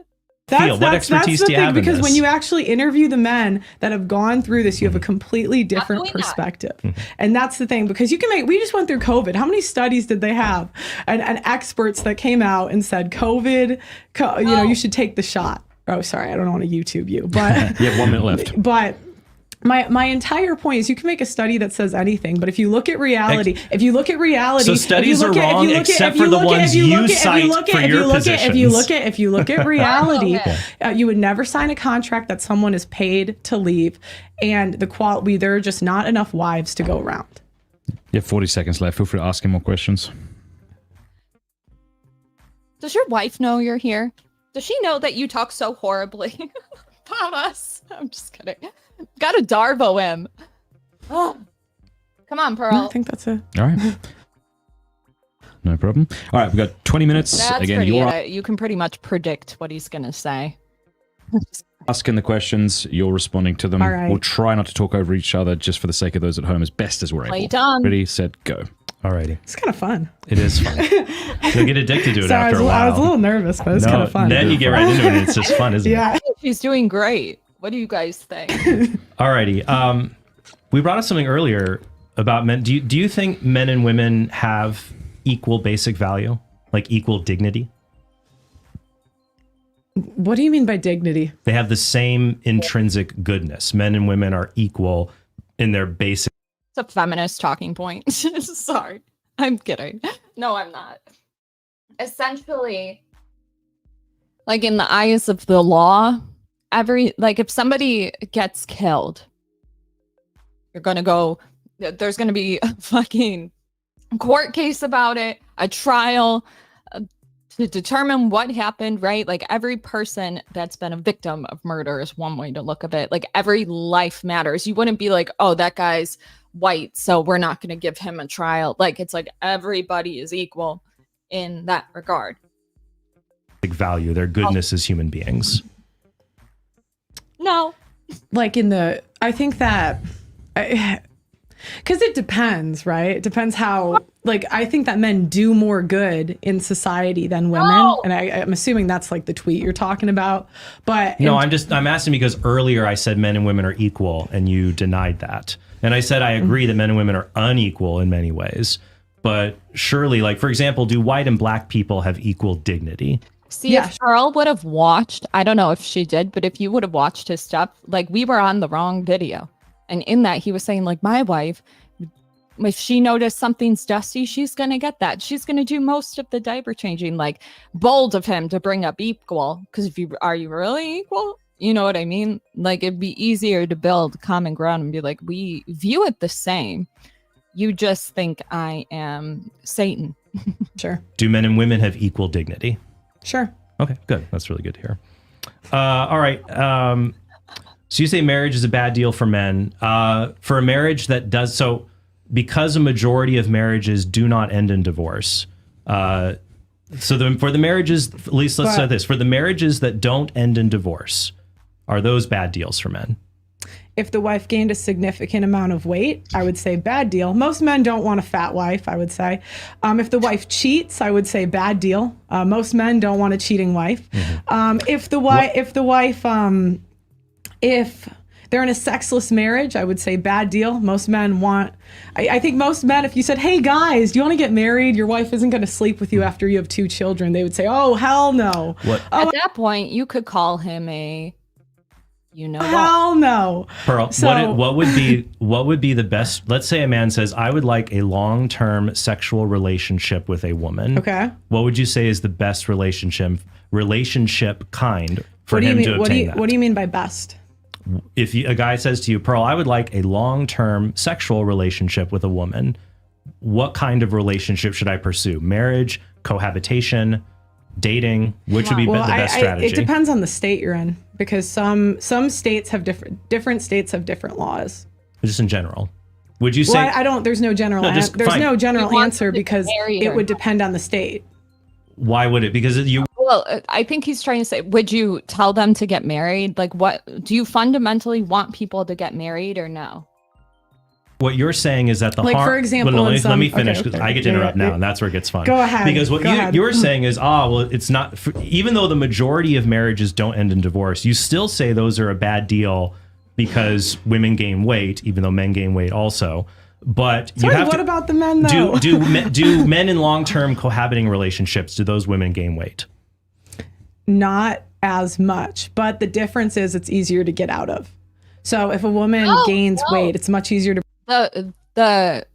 Speaker 2: What expertise do you have in this?
Speaker 12: Because when you actually interview the men that have gone through this, you have a completely different perspective. And that's the thing, because we just went through COVID. How many studies did they have? And experts that came out and said, COVID, you should take the shot. Oh, sorry, I don't want to YouTube you, but
Speaker 11: you have 1 minute left.
Speaker 12: But my entire point is you can make a study that says anything, but if you look at reality,
Speaker 2: so studies are wrong except for the ones you cite for your positions.
Speaker 12: If you look at reality, you would never sign a contract that someone is paid to leave, and there are just not enough wives to go around.
Speaker 11: You have 40 seconds left. Feel free to ask him more questions.
Speaker 1: Does your wife know you're here? Does she know that you talk so horribly about us? I'm just kidding. Gotta Darvo him. Oh. Come on, Pearl.
Speaker 12: No, I think that's it.
Speaker 11: All right. No problem. All right, we've got 20 minutes.
Speaker 1: That's
Speaker 11: again,
Speaker 1: you can pretty much predict what he's gonna say.
Speaker 11: Asking the questions, you're responding to them.
Speaker 12: All right.
Speaker 11: We'll try not to talk over each other, just for the sake of those at home, as best as we're able.
Speaker 1: Play dumb.
Speaker 11: Ready, set, go.
Speaker 2: Alrighty.
Speaker 12: It's kind of fun.
Speaker 2: It is fun. You'll get addicted to it after a while.
Speaker 12: I was a little nervous, but it's kind of fun.
Speaker 2: Then you get right into it, and it's just fun, isn't it?
Speaker 1: She's doing great. What do you guys think?
Speaker 2: Alrighty. We brought up something earlier about men. Do you think men and women have equal basic value, like equal dignity?
Speaker 12: What do you mean by dignity?
Speaker 2: They have the same intrinsic goodness. Men and women are equal in their basic.
Speaker 1: It's a feminist talking point. Sorry. I'm kidding. No, I'm not. Essentially, like in the eyes of the law, if somebody gets killed, there's going to be a fucking court case about it, a trial to determine what happened, right? Like every person that's been a victim of murder is one way to look at it. Like every life matters. You wouldn't be like, oh, that guy's white, so we're not going to give him a trial. Like it's like everybody is equal in that regard.
Speaker 2: Value, their goodness as human beings.
Speaker 1: No.
Speaker 12: Like I think that, because it depends, right? It depends how, I think that men do more good in society than women. No. And I'm assuming that's like the tweet you're talking about. But
Speaker 2: no, I'm asking because earlier I said men and women are equal and you denied that. And I said I agree that men and women are unequal in many ways. But surely, like, for example, do white and black people have equal dignity?
Speaker 1: See, if Pearl would have watched, I don't know if she did, but if you would have watched his stuff, like we were on the wrong video. And in that, he was saying, like, my wife, if she noticed something's dusty, she's going to get that. She's going to do most of the diaper changing. Like, bold of him to bring up equal. Because are you really equal? You know what I mean? Like, it'd be easier to build common ground and be like, we view it the same. You just think I am Satan.
Speaker 12: Sure.
Speaker 2: Do men and women have equal dignity?
Speaker 12: Sure.
Speaker 2: Okay, good. That's really good to hear. All right. So you say marriage is a bad deal for men. For a marriage that does so, because a majority of marriages do not end in divorce. For the marriages, at least let's say this, for the marriages that don't end in divorce, are those bad deals for men?
Speaker 12: If the wife gained a significant amount of weight, I would say bad deal. Most men don't want a fat wife, I would say. If the wife cheats, I would say bad deal. Most men don't want a cheating wife. If they're in a sexless marriage, I would say bad deal. Most men want, I think most men, if you said, hey guys, do you want to get married? Your wife isn't going to sleep with you after you have 2 children. They would say, oh, hell no.
Speaker 1: At that point, you could call him a,
Speaker 12: hell no.
Speaker 2: Pearl,
Speaker 12: So,
Speaker 2: what would be the best? Let's say a man says, I would like a long-term sexual relationship with a woman.
Speaker 12: Okay.
Speaker 2: What would you say is the best relationship kind for him to obtain that?
Speaker 12: What do you mean by best?
Speaker 2: If a guy says to you, Pearl, I would like a long-term sexual relationship with a woman, what kind of relationship should I pursue? Marriage, cohabitation, dating? Which would be the best strategy?
Speaker 12: It depends on the state you're in, because some states have different states have different laws.
Speaker 2: Just in general. Would you say?
Speaker 12: Well, I don't. There's no general. There's no general answer because it would
Speaker 1: not.
Speaker 12: depend on the state.
Speaker 2: Why would it? Because you.
Speaker 1: Well, I think he's trying to say, would you tell them to get married? Like, what do you fundamentally want people to get married or no?
Speaker 2: What you're saying is that the
Speaker 12: Like,
Speaker 2: harm.
Speaker 12: for example,
Speaker 2: Well,
Speaker 12: in
Speaker 2: let me
Speaker 12: some-
Speaker 2: finish
Speaker 12: okay,
Speaker 2: because
Speaker 12: okay.
Speaker 2: I get to interrupt
Speaker 12: Yeah,
Speaker 2: now,
Speaker 12: yeah.
Speaker 2: and that's where it gets fun.
Speaker 12: Go ahead.
Speaker 2: Because what
Speaker 12: Go ahead.
Speaker 2: you're saying is, well, it's not. Even though the majority of marriages don't end in divorce, you still say those are a bad deal because women gain weight, even though men gain weight also. But
Speaker 12: Sorry,
Speaker 2: you have
Speaker 12: what
Speaker 2: to,
Speaker 12: about the men though?
Speaker 2: do men in long-term cohabiting relationships, do those women gain weight?
Speaker 12: Not as much, but the difference is it's easier to get out of. So if a woman gains weight, it's much easier to.
Speaker 1: The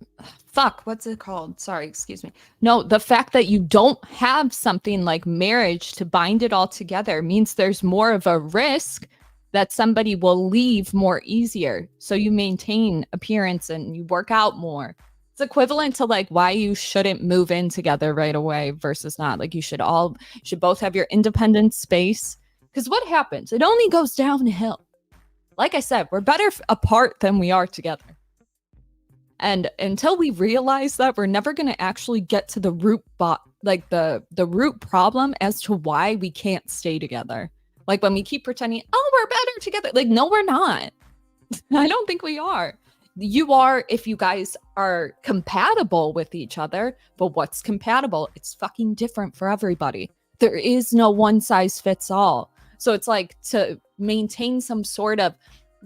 Speaker 1: fuck, what's it called? Sorry, excuse me. No, the fact that you don't have something like marriage to bind it all together means there's more of a risk that somebody will leave more easier. So you maintain appearance and you work out more. It's equivalent to like why you shouldn't move in together right away versus not. Like you should both have your independent space. Because what happens? It only goes downhill. Like I said, we're better apart than we are together. And until we realize that, we're never going to actually get to the root the root problem as to why we can't stay together. Like when we keep pretending, oh, we're better together. Like, no, we're not. I don't think we are. You are if you guys are compatible with each other. But what's compatible? It's fucking different for everybody. There is no one size fits all. So it's like to maintain some sort of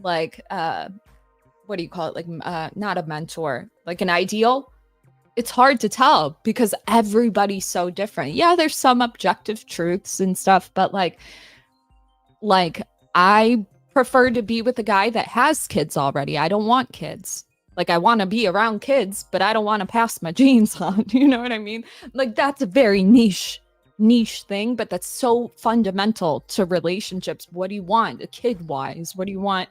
Speaker 1: like, what do you call it? Like, not a mentor, like an ideal. It's hard to tell because everybody's so different. Yeah, there's some objective truths and stuff, but like I prefer to be with a guy that has kids already. I don't want kids. Like I want to be around kids, but I don't want to pass my genes on. You know what I mean? Like that's a very niche thing, but that's so fundamental to relationships. What do you want kid-wise? What do you want?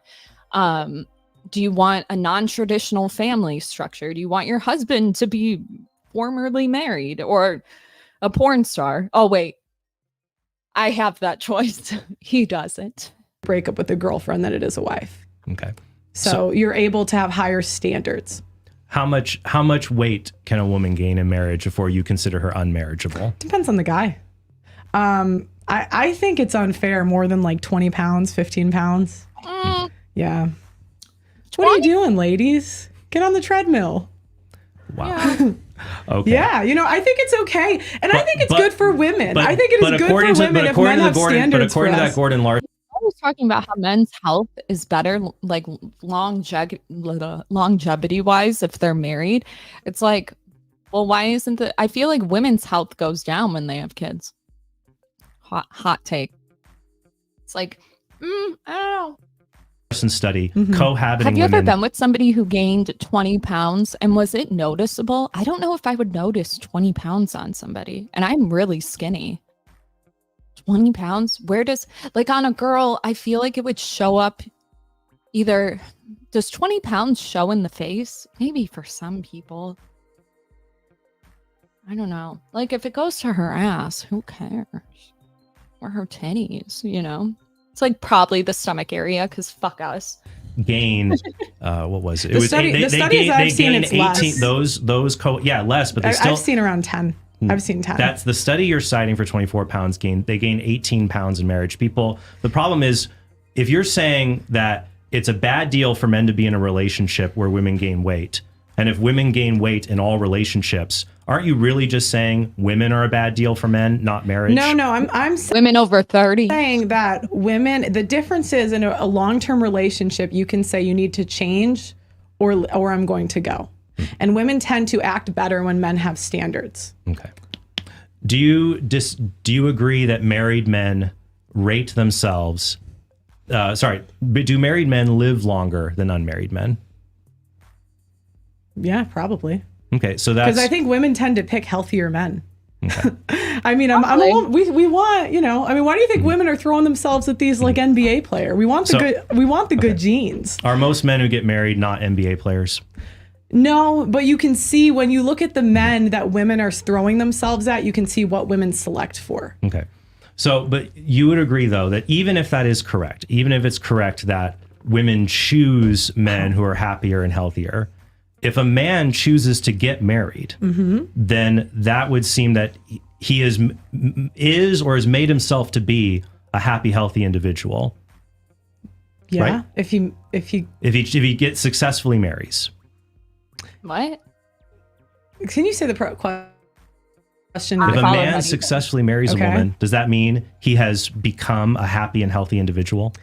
Speaker 1: Do you want a non-traditional family structure? Do you want your husband to be formerly married or a porn star? Oh, wait. I have that choice. He doesn't.
Speaker 12: Break up with a girlfriend than it is a wife.
Speaker 2: Okay.
Speaker 12: So you're able to have higher standards.
Speaker 2: How much weight can a woman gain in marriage before you consider her unmarriageable?
Speaker 12: Depends on the guy. I think it's unfair more than like 20 pounds, 15 pounds. Yeah. What are you doing, ladies? Get on the treadmill.
Speaker 2: Wow.
Speaker 12: Yeah.
Speaker 2: Okay.
Speaker 12: Yeah, I think it's okay. And I think it's good for women. I think it is good for women if men have standards.
Speaker 2: But according to that Gordon Larson,
Speaker 1: I was talking about how men's health is better, like longevity wise, if they're married. It's like, well, why isn't it? I feel like women's health goes down when they have kids. Hot take. It's like, I don't know.
Speaker 2: Study cohabiting.
Speaker 1: Have you
Speaker 2: women.
Speaker 1: ever been with somebody who gained 20 pounds and was it noticeable? I don't know if I would notice 20 pounds on somebody, and I'm really skinny. 20 pounds? Where does, like on a girl, I feel like it would show up either, does 20 pounds show in the face? Maybe for some people. I don't know. Like if it goes to her ass, who cares? Or her titties, you know? It's like probably the stomach area because fuck us.
Speaker 2: Gain, what was it?
Speaker 12: The studies I've seen, it's
Speaker 2: 18,
Speaker 12: less.
Speaker 2: less, but they still.
Speaker 12: I've seen around 10. I've seen 10.
Speaker 2: That's the study you're citing for 24 pounds gain. They gain 18 pounds in marriage. People, the problem is if you're saying that it's a bad deal for men to be in a relationship where women gain weight, and if women gain weight in all relationships, aren't you really just saying women are a bad deal for men, not marriage?
Speaker 12: No, I'm
Speaker 1: women over 30.
Speaker 12: Saying that women, the difference is in a long-term relationship, you can say you need to change or I'm going to go. And women tend to act better when men have standards.
Speaker 2: Okay. Do you agree that married men rate themselves? Do married men live longer than unmarried men?
Speaker 12: Yeah, probably.
Speaker 2: Okay, so that's
Speaker 12: because I think women tend to pick healthier men.
Speaker 2: Okay.
Speaker 12: I mean, we want, you know, I mean, why do you think women are throwing themselves at these like NBA player? We want the good genes.
Speaker 2: Are most men who get married not NBA players?
Speaker 12: No, but you can see when you look at the men that women are throwing themselves at, you can see what women select for.
Speaker 2: Okay. So, but you would agree though that even if that is correct, even if it's correct that women choose men who are happier and healthier, if a man chooses to get married, then that would seem that he is or has made himself to be a happy, healthy individual.
Speaker 12: Yeah.
Speaker 2: Right?
Speaker 12: If he gets
Speaker 2: successfully marries.
Speaker 1: What?
Speaker 12: Can you say the question?
Speaker 2: If a man successfully marries a woman, does that mean he has become a happy and healthy individual?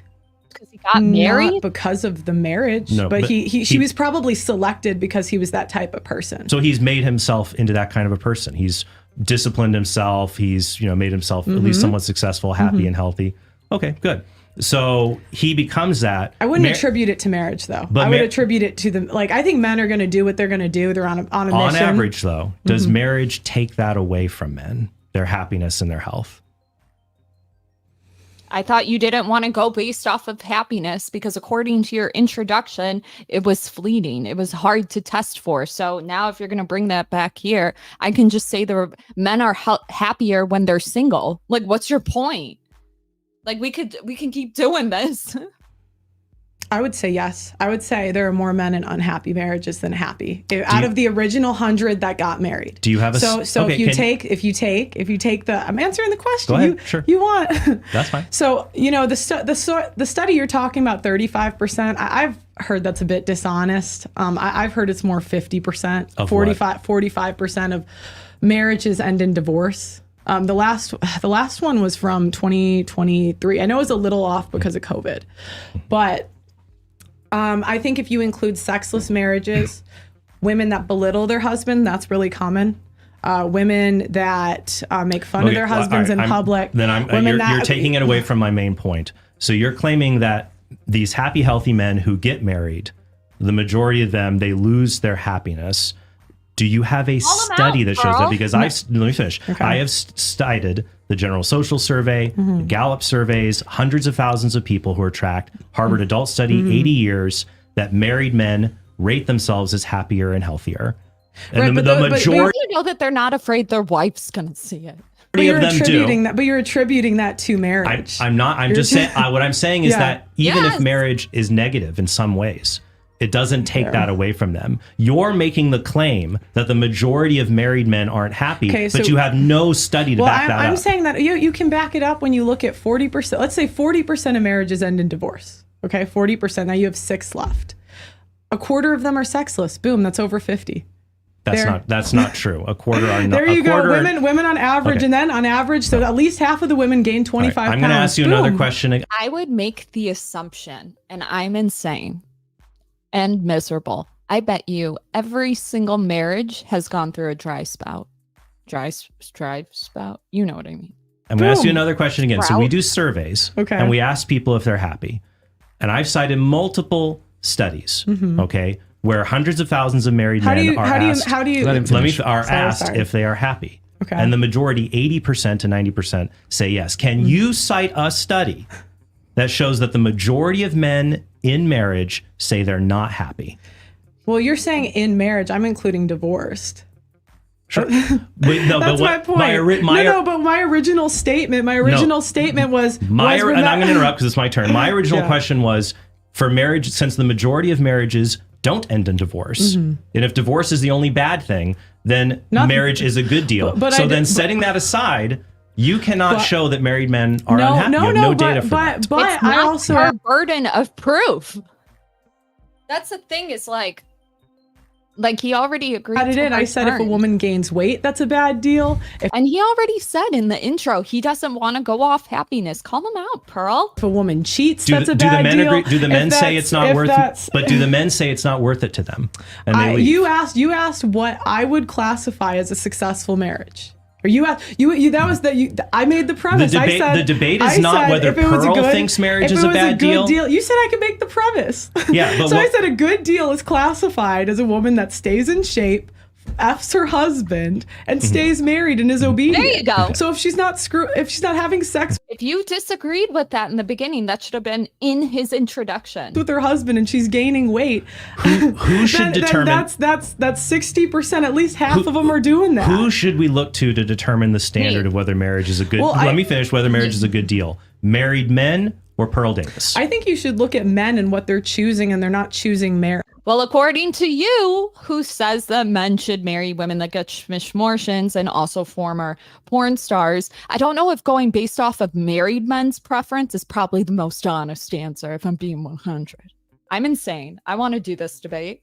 Speaker 1: Because he got married?
Speaker 12: Not because of the marriage,
Speaker 2: No,
Speaker 12: but
Speaker 2: but
Speaker 12: she was probably selected because he was that type of person.
Speaker 2: So he's made himself into that kind of a person. He's disciplined himself. He's, made himself at least somewhat successful, happy and healthy. Okay, good. So he becomes that.
Speaker 12: I wouldn't attribute it to marriage, though.
Speaker 2: But
Speaker 12: I would attribute it to the I think men are going to do what they're going to do. They're on a mission.
Speaker 2: On average, though, does marriage take that away from men, their happiness and their health?
Speaker 1: I thought you didn't want to go based off of happiness because according to your introduction, it was fleeting. It was hard to test for. So now if you're going to bring that back here, I can just say the men are happier when they're single. Like, what's your point? Like we can keep doing this.
Speaker 12: I would say yes. I would say there are more men in unhappy marriages than happy. Out of the original 100 that got married.
Speaker 2: Do you have a
Speaker 12: so okay, if you take the I'm answering the question.
Speaker 2: Go ahead, sure.
Speaker 12: You want
Speaker 2: That's fine.
Speaker 12: So, the study you're talking about 35%, I've heard that's a bit dishonest. I've heard it's more 50%, 45% of marriages end in divorce. The last one was from 2023. I know it was a little off because of COVID, but I think if you include sexless marriages, women that belittle their husband, that's really common. Women that make fun of their husbands in public.
Speaker 2: Then you're taking it away from my main point. So you're claiming that these happy, healthy men who get married, the majority of them, they lose their happiness. Do you have a study that shows that? Because let me finish. Okay. I have cited the General Social Survey, Gallup surveys, hundreds of thousands of people who are tracked, Harvard Adult Study, 80 years, that married men rate themselves as happier and healthier. And the majority...
Speaker 1: But you know that they're not afraid their wife's going to see it.
Speaker 12: But you're attributing that to marriage.
Speaker 2: I'm not. I'm just saying, what I'm saying is that even if marriage is negative in some ways, it doesn't take that away from them. You're making the claim that the majority of married men aren't happy, but you have no study to back that up.
Speaker 12: I'm saying that you can back it up when you look at 40%. Let's say 40% of marriages end in divorce. Okay, 40%. Now you have 6 left. A quarter of them are sexless. Boom, that's over 50.
Speaker 2: That's not true. A quarter are not.
Speaker 12: There you go. Women on average, and then on average, so at least half of the women gain 25 pounds.
Speaker 2: I'm going to ask you another question.
Speaker 1: I would make the assumption, and I'm insane and miserable. I bet you every single marriage has gone through a dry spout. Dry spout. You know what I mean.
Speaker 2: I'm going to ask you another question again. So we do surveys, and we ask people if they're happy. And I've cited multiple studies, okay, where hundreds of thousands of married men are asked if they are happy.
Speaker 4: Okay.
Speaker 2: And the majority, 80% to 90%, say yes. Can you cite a study that shows that the majority of men in marriage say they're not happy?
Speaker 12: Well, you're saying in marriage. I'm including divorced.
Speaker 2: Sure. But no,
Speaker 12: That's my point. But my original statement was...
Speaker 2: and I'm going to interrupt because it's my turn. My original question was, for marriage, since the majority of marriages don't end in divorce, and if divorce is the only bad thing, then marriage is a good deal. But setting that aside, you cannot show that married men are unhappy. You have no data for that.
Speaker 12: But
Speaker 1: it's not
Speaker 12: I also
Speaker 1: our burden of proof. That's the thing, is like he already agreed.
Speaker 12: I said if a woman gains weight, that's a bad deal.
Speaker 1: And he already said in the intro he doesn't want to go off happiness. Call him out, Pearl.
Speaker 12: If a woman cheats, that's a bad deal.
Speaker 2: Do the men say it's not worth it? But do the men say it's not worth it to them? And they leave?
Speaker 12: You asked what I would classify as a successful marriage. Or I made the premise.
Speaker 2: The debate is not whether Pearl thinks marriage is a bad deal.
Speaker 12: You said I could make the premise.
Speaker 2: Yeah, but
Speaker 12: so I said a good deal is classified as a woman that stays in shape, F's her husband, and stays married and is obedient.
Speaker 1: There you go.
Speaker 12: So if she's not having sex,
Speaker 1: if you disagreed with that in the beginning, that should have been in his introduction.
Speaker 12: With her husband and she's gaining weight,
Speaker 2: who should determine?
Speaker 12: That's 60%. At least half of them are doing that.
Speaker 2: Who should we look to determine the standard of whether marriage is a good? Let me finish. Whether marriage is a good deal. Married men or Pearl Davis?
Speaker 12: I think you should look at men and what they're choosing, and they're not choosing marriage.
Speaker 1: Well, according to you, who says that men should marry women that get schmishmortions and also former porn stars, I don't know if going based off of married men's preference is probably the most honest answer, if I'm being 100. I'm insane. I want to do this debate.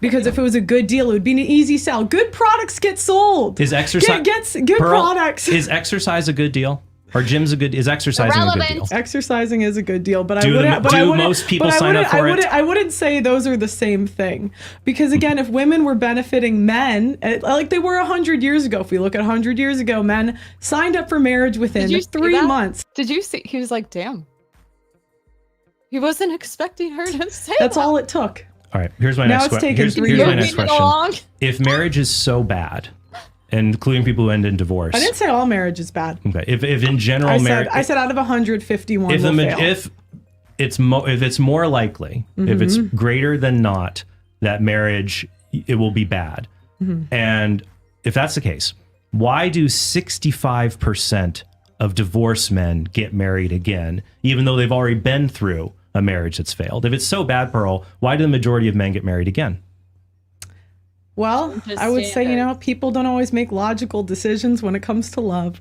Speaker 12: Because if it was a good deal, it would be an easy sell. Good products get sold.
Speaker 2: Is exercise
Speaker 12: good
Speaker 2: Pearl,
Speaker 12: products?
Speaker 2: Is exercise a good deal? Or is exercising a good deal?
Speaker 12: Exercising is a good deal, but
Speaker 2: most people sign up for it?
Speaker 12: I wouldn't say those are the same thing, because again, if women were benefiting men like they were 100 years ago, if we look at 100 years ago, men signed up for marriage within 3 months.
Speaker 1: Did you see? He was like, "Damn." He wasn't expecting her to say
Speaker 12: That's
Speaker 1: that.
Speaker 12: all it took.
Speaker 2: All right, here's my next question. Here's my next question. If marriage is so bad, including people who end in divorce.
Speaker 12: I didn't say all marriage is bad.
Speaker 2: Okay. If in general marriage,
Speaker 12: I said out of 151 will fail.
Speaker 2: If it's more likely, if it's greater than not, that marriage it will be bad. And if that's the case, why do 65% of divorced men get married again, even though they've already been through a marriage that's failed? If it's so bad, Pearl, why do the majority of men get married again?
Speaker 12: Well, I would say, people don't always make logical decisions when it comes to love.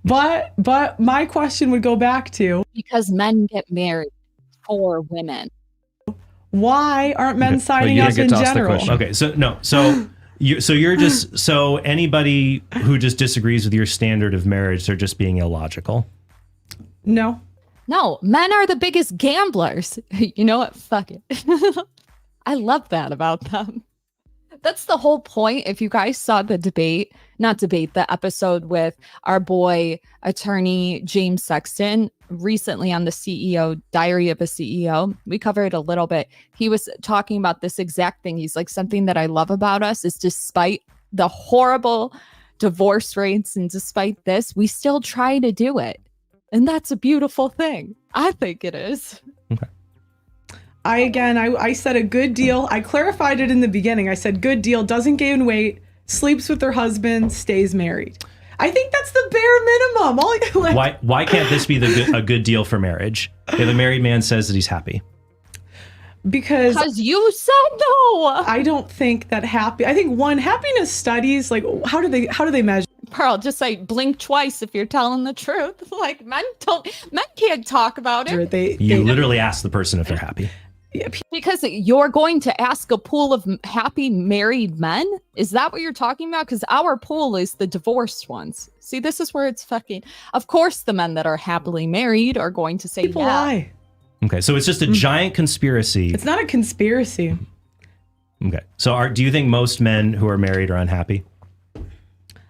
Speaker 12: But my question would go back to...
Speaker 1: Because men get married for women.
Speaker 12: Why aren't men signing up in general?
Speaker 2: Okay, so anybody who just disagrees with your standard of marriage, they're just being illogical?
Speaker 12: No,
Speaker 1: men are the biggest gamblers. You know what? Fuck it. I love that about them. That's the whole point. If you guys saw the the episode with our boy attorney James Sexton recently on the CEO Diary of a CEO, we covered a little bit. He was talking about this exact thing. He's like, something that I love about us is despite the horrible divorce rates and despite this, we still try to do it. And that's a beautiful thing. I think it is.
Speaker 2: Okay.
Speaker 12: I said a good deal. I clarified it in the beginning. I said good deal, doesn't gain weight, sleeps with her husband, stays married. I think that's the bare minimum.
Speaker 2: Why can't this be a good deal for marriage if a married man says that he's happy?
Speaker 12: Because
Speaker 1: you said no.
Speaker 12: I don't think that I think happiness studies, like how do they measure?
Speaker 1: Pearl, just like blink twice if you're telling the truth. Like men can't talk about it.
Speaker 2: You literally ask the person if they're happy.
Speaker 1: Because you're going to ask a pool of happy married men? Is that what you're talking about? Because our pool is the divorced ones. See, this is where it's fucking... Of course, the men that are happily married are going to say
Speaker 12: People lie.
Speaker 2: Okay, so it's just a giant conspiracy.
Speaker 12: It's not a conspiracy.
Speaker 2: Okay, so do you think most men who are married are unhappy?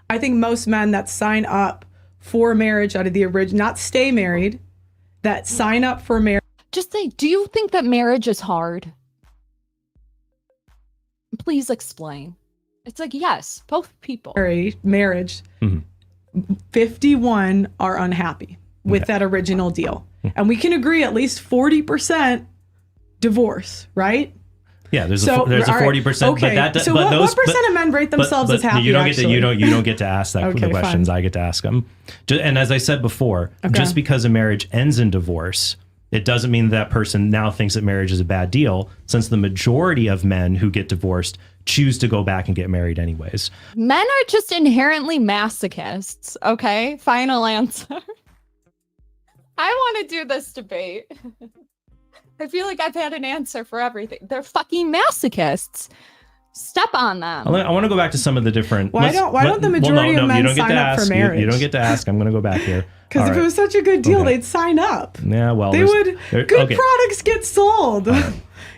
Speaker 12: I think most men that sign up for marriage out of the original, not stay married, that sign up for marriage.
Speaker 1: Just say, do you think that marriage is hard? Please explain. It's like, yes, both people.
Speaker 12: Marriage, 51 are unhappy with that original deal. And we can agree at least 40% divorce, right?
Speaker 2: Yeah, there's a 40%.
Speaker 12: Okay.
Speaker 2: But that,
Speaker 12: so
Speaker 2: but
Speaker 12: what percent of men rate themselves as happy?
Speaker 2: You don't get to ask the questions.
Speaker 12: Fine.
Speaker 2: I get to ask them. And as I said before, just because a marriage ends in divorce, it doesn't mean that person now thinks that marriage is a bad deal, since the majority of men who get divorced choose to go back and get married anyways.
Speaker 1: Men are just inherently masochists. Okay, final answer. I want to do this debate. I feel like I've had an answer for everything. They're fucking masochists. Step on them.
Speaker 2: I want to go back to some of the different.
Speaker 12: Why don't the majority of men sign up for marriage?
Speaker 2: You don't get to ask. I'm going to go back here.
Speaker 12: Because if it was such a good deal, they'd sign up.
Speaker 2: Yeah, well,
Speaker 12: good products get sold.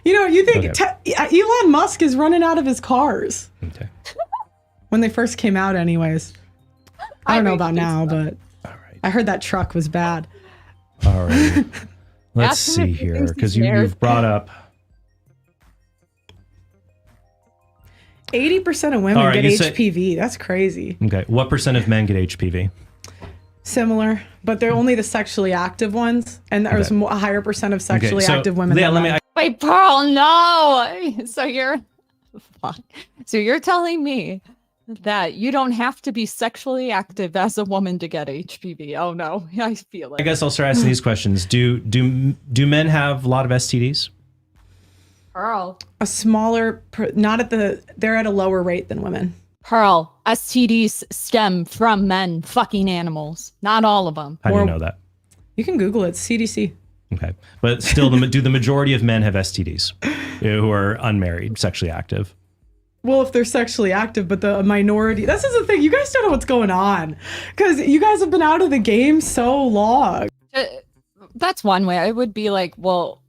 Speaker 12: You think Elon Musk is running out of his cars.
Speaker 2: Okay.
Speaker 12: When they first came out, anyways. I don't know about now, but I heard that truck was bad.
Speaker 2: All right. Let's see here, because you've brought up
Speaker 12: 80% of women get HPV. That's crazy.
Speaker 2: Okay. What percent of men get HPV?
Speaker 12: Similar, but they're only the sexually active ones, and there's a higher percent of sexually active women.
Speaker 1: Wait, Pearl, no. So you're telling me that you don't have to be sexually active as a woman to get HPV. Oh no, I feel it.
Speaker 2: I guess I'll start asking these questions. Do men have a lot of STDs?
Speaker 1: Pearl.
Speaker 12: A smaller, they're at a lower rate than women.
Speaker 1: Pearl, STDs stem from men fucking animals. Not all of them.
Speaker 2: How do you know that?
Speaker 12: You can Google it. CDC.
Speaker 2: Okay. But still, do the majority of men have STDs who are unmarried, sexually active?
Speaker 12: Well, if they're sexually active, but the minority, this is the thing. You guys don't know what's going on because you guys have been out of the game so long.
Speaker 1: That's one way. I would be like, well,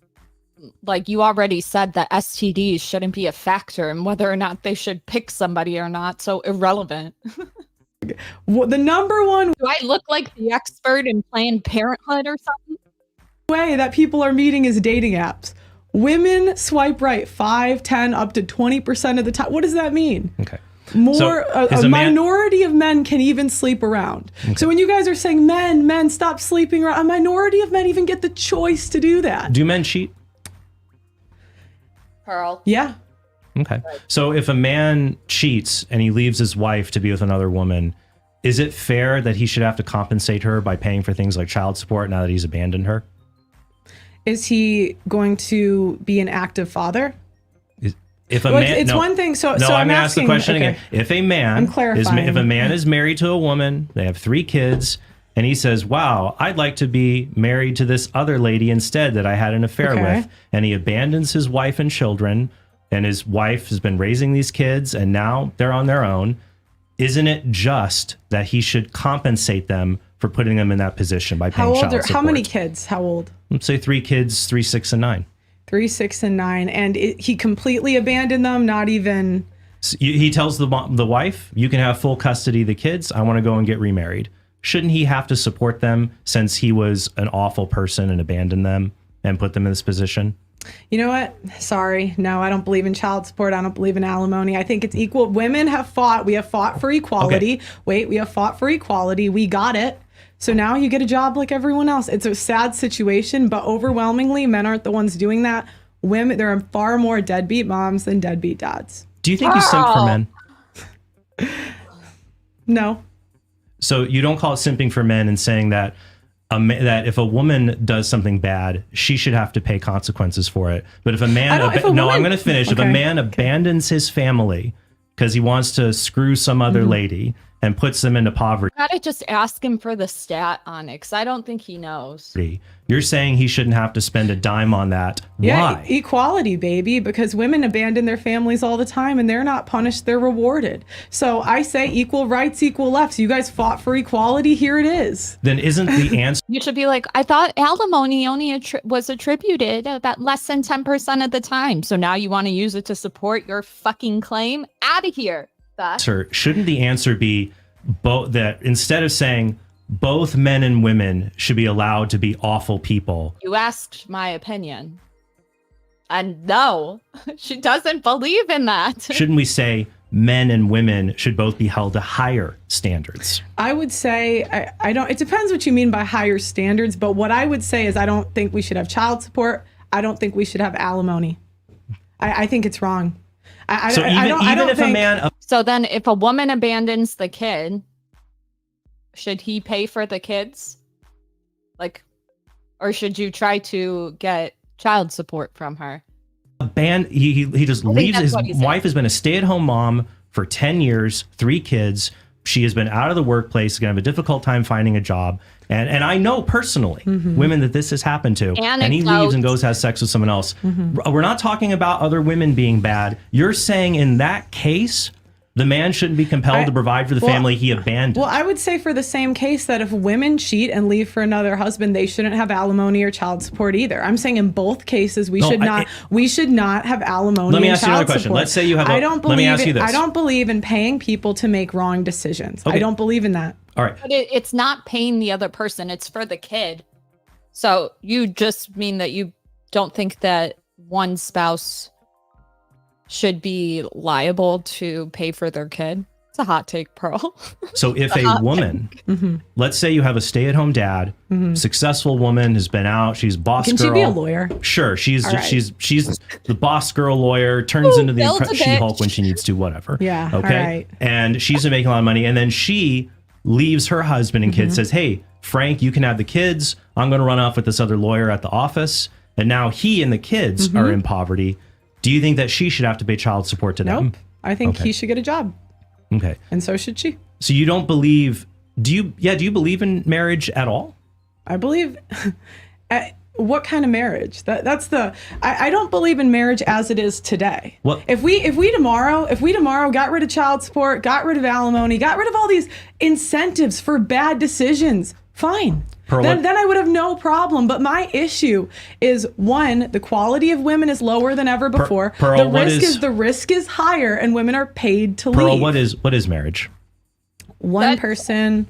Speaker 1: like you already said that STDs shouldn't be a factor in whether or not they should pick somebody or not. So irrelevant.
Speaker 12: Well, the number one.
Speaker 1: Do I look like the expert in Planned Parenthood or something?
Speaker 12: Way that people are meeting is dating apps. Women swipe right 5, 10, up to 20% of the time. What does that mean?
Speaker 2: Okay.
Speaker 12: A minority of men can even sleep around. Okay. So when you guys are saying men stop sleeping around, a minority of men even get the choice to do that.
Speaker 2: Do men cheat?
Speaker 1: Pearl.
Speaker 12: Yeah.
Speaker 2: Okay. So if a man cheats and he leaves his wife to be with another woman, is it fair that he should have to compensate her by paying for things like child support now that he's abandoned her?
Speaker 12: Is he going to be an active father?
Speaker 2: If a man,
Speaker 12: it's one thing. So
Speaker 2: I'm
Speaker 12: going
Speaker 2: to ask the question again. If a man is married to a woman, they have 3 kids, and he says, "Wow, I'd like to be married to this other lady instead that I had an affair with," and he abandons his wife and children, and his wife has been raising these kids, and now they're on their own. Isn't it just that he should compensate them for putting them in that position by paying child support?
Speaker 12: How many kids? How old?
Speaker 2: Let's say 3 kids, 3, 6, and 9.
Speaker 12: 3, 6, and 9, and he completely abandoned them. Not even.
Speaker 2: So he tells the wife, "You can have full custody of the kids. I want to go and get remarried." Shouldn't he have to support them since he was an awful person and abandoned them and put them in this position?
Speaker 12: You know what? Sorry. No, I don't believe in child support. I don't believe in alimony. I think it's equal. Women have fought. We have fought for equality. Okay. We have fought for equality. We got it. So now you get a job like everyone else. It's a sad situation, but overwhelmingly, men aren't the ones doing that. Women, there are far more deadbeat moms than deadbeat dads.
Speaker 2: Do you think you simp for men?
Speaker 12: No.
Speaker 2: So you don't call it simping for men and saying that that if a woman does something bad, she should have to pay consequences for it. But if a man, I'm going to finish. If a man abandons his family because he wants to screw some other lady and puts them into poverty.
Speaker 1: Gotta just ask him for the stat on it, because I don't think he knows.
Speaker 2: You're saying he shouldn't have to spend a dime on that.
Speaker 12: Yeah,
Speaker 2: Why?
Speaker 12: Equality, baby, because women abandon their families all the time and they're not punished, they're rewarded. So I say equal rights, equal lefts. You guys fought for equality, here it is.
Speaker 2: Then isn't the answer...
Speaker 1: You should be like, I thought alimony only was attributed about less than 10% of the time. So now you want to use it to support your fucking claim? Out of here.
Speaker 2: Sir, shouldn't the answer be that instead of saying both men and women should be allowed to be awful people?
Speaker 1: You asked my opinion. And no, she doesn't believe in that.
Speaker 2: Shouldn't we say men and women should both be held to higher standards?
Speaker 12: I would say, I don't, it depends what you mean by higher standards, but what I would say is I don't think we should have child support. I don't think we should have alimony. I think it's wrong.
Speaker 2: So even if a man...
Speaker 1: So then if a woman abandons the kid, should he pay for the kids? Like, or should you try to get child support from her?
Speaker 2: He just leaves. His wife has been a stay-at-home mom for 10 years, 3 kids. She has been out of the workplace, going to have a difficult time finding a job. And I know personally women that this has happened to. And he leaves and goes has sex with someone else. We're not talking about other women being bad. You're saying in that case, the man shouldn't be compelled to provide for the family he abandoned.
Speaker 12: Well, I would say for the same case that if women cheat and leave for another husband, they shouldn't have alimony or child support either. I'm saying in both cases we should not have alimony.
Speaker 2: Let me
Speaker 12: and
Speaker 2: ask you another
Speaker 12: child
Speaker 2: question.
Speaker 12: support.
Speaker 2: Let's say you have.
Speaker 12: Let me ask you this. I don't believe in paying people to make wrong decisions.
Speaker 2: Okay.
Speaker 12: I don't believe in that.
Speaker 2: All right.
Speaker 1: But it's not paying the other person. It's for the kid. So you just mean that you don't think that one spouse should be liable to pay for their kid? It's a hot take, Pearl.
Speaker 2: So if a woman, let's say you have a stay-at-home dad, successful woman, has been out, she's boss girl.
Speaker 12: Can she be a lawyer?
Speaker 2: Sure, she's the boss girl lawyer, turns into the She-Hulk when she needs to, whatever.
Speaker 12: Yeah,
Speaker 2: okay.
Speaker 12: all right.
Speaker 2: And she's making a lot of money, and then she leaves her husband and kids, says, "Hey, Frank, you can have the kids. I'm going to run off with this other lawyer at the office." And now he and the kids are in poverty. Do you think that she should have to pay child support to them?
Speaker 12: Nope. I think he should get a job.
Speaker 2: Okay.
Speaker 12: And so should she.
Speaker 2: So you don't believe, do you believe in marriage at all?
Speaker 12: I believe, what kind of marriage? I don't believe in marriage as it is today.
Speaker 2: What?
Speaker 12: If we tomorrow got rid of child support, got rid of alimony, got rid of all these incentives for bad decisions, fine. Then I would have no problem. But my issue is, one, the quality of women is lower than ever before.
Speaker 2: Pearl,
Speaker 12: the risk is higher, and women are paid to
Speaker 2: Pearl,
Speaker 12: leave.
Speaker 2: what is marriage?
Speaker 12: One person.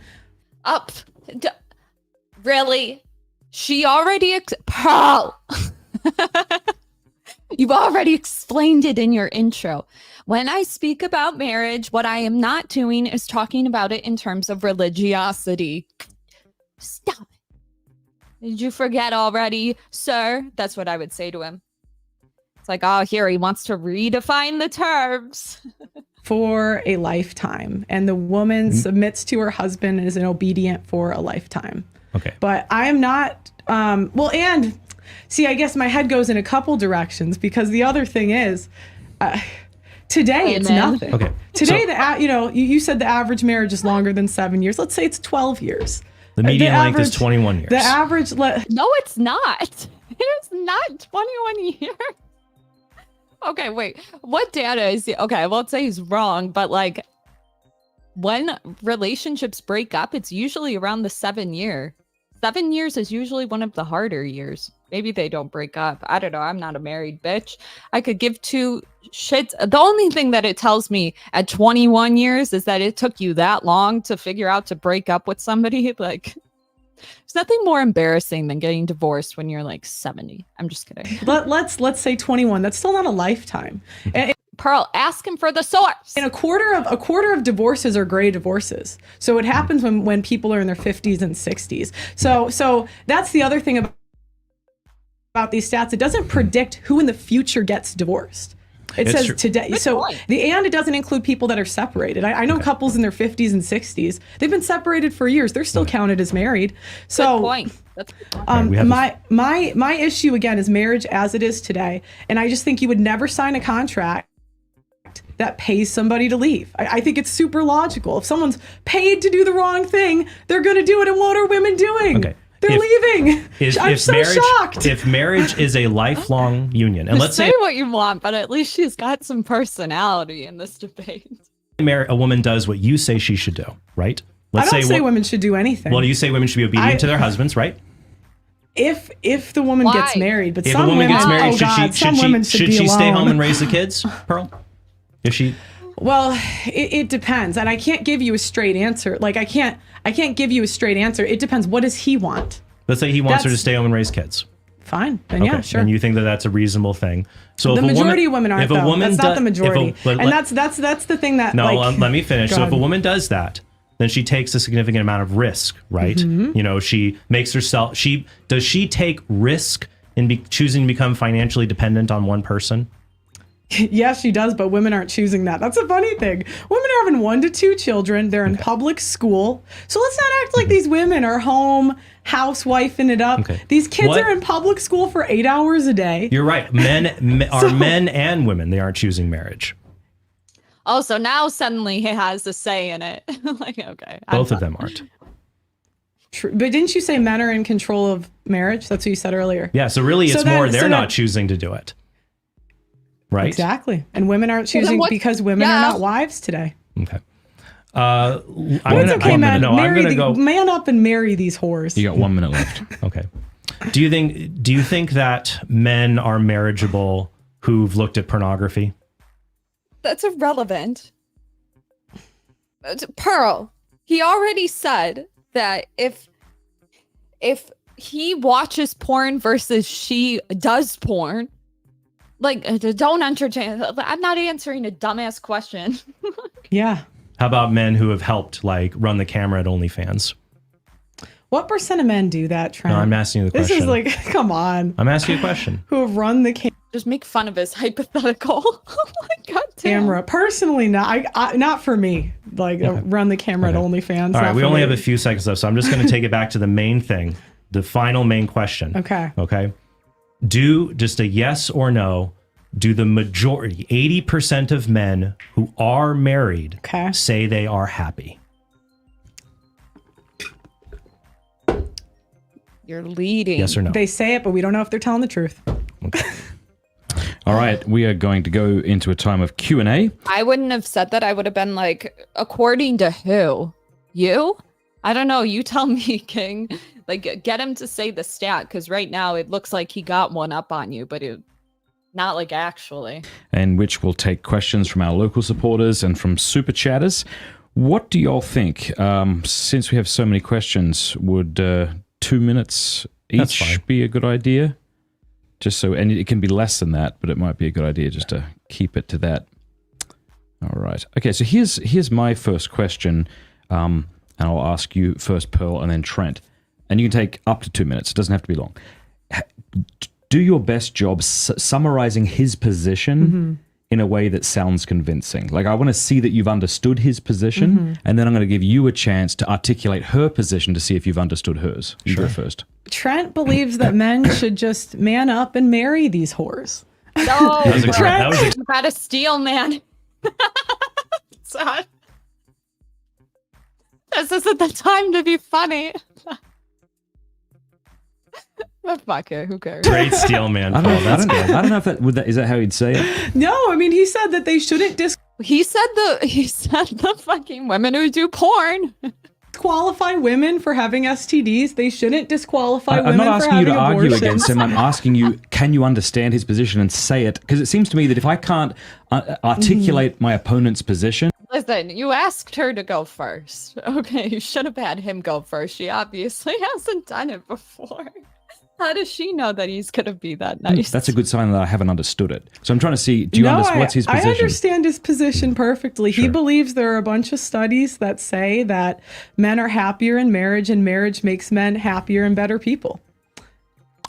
Speaker 1: Really? She already Pearl. You've already explained it in your intro. When I speak about marriage, what I am not doing is talking about it in terms of religiosity. Stop it. Did you forget already, sir? That's what I would say to him. It's like, oh, here, he wants to redefine the terms.
Speaker 12: For a lifetime. And the woman submits to her husband and is obedient for a lifetime.
Speaker 2: Okay.
Speaker 12: But I am not, and see, I guess my head goes in a couple directions, because the other thing is, today it's nothing. Okay. Today, you said the average marriage is longer than 7 years. Let's say it's 12 years.
Speaker 2: The median length is 21 years.
Speaker 12: The average...
Speaker 1: No, it's not. It's not 21 years. Okay, wait. What data is... Okay, I won't say he's wrong, but like, when relationships break up, it's usually around the 7 year. 7 years is usually one of the harder years. Maybe they don't break up. I don't know. I'm not a married bitch. I could give two shits. The only thing that it tells me at 21 years is that it took you that long to figure out to break up with somebody. Like, there's nothing more embarrassing than getting divorced when you're like 70. I'm just kidding.
Speaker 12: Let's say 21. That's still not a lifetime. And
Speaker 1: Pearl, ask him for the source.
Speaker 12: And a quarter of divorces are gray divorces. So it happens when people are in their 50s and 60s. So that's the other thing about these stats. It doesn't predict who in the future gets divorced. It says today. And it doesn't include people that are separated. I know couples in their 50s and 60s. They've been separated for years. They're still counted as married. So
Speaker 1: good point. That's a good point.
Speaker 12: My issue again is marriage as it is today. And I just think you would never sign a contract that pays somebody to leave. I think it's super logical. If someone's paid to do the wrong thing, they're going to do it. And what are women doing?
Speaker 2: Okay.
Speaker 12: They're leaving. I'm so shocked.
Speaker 2: If marriage is a lifelong union, and let's say
Speaker 1: what you want, but at least she's got some personality in this debate.
Speaker 2: A woman does what you say she should do, right?
Speaker 12: I don't say women should do anything.
Speaker 2: Well, you say women should be obedient to their husbands, right?
Speaker 12: If the woman gets married, but
Speaker 2: if
Speaker 12: some
Speaker 2: a woman
Speaker 12: women,
Speaker 2: gets married, should she stay home and raise the kids, Pearl? If she...
Speaker 12: Well, it depends, and I can't give you a straight answer. Like I can't give you a straight answer. It depends. What does he want?
Speaker 2: Let's say he wants her to stay home and raise kids.
Speaker 12: Fine. Then yeah, sure.
Speaker 2: And you think that that's a reasonable thing. So
Speaker 12: the majority of women aren't, though. That's not the majority. And that's the thing that,
Speaker 2: no,
Speaker 12: like...
Speaker 2: let me finish. So
Speaker 12: ahead.
Speaker 2: if a woman does that, then she takes a significant amount of risk, right? You know, she makes herself... Does she take risk in choosing to become financially dependent on one person?
Speaker 12: Yes, she does, but women aren't choosing that. That's a funny thing. Women are having 1 to 2 children. They're in public school. So let's not act like these women are home, housewifing it up. These kids are in public school for 8 hours a day.
Speaker 2: You're right. Men and women. They aren't choosing marriage.
Speaker 1: Oh, so now suddenly he has a say in it. Like, okay.
Speaker 2: Both of them aren't.
Speaker 12: True. But didn't you say men are in control of marriage? That's what you said earlier.
Speaker 2: Yeah, so really it's more they're not choosing to do it. Right?
Speaker 12: Exactly. And women aren't choosing because women are not wives today.
Speaker 2: Okay.
Speaker 12: Man up and marry these whores.
Speaker 11: You got 1 minute left.
Speaker 2: Okay. Do you think that men are marriageable who've looked at pornography?
Speaker 1: That's irrelevant. Pearl, he already said that if he watches porn versus she does porn, like, don't entertain. I'm not answering a dumbass question.
Speaker 12: Yeah.
Speaker 2: How about men who have helped, like, run the camera at OnlyFans?
Speaker 12: What % of men do that, Trent?
Speaker 2: No, I'm asking you the question.
Speaker 12: This is like, come on.
Speaker 2: I'm asking you a question.
Speaker 12: Who have run the camera?
Speaker 1: Just make fun of his hypothetical. Oh my God,
Speaker 12: camera. Personally, not for me. Like, run the camera at OnlyFans.
Speaker 2: All right, we only have a few seconds left, so I'm just going to take it back to the main thing, the final main question.
Speaker 12: Okay.
Speaker 2: Okay. Do just a yes or no. Do the majority, 80% of men who are married, say they are happy?
Speaker 1: You're leading.
Speaker 2: Yes or no?
Speaker 12: They say it, but we don't know if they're telling the truth.
Speaker 2: Okay.
Speaker 11: All right, we are going to go into a time of Q&A.
Speaker 1: I wouldn't have said that. I would have been like, according to who? You? I don't know. You tell me, King. Like, get him to say the stat, because right now it looks like he got one up on you, but not like actually.
Speaker 11: And which will take questions from our local supporters and from super chatters. What do y'all think? Since we have so many questions, would 2 minutes each be a good idea? Just so, and it can be less than that, but it might be a good idea just to keep it to that. All right. Okay, so here's my first question, and I'll ask you first, Pearl, and then Trent. And you can take up to 2 minutes. It doesn't have to be long. Do your best job summarizing his position in a way that sounds convincing. Like, I want to see that you've understood his position, and then I'm going to give you a chance to articulate her position to see if you've understood hers. You go first.
Speaker 12: Trent believes that men should just man up and marry these whores.
Speaker 1: No,
Speaker 2: Trent,
Speaker 1: you gotta steal, man. Sad. This isn't the time to be funny. But fuck it, who cares?
Speaker 2: Great steel man.
Speaker 11: I don't know if that is that how he'd say it.
Speaker 12: No, I mean, he said that they shouldn't
Speaker 1: He said the fucking women who do porn
Speaker 12: disqualify women for having STDs. They shouldn't disqualify
Speaker 11: I'm
Speaker 12: women
Speaker 11: not
Speaker 12: for
Speaker 11: asking you
Speaker 12: having
Speaker 11: to argue
Speaker 12: abortions.
Speaker 11: against him. I'm asking you, can you understand his position and say it? Because it seems to me that if I can't articulate my opponent's position.
Speaker 1: Listen, you asked her to go first. Okay, you should have had him go first. She obviously hasn't done it before. How does she know that he's going to be that nice?
Speaker 11: That's a good sign that I haven't understood it. So I'm trying to see, do you understand what's his position?
Speaker 12: I understand his position perfectly. Sure. He believes there are a bunch of studies that say that men are happier in marriage and marriage makes men happier and better people.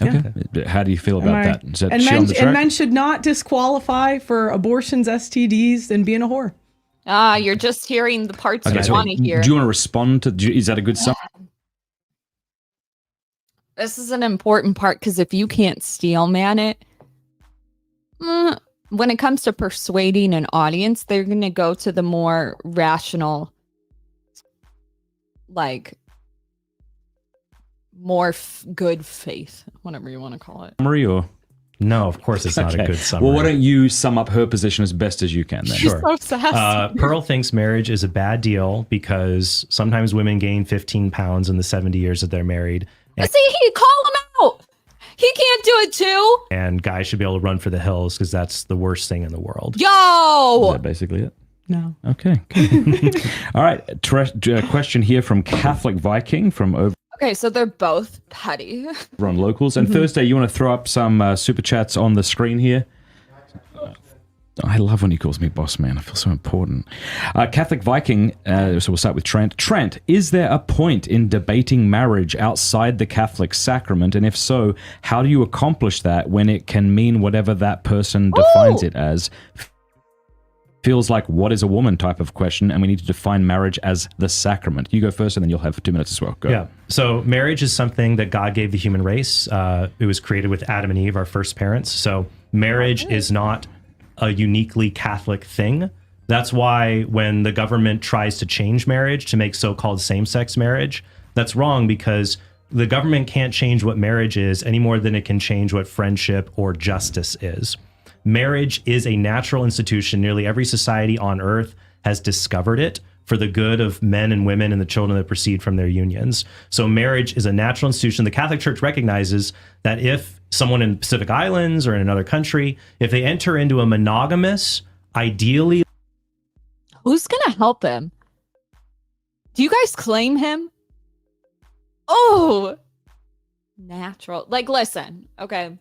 Speaker 11: Okay. Yeah. How do you feel about that? Is that
Speaker 12: and men should not disqualify for abortions, STDs, and being a whore.
Speaker 1: You're just hearing the parts you want to hear.
Speaker 11: Do you want to respond to, is that a good sign?
Speaker 1: This is an important part because if you can't steel man it, when it comes to persuading an audience, they're going to go to the more rational, like, more good faith, whatever you want to call it.
Speaker 11: Summary or?
Speaker 2: No, of course it's not a good summary.
Speaker 11: Well, why don't you sum up her position as best as you can then?
Speaker 1: She's so sassy.
Speaker 2: Pearl thinks marriage is a bad deal because sometimes women gain 15 pounds in the 70 years that they're married.
Speaker 1: See, he call him out. He can't do it too.
Speaker 2: And guys should be able to run for the hills because that's the worst thing in the world.
Speaker 1: Yo!
Speaker 11: Is that basically it?
Speaker 12: No.
Speaker 11: Okay. All right. Question here from Catholic Viking from over.
Speaker 1: Okay, so they're both petty.
Speaker 11: We're on locals. And Thursday, you want to throw up some super chats on the screen here? I love when he calls me boss man. I feel so important. Catholic Viking, so we'll start with Trent. Trent, is there a point in debating marriage outside the Catholic sacrament? And if so, how do you accomplish that when it can mean whatever that person defines it as? Feels like what is a woman type of question, and we need to define marriage as the sacrament. You go first, and then you'll have 2 minutes as well. Go.
Speaker 2: Yeah. So marriage is something that God gave the human race. It was created with Adam and Eve, our first parents. So marriage is not a uniquely Catholic thing. That's why when the government tries to change marriage to make so-called same-sex marriage, that's wrong, because the government can't change what marriage is any more than it can change what friendship or justice is. Marriage is a natural institution. Nearly every society on earth has discovered it for the good of men and women and the children that proceed from their unions. So marriage is a natural institution. The Catholic Church recognizes that if someone in Pacific Islands or in another country, if they enter into a monogamous, ideally...
Speaker 1: Who's going to help him? Do you guys claim him? Oh! Natural. Like, listen, okay.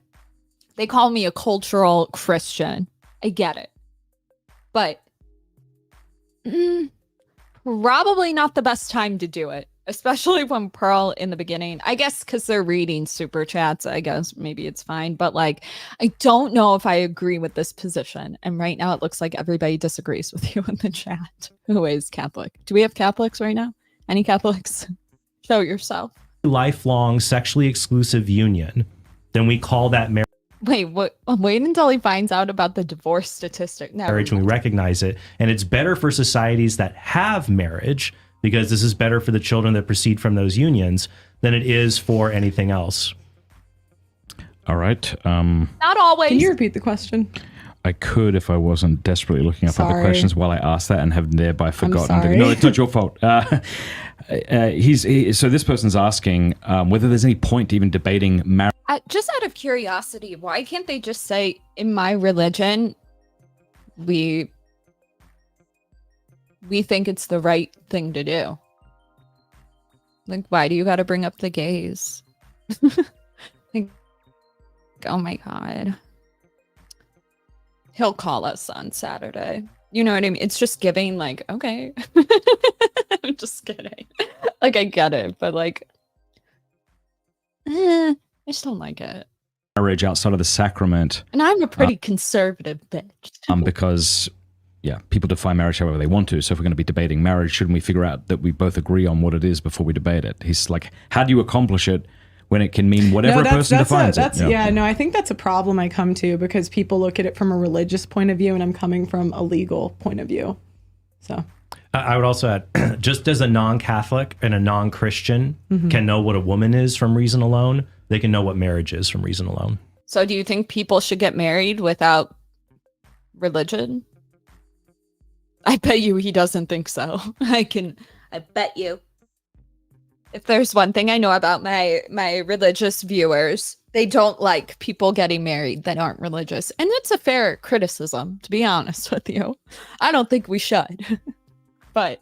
Speaker 1: They call me a cultural Christian. I get it. But probably not the best time to do it, especially when Pearl in the beginning, I guess because they're reading super chats, I guess maybe it's fine. But like, I don't know if I agree with this position. And right now it looks like everybody disagrees with you in the chat. Who is Catholic? Do we have Catholics right now? Any Catholics? Show yourself.
Speaker 2: Lifelong sexually exclusive union, then we call that marriage.
Speaker 1: Wait, what? Wait until he finds out about the divorce statistic.
Speaker 2: Marriage, when we recognize it. And it's better for societies that have marriage, because this is better for the children that proceed from those unions than it is for anything else.
Speaker 11: All right.
Speaker 1: Not always.
Speaker 12: Can you repeat the question?
Speaker 11: I could if I wasn't desperately looking up other questions while I asked that and have thereby forgotten. No, it's not your fault. So this person's asking whether there's any point even debating marriage.
Speaker 1: Just out of curiosity, why can't they just say, in my religion, we think it's the right thing to do? Like, why do you got to bring up the gays? Like, oh my God. He'll call us on Saturday. You know what I mean? It's just giving, like, okay. I'm just kidding. Like, I get it, but like, I just don't like it.
Speaker 11: Marriage outside of the sacrament.
Speaker 1: And I'm a pretty conservative bitch.
Speaker 11: Because, yeah, people define marriage however they want to. So if we're going to be debating marriage, shouldn't we figure out that we both agree on what it is before we debate it? He's like, how do you accomplish it when it can mean whatever a person defines it?
Speaker 12: Yeah, no, I think that's a problem I come to because people look at it from a religious point of view and I'm coming from a legal point of view. So
Speaker 2: I would also add, just as a non-Catholic and a non-Christian can know what a woman is from reason alone, they can know what marriage is from reason alone.
Speaker 1: So do you think people should get married without religion? I bet you he doesn't think so. I bet you. If there's one thing I know about my religious viewers, they don't like people getting married that aren't religious. And it's a fair criticism, to be honest with you. I don't think we should. But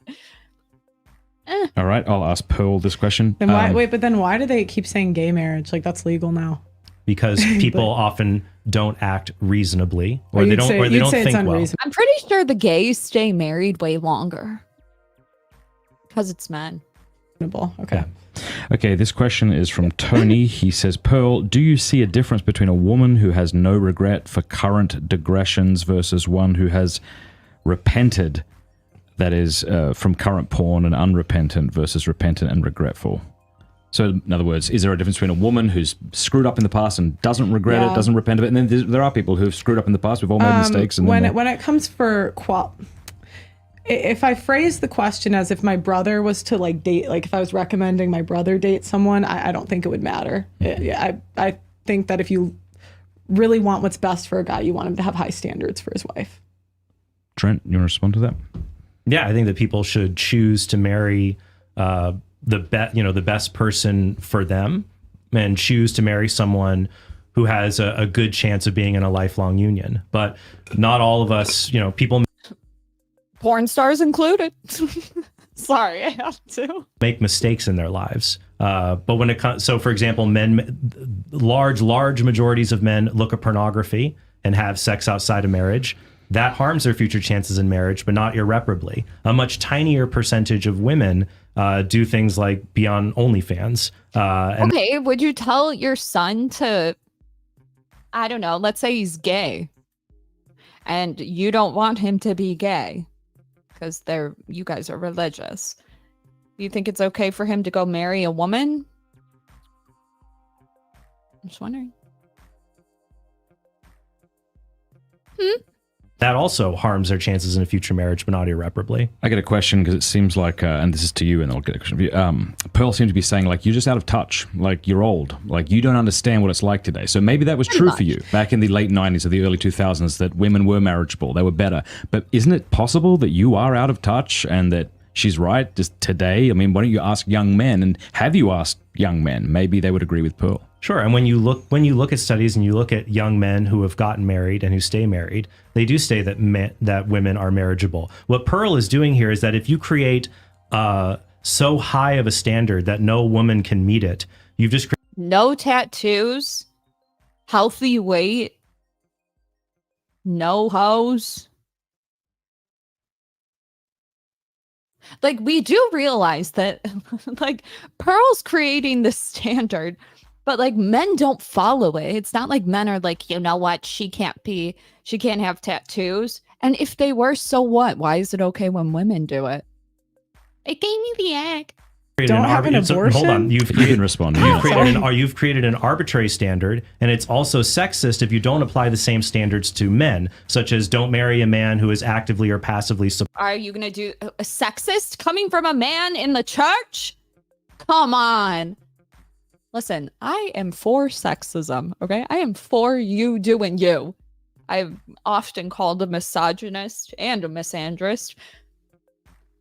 Speaker 11: all right, I'll ask Pearl this question.
Speaker 12: Then why but then why do they keep saying gay marriage? Like, that's legal now.
Speaker 2: Because people often don't act reasonably, or they don't think well.
Speaker 1: I'm pretty sure the gays stay married way longer. Because it's men.
Speaker 12: Okay.
Speaker 11: Yeah. Okay, this question is from Tony. He says, Pearl, do you see a difference between a woman who has no regret for current digressions versus one who has repented, that is, from current porn, and unrepentant versus repentant and regretful? So, in other words, is there a difference between a woman who's screwed up in the past and doesn't regret it, doesn't repent of it, and then there are people who've screwed up in the past, we've all made mistakes. And
Speaker 12: when it comes for if I phrase the question as if my brother was to like date, like if I was recommending my brother date someone, I don't think it would matter. I think that if you really want what's best for a guy, you want him to have high standards for his wife.
Speaker 11: Trent, you want to respond to that?
Speaker 2: Yeah, I think that people should choose to marry the best person for them, and choose to marry someone who has a good chance of being in a lifelong union. But not all of us, people. Porn stars included. Sorry, I have to. Make mistakes in their lives. But when it comes, so for example, large majorities of men look at pornography and have sex outside of marriage. That harms their future chances in marriage, but not irreparably. A much tinier percentage of women do things like be on OnlyFans.
Speaker 1: Okay, would you tell your son to, I don't know, let's say he's gay, and you don't want him to be gay because you guys are religious. Do you think it's okay for him to go marry a woman? I'm just wondering.
Speaker 2: That also harms their chances in a future marriage, but not irreparably.
Speaker 11: I get a question because it seems like, and this is to you, and I'll get a question for you. Pearl seems to be saying, like, you're just out of touch. Like, you're old. Like, you don't understand what it's like today. So maybe that was true for you back in the late 90s or the early 2000s, that women were marriageable. They were better. But isn't it possible that you are out of touch and that she's right just today? I mean, why don't you ask young men? And have you asked young men? Maybe they would agree with Pearl.
Speaker 2: Sure. And when you look at studies and you look at young men who have gotten married and who stay married, they do say that women are marriageable. What Pearl is doing here is that if you create so high of a standard that no woman can meet it, you've just
Speaker 1: no tattoos, healthy weight, no hoes. Like, we do realize that, like, Pearl's creating the standard, but like men don't follow it. It's not like men are like, you know what, she can't have tattoos. And if they were, so what? Why is it okay when women do it? It gave me the egg.
Speaker 4: Don't have an abortion?
Speaker 2: Hold on, you've
Speaker 11: You've
Speaker 2: created an arbitrary standard, and it's also sexist if you don't apply the same standards to men, such as don't marry a man who is actively or passively.
Speaker 1: Are you gonna do a sexist coming from a man in the church? Come on. Listen, I am for sexism, okay? I am for you doing you. I've often called a misogynist and a misandrist.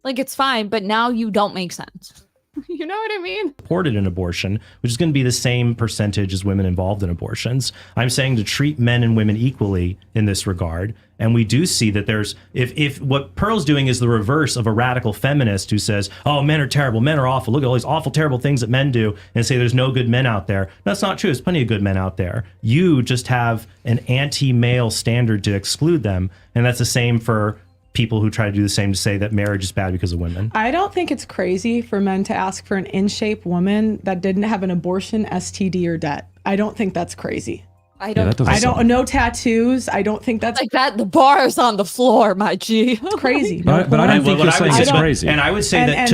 Speaker 1: Like, it's fine, but now you don't make sense. You know what I mean?
Speaker 2: Supported an abortion, which is going to be the same percentage as women involved in abortions. I'm saying to treat men and women equally in this regard. And we do see that there's, if what Pearl's doing is the reverse of a radical feminist who says, oh, men are terrible, men are awful, look at all these awful, terrible things that men do, and say there's no good men out there. That's not true. There's plenty of good men out there. You just have an anti-male standard to exclude them. And that's the same for people who try to do the same, to say that marriage is bad because of women.
Speaker 12: I don't think it's crazy for men to ask for an in-shape woman that didn't have an abortion, STD, or debt. I don't think that's crazy. No tattoos. I don't think that's
Speaker 1: like that. The bar is on the floor, my G.
Speaker 12: It's crazy.
Speaker 11: But I don't think you're saying it's crazy.
Speaker 2: And I would say that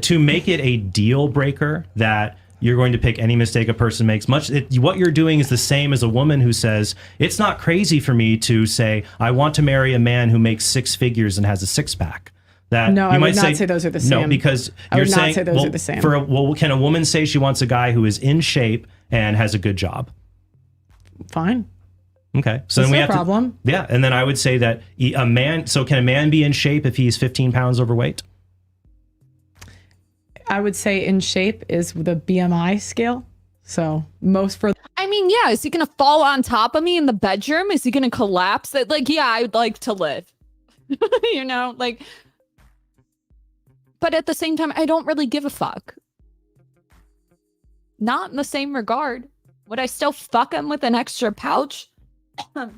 Speaker 2: to make it a deal breaker that you're going to pick any mistake a person makes. What you're doing is the same as a woman who says, it's not crazy for me to say, I want to marry a man who makes six figures and has a six-pack. That
Speaker 12: no, I would not say those are the same.
Speaker 2: No, because you're saying,
Speaker 12: I would not say those are the same.
Speaker 2: Can a woman say she wants a guy who is in shape and has a good job?
Speaker 12: Fine.
Speaker 2: Okay. So
Speaker 12: that's
Speaker 2: then we
Speaker 12: no
Speaker 2: have
Speaker 12: problem.
Speaker 2: Yeah. And then I would say that can a man be in shape if he's 15 pounds overweight?
Speaker 12: I would say in shape is the BMI scale. So
Speaker 1: I mean, yeah, is he going to fall on top of me in the bedroom? Is he going to collapse? Like, yeah, I'd like to live, you know, like, but at the same time, I don't really give a fuck. Not in the same regard. Would I still fuck him with an extra pouch? Yeah.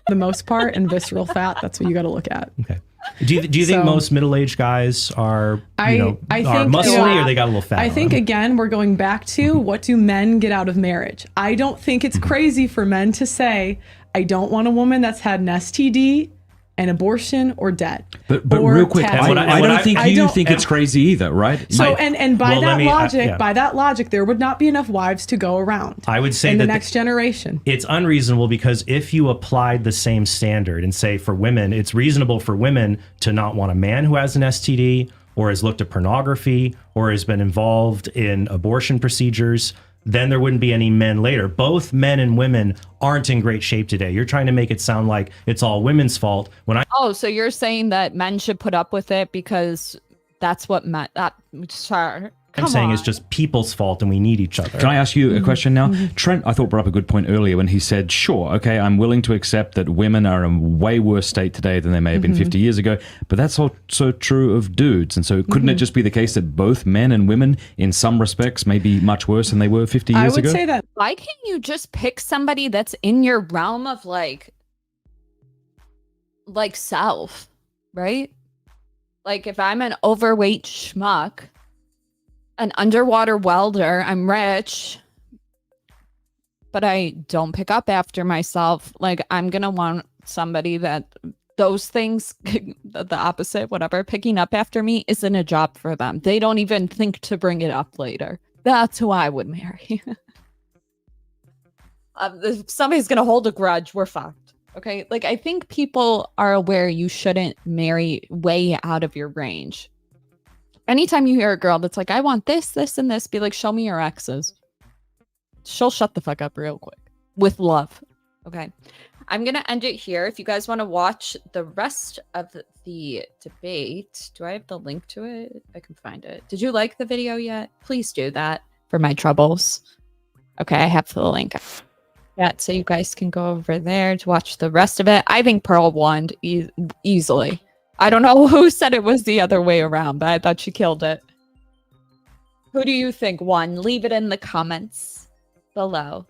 Speaker 12: The most part, and visceral fat, that's what you got to look at.
Speaker 2: Okay. Do you think most middle-aged guys are are muscly or they got a little fat?
Speaker 12: I think again we're going back to what do men get out of marriage? I don't think it's crazy for men to say, I don't want a woman that's had an STD, an abortion, or debt.
Speaker 11: But real quick, I don't think you think it's crazy either, right?
Speaker 12: So and by that logic, there would not be enough wives to go around.
Speaker 2: I would say
Speaker 12: in
Speaker 2: that
Speaker 12: the next generation.
Speaker 2: It's unreasonable because if you applied the same standard and say for women, it's reasonable for women to not want a man who has an STD or has looked at pornography or has been involved in abortion procedures, then there wouldn't be any men later. Both men and women aren't in great shape today. You're trying to make it sound like it's all women's fault.
Speaker 1: So you're saying that men should put up with it because that's what men,
Speaker 2: I'm saying it's just people's fault and we need each other.
Speaker 11: Can I ask you a question now? Trent, I thought, brought up a good point earlier when he said, sure, okay, I'm willing to accept that women are in a way worse state today than they may have been 50 years ago, but that's also true of dudes. And so couldn't it just be the case that both men and women, in some respects, may be much worse than they were 50 years ago?
Speaker 12: I would say that.
Speaker 1: Why can't you just pick somebody that's in your realm of like self, right? Like if I'm an overweight schmuck, an underwater welder, I'm rich, but I don't pick up after myself. Like I'm going to want somebody that those things, the opposite, whatever, picking up after me isn't a job for them. They don't even think to bring it up later. That's who I would marry. If somebody's going to hold a grudge, we're fucked. Okay. Like I think people are aware you shouldn't marry way out of your range. Anytime you hear a girl that's like, I want this, this, and this, be like, show me your exes. She'll shut the fuck up real quick. With love. Okay. I'm going to end it here. If you guys want to watch the rest of the debate, do I have the link to it? I can find it. Did you like the video yet? Please do that for my troubles. Okay, I have the link. Yeah, so you guys can go over there to watch the rest of it. I think Pearl won easily. I don't know who said it was the other way around, but I thought she killed it. Who do you think won? Leave it in the comments below.